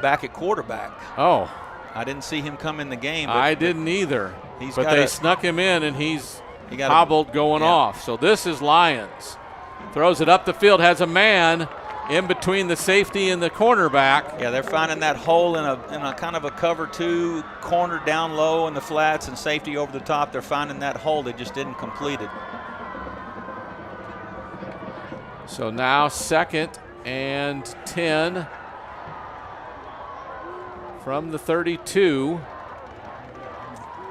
back at quarterback. Oh. I didn't see him come in the game. I didn't either. But they snuck him in, and he's hobbled going off. So this is Lions. Throws it up the field, has a man in between the safety and the cornerback. Yeah, they're finding that hole in a kind of a cover 2, corner down low in the flats and safety over the top. They're finding that hole. They just didn't complete it. So now 2nd and 10 from the 32.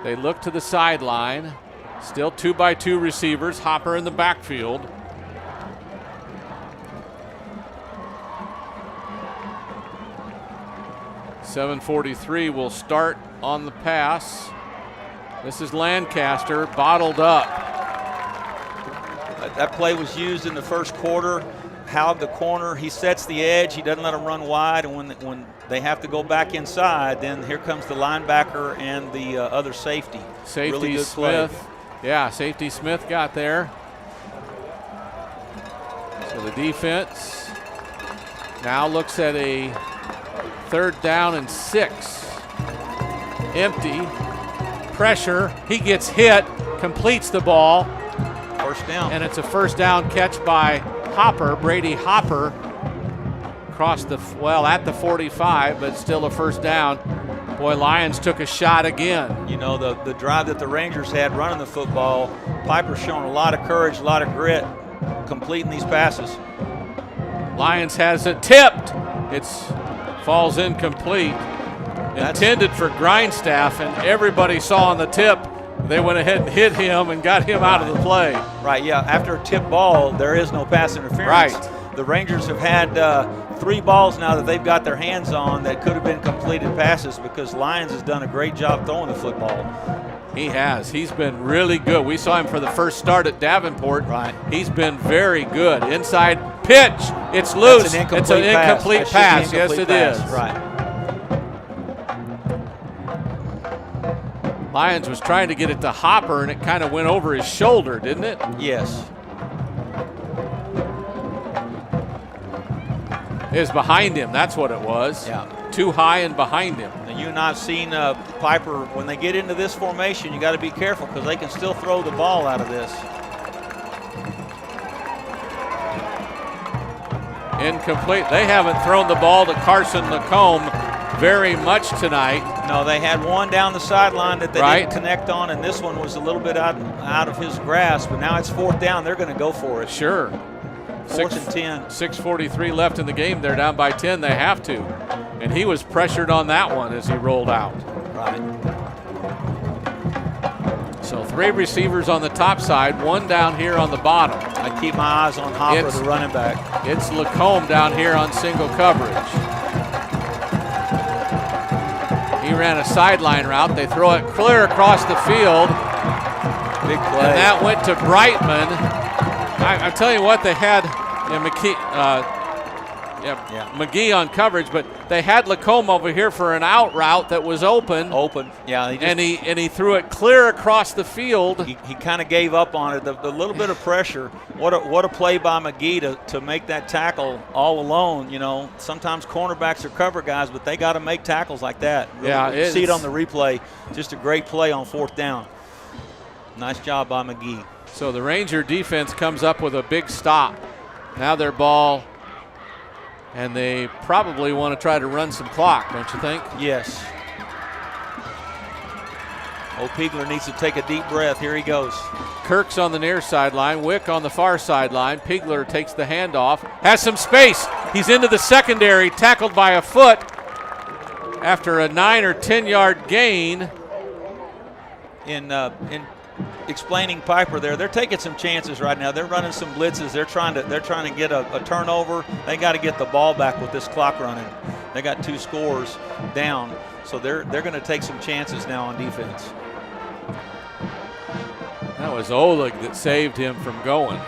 They look to the sideline. Still 2-by-2 receivers. Hopper in the backfield. .743 will start on the pass. This is Lancaster, bottled up. That play was used in the first quarter. Howard, the corner, he sets the edge. He doesn't let them run wide, and when they have to go back inside, then here comes the linebacker and the other safety. Safety really good Smith. Play. Yeah, safety Smith got there. So the defense now looks at a 3rd down and 6. Empty. Pressure. He gets hit, completes the ball. First down. And it's a first down catch by Hopper, Brady Hopper. Across at the 45, but still a first down. Boy, Lions took a shot again. You know, the drive that the Rangers had running the football, Pieper's showing a lot of courage, a lot of grit, completing these passes. Lions has it tipped. It's falls incomplete. Intended for Grindstaff, and everybody saw on the tip, they went ahead and hit him and got him out of the play. Right, yeah. After a tip ball, there is no pass interference. Right. The Rangers have had 3 balls now that they've got their hands on that could have been completed passes because Lions has done a great job throwing the football. He has. He's been really good. We saw him for the first start at Davenport. Right. He's been very good. Inside pitch. It's loose. It's an incomplete pass. Yes, it is. Right. Lions was trying to get it to Hopper, and it kind of went over his shoulder, didn't it? Yes. It was behind him. That's what it was. Yeah. Too high and behind him. Now, you and I have seen Pieper, when they get into this formation, you got to be careful because they can still throw the ball out of this. Incomplete. They haven't thrown the ball to Carson Lacombe very much tonight. No, they had one down the sideline that they didn't connect on, and this one was a little bit out of his grasp, but now it's 4th down. They're going to go for it. Sure. 4th and 10. 6:43 left in the game. They're down by 10. They have to. And he was pressured on that one as he rolled out. Right. So 3 receivers on the top side, 1 down here on the bottom. I keep my eyes on Hopper, the running back. It's Lacombe down here on single coverage. He ran a sideline route. They throw it clear across the field. Big play. And that went to Brightman. I'm telling you what, they had McGee on coverage, but they had Lacombe over here for an out route that was open. Yeah. And he threw it clear across the field. He kind of gave up on it. The little bit of pressure. What a play by McGee to make that tackle all alone. You know, sometimes cornerbacks are cover guys, but they got to make tackles like that. Really, you see it on the replay. Just a great play on 4th down. Nice job by McGee. So the Ranger defense comes up with a big stop. Now their ball, and they probably want to try to run some clock, don't you think? Yes. Old Piegler needs to take a deep breath. Here he goes. Kirk's on the near sideline, Wick on the far sideline. Piegler takes the handoff, has some space. He's into the secondary, tackled by a foot after a 9 or 10 yard gain. In explaining Pieper there, they're taking some chances right now. They're running some blitzes. They're trying to get a turnover. They got to get the ball back with this clock running. They got 2 scores down, so they're going to take some chances now on defense. That was Oleg that saved him from going.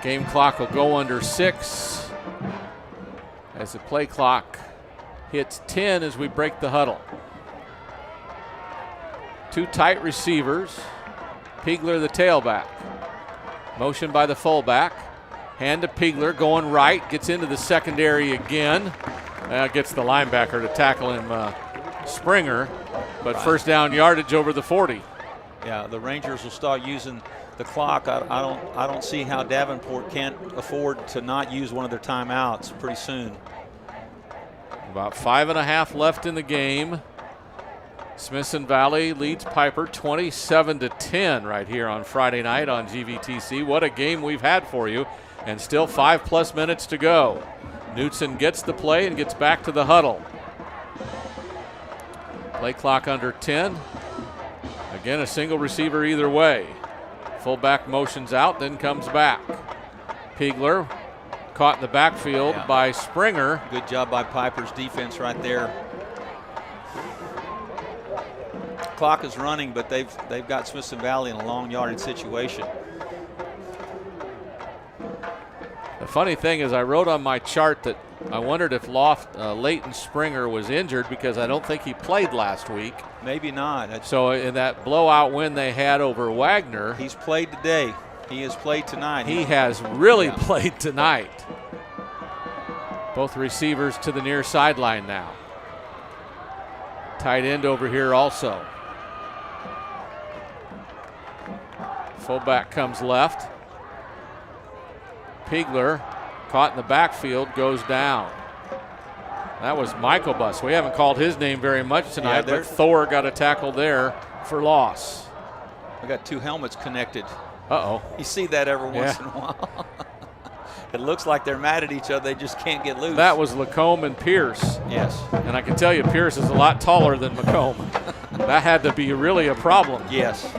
Game clock will go under 6 as the play clock hits 10 as we break the huddle. 2 tight receivers. Piegler the tailback. Motion by the fullback. Hand to Piegler going right. Gets into the secondary again. Gets the linebacker to tackle him, Springer. But first down yardage over the 40. Yeah, the Rangers will start using the clock. I don't see how Davenport can't afford to not use one of their timeouts pretty soon. About 5.5 left in the game. Smithson Valley leads Pieper 27-10 right here on Friday night on GVTC. What a game we've had for you, and still 5+ minutes to go. Knutson gets the play and gets back to the huddle. Play clock under 10. Again, a single receiver either way. Fullback motions out, then comes back. Piegler caught in the backfield by Springer. Good job by Pieper's defense right there. Clock is running, but they've got Smithson Valley in a long yardage situation. The funny thing is, I wrote on my chart that I wondered if Leighton Springer was injured because I don't think he played last week. Maybe not. So in that blowout win they had over Wagner, he's played today. He has played tonight. He has really played tonight. Both receivers to the near sideline now. Tight end over here also. Fullback comes left. Piegler caught in the backfield, goes down. That was Michael Bus. We haven't called his name very much tonight, but Thor got a tackle there for loss. We got 2 helmets connected. Uh-oh. You see that every once in a while. It looks like they're mad at each other. They just can't get loose. That was Lacombe and Pierce. Yes. And I can tell you Pierce is a lot taller than Lacombe. That had to be really a problem. Yes.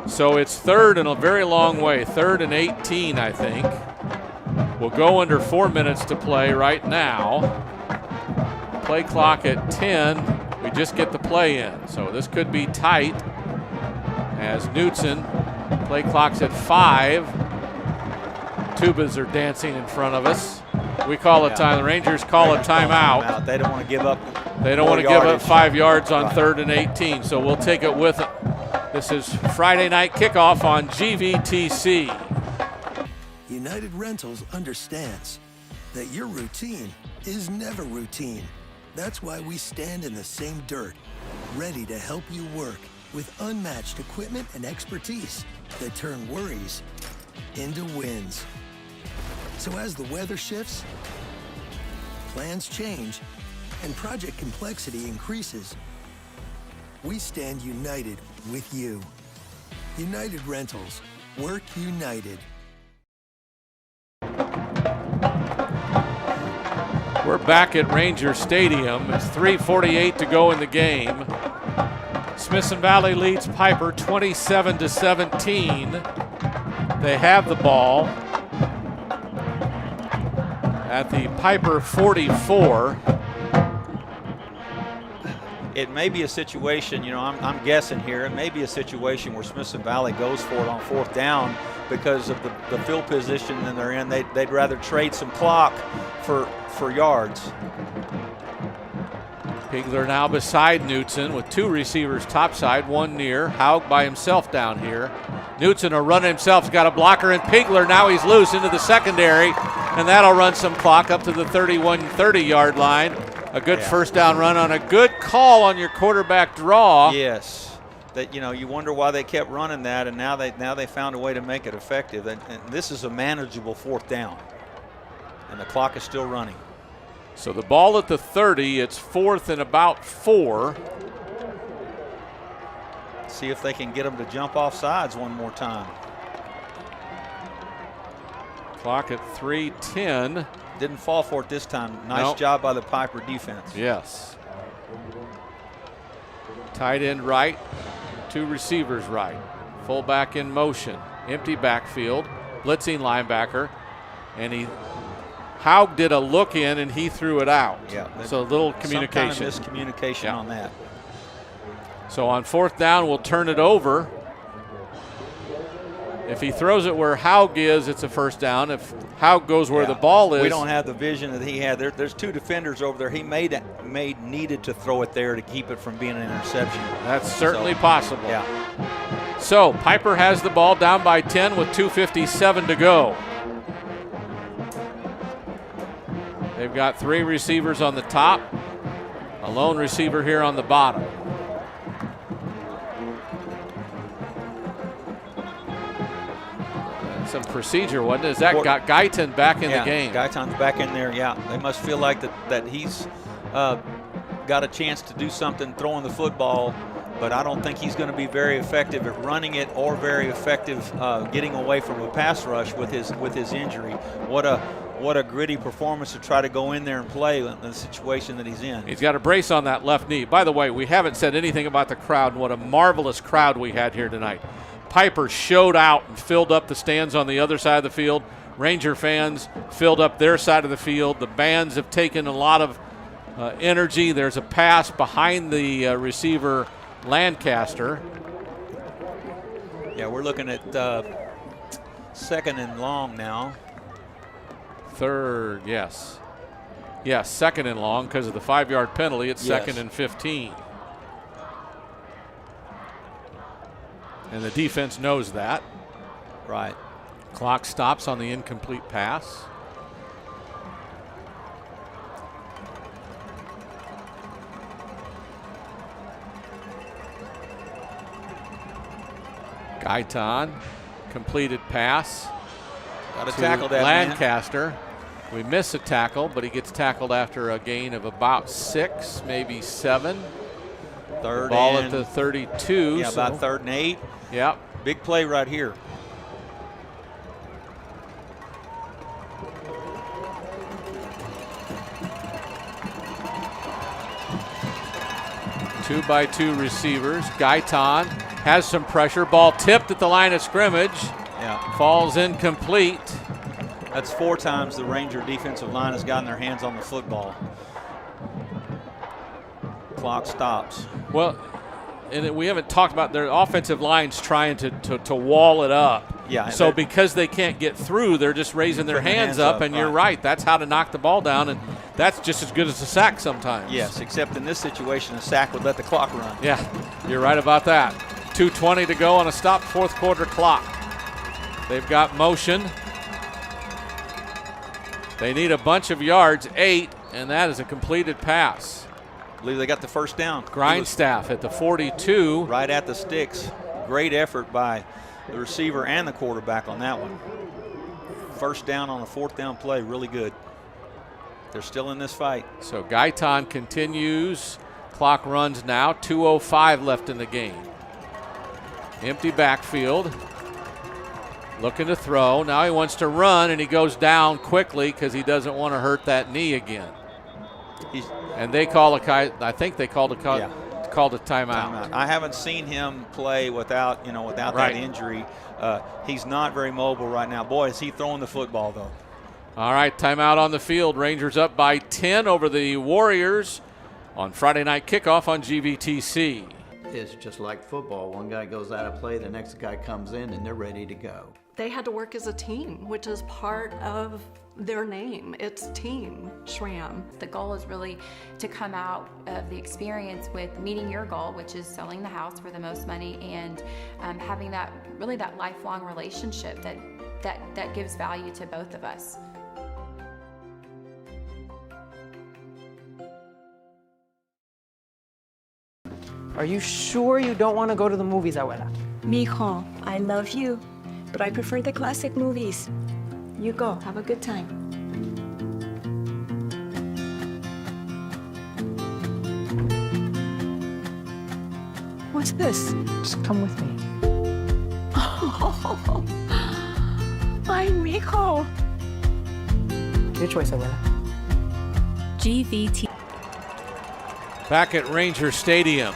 So it's 3rd and a very long way. 3rd and 18, I think. We'll go under 4 minutes to play right now. Play clock at 10. We just get the play in. So this could be tight as Knutson. Play clock's at 5. Tubas are dancing in front of us. We call it time. The Rangers call a timeout. They don't want to give up. They don't want to give up 5 yards on 3rd and 18. So we'll take it with them. This is Friday Night Kickoff on GVTC. United Rentals understands that your routine is never routine. That's why we stand in the same dirt, ready to help you work with unmatched equipment and expertise that turn worries into wins. So as the weather shifts, plans change, and project complexity increases, we stand united with you. United Rentals. Work united. We're back at Ranger Stadium. It's 3:48 to go in the game. Smithson Valley leads Pieper 27-17. They have the ball at the Pieper 44. it may be a situation, I'm guessing here, it may be a situation where Smithson Valley goes for it on 4th down because of the field position that they're in. They'd rather trade some clock for yards. Pigler now beside Knutson with 2 receivers topside, 1 near. Haug by himself down here. Knutson will run himself, got a blocker, and Pigler now he's loose into the secondary, and that'll run some clock up to the 31-30-yard line. A good first down run on a good call on your quarterback draw. Yes, that you wonder why they kept running that, and now they found a way to make it effective. And this is a manageable 4th down, and the clock is still running. So the ball at the 30. It's 4th and about 4. See if they can get them to jump off sides one more time. Clock at 3:10. Didn't fall for it this time. Nice job by the Pieper defense. Yes. Tight end right, 2 receivers right. Fullback in motion. Empty backfield. Blitzing linebacker. And Haug did a look in and he threw it out. Yeah. So a little communication. Some kind of miscommunication on that. So on 4th down, we'll turn it over. If he throws it where Haug is, it's a first down. If Haug goes where the ball is. We don't have the vision that he had. There's 2 defenders over there. He needed to throw it there to keep it from being an interception. That's certainly possible. Yeah. So Pieper has the ball down by 10 with 2:57 to go. They've got 3 receivers on the top, a lone receiver here on the bottom. Some procedure, wasn't it? Is that got Guyton back in the game? Guyton's back in there, yeah. They must feel like that he's got a chance to do something throwing the football, but I don't think he's going to be very effective at running it or very effective getting away from a pass rush with his injury. What a gritty performance to try to go in there and play in the situation that he's in. He's got a brace on that left knee. By the way, we haven't said anything about the crowd and what a marvelous crowd we had here tonight. Pieper showed out and filled up the stands on the other side of the field. Ranger fans filled up their side of the field. The bands have taken a lot of energy. There's a pass behind the receiver, Lancaster. Yeah, we're looking at 2nd and long now. 3rd, yes. Yes, 2nd and long because of the 5-yard penalty. It's 2nd and 15. And the defense knows that. Right. Clock stops on the incomplete pass. Guyton, completed pass. Got to tackle that Lancaster. Man. We miss a tackle, but he gets tackled after a gain of about 6, maybe 7. Third ball and, at the 32. Yeah, about 3rd and 8. Yep. Big play right here. Two by 2 receivers. Guyton has some pressure. Ball tipped at the line of scrimmage. Yeah. Falls incomplete. That's 4 times the Ranger defensive line has gotten their hands on the football. Clock stops. Well, and we haven't talked about their offensive lines trying to wall it up. Yeah. So because they can't get through, they're just raising their hands up, and you're right. That's how to knock the ball down, and that's just as good as a sack sometimes. Yes, except in this situation, a sack would let the clock run. Yeah, you're right about that. 2:20 to go on a stopped 4th quarter clock. They've got motion. They need a bunch of yards, 8, and that is a completed pass. I believe they got the first down. Grindstaff at the 42. Right at the sticks. Great effort by the receiver and the quarterback on that one. First down on a 4th down play, really good. They're still in this fight. So Guyton continues. Clock runs now. 2:05 left in the game. Empty backfield. Looking to throw. Now he wants to run, and he goes down quickly because he doesn't want to hurt that knee again. And they call I think they called a timeout. I haven't seen him play without that injury. He's not very mobile right now. Boy, is he throwing the football though. All right, timeout on the field. Rangers up by 10 over the Warriors. on Friday Night Kickoff on GVTC. It's just like football. One guy goes out of play, the next guy comes in, and they're ready to go. They had to work as a team, which is part of their name. It's Team SRAM. The goal is really to come out of the experience with meeting your goal, which is selling the house for the most money, and having that lifelong relationship that gives value to both of us. Are you sure you don't want to go to the movies, Abuela? Mijo, I love you, but I prefer the classic movies. You go, have a good time. What's this? Just come with me. Oh, ay, mijo. Your choice, Abuela. GVT. Back at Ranger Stadium.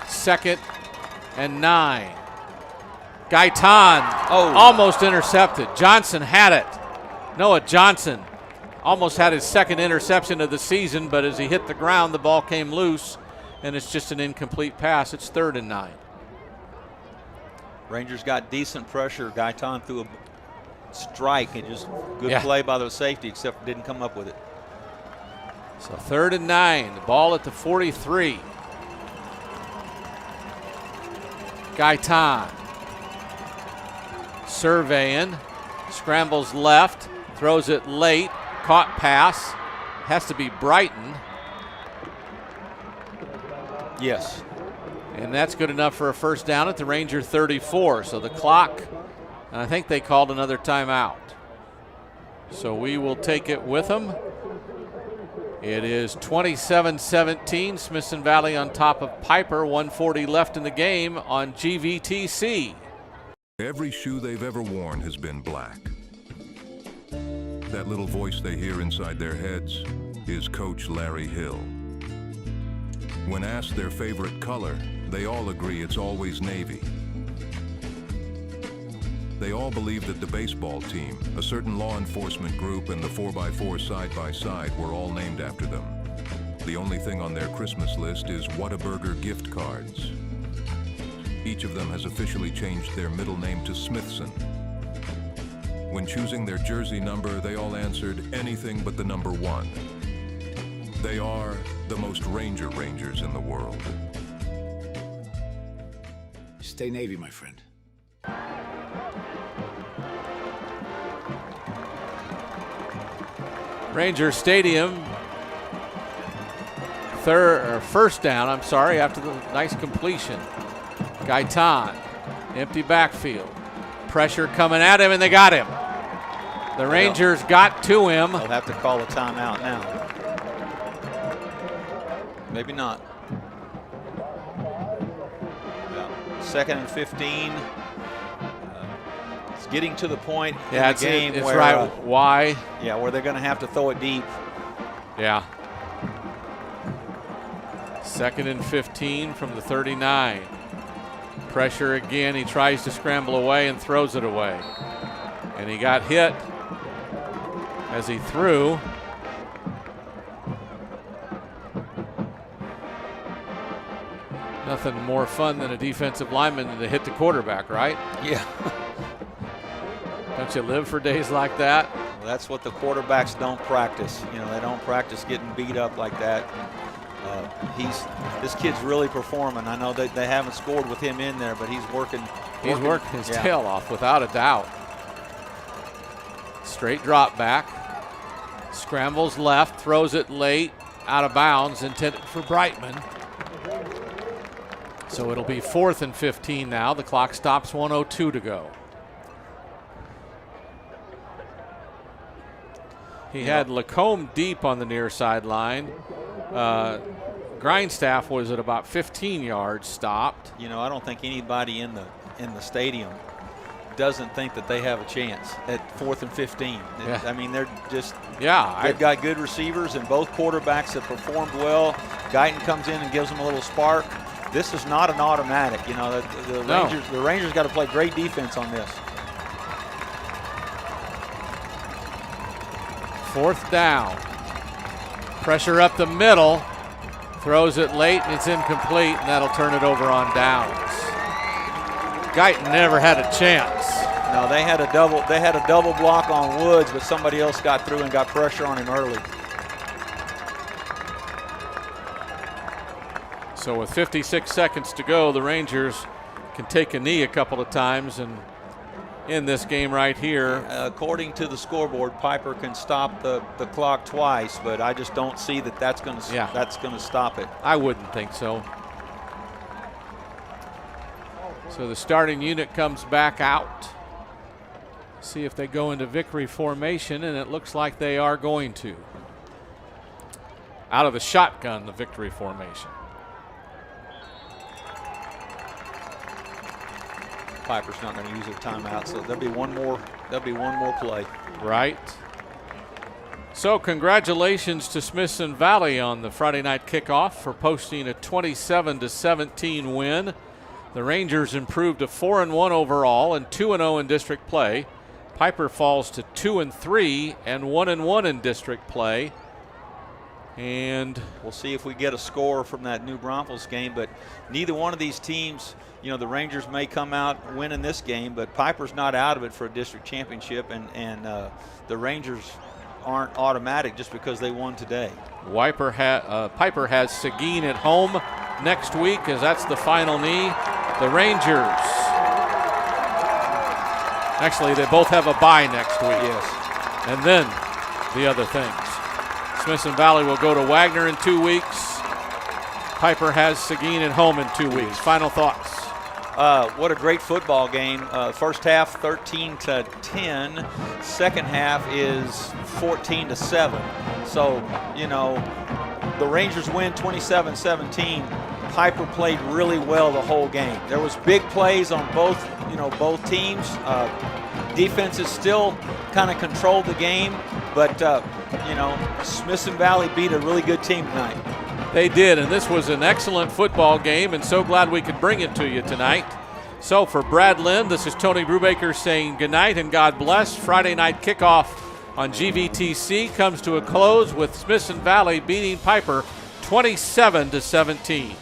2nd and 9. Gaitan almost intercepted. Johnson had it. Noah Johnson almost had his second interception of the season, but as he hit the ground, the ball came loose, and it's just an incomplete pass. It's 3rd and 9. Rangers got decent pressure. Gaitan threw a strike and just good play by the safety, except didn't come up with it. So 3rd and 9. The ball at the 43. Gaitan surveying, scrambles left, throws it late, caught pass, has to be Brighton. Yes. And that's good enough for a first down at the Ranger 34. So the clock, and I think they called another timeout. So we will take it with them. It is 27-17, Smithson Valley on top of Pieper, 1:40 left in the game on GVTC. Every shoe they've ever worn has been black. That little voice they hear inside their heads is Coach Larry Hill. When asked their favorite color, they all agree it's always navy. They all believe that the baseball team, a certain law enforcement group, and the 4x4 side-by-side were all named after them. The only thing on their Christmas list is Whataburger gift cards. Each of them has officially changed their middle name to Smithson. When choosing their jersey number, they all answered anything but the number 1. They are the most Rangers in the world. Stay Navy, my friend. Ranger Stadium, first down, after the nice completion. Gaitan, empty backfield. Pressure coming at him, and they got him. The Rangers got to him. They'll have to call a timeout now. Maybe not. Yeah. 2nd and 15. It's getting to the point in the game where why? Yeah, where they're going to have to throw it deep. Yeah. 2nd and 15 from the 39. Pressure again. He tries to scramble away and throws it away. And he got hit as he threw. Nothing more fun than a defensive lineman than to hit the quarterback, right? Yeah. Don't you live for days like that? Well, that's what the quarterbacks don't practice. You know, they don't practice getting beat up like that. This kid's really performing. I know that they haven't scored with him in there, but he's working. He's working his tail off, without a doubt. Straight drop back. Scrambles left, throws it late, out of bounds, intended for Brightman. So it'll be 4th and 15 now. The clock stops, 1:02 to go. He had Lacombe deep on the near sideline. Grindstaff was at about 15 yards stopped. You know, I don't think anybody in the stadium doesn't think that they have a chance at 4th and 15. Yeah. I mean, they're just they've got good receivers, and both quarterbacks have performed well. Guyton comes in and gives them a little spark. This is not an automatic. You know, the Rangers got to play great defense on this. 4th down. Pressure up the middle. Throws it late, and it's incomplete, and that'll turn it over on downs. Guyton never had a chance. No, they had a double block on Woods, but somebody else got through and got pressure on him early. So with 56 seconds to go, the Rangers can take a knee a couple of times and in this game right here. According to the scoreboard, Pieper can stop the clock twice, but I just don't see that that's going to stop it. I wouldn't think so. So the starting unit comes back out. See if they go into victory formation, and it looks like they are going to. Out of the shotgun, the victory formation. Piper's not going to use their timeout, so there'll be one more play. Right. So congratulations to Smithson Valley on the Friday night kickoff for posting a 27-17 win. The Rangers improved to 4-1 overall and 2-0 in district play. Pieper falls to 2-3 and 1-1 in district play. And we'll see if we get a score from that New Braunfels game, but neither one of these teams, you know, the Rangers may come out winning this game, but Piper's not out of it for a district championship, and the Rangers aren't automatic just because they won today. Pieper has Seguin at home next week, as that's the final knee. The Rangers, actually they both have a bye next week. Yes. And then the other things. Smithson Valley will go to Wagner in 2 weeks. Pieper has Seguin at home in 2 weeks. Final thoughts. What a great football game. First half 13-10. Second half is 14-7. So, you know, the Rangers win 27-17. Pieper played really well the whole game. There was big plays on both teams. Defenses still kind of controlled the game, but Smithson Valley beat a really good team tonight. They did, and this was an excellent football game, and so glad we could bring it to you tonight. So for Brad Lynn, this is Tony Brubaker saying good night and God bless. Friday night kickoff on GVTC comes to a close with Smithson Valley beating Pieper 27-17.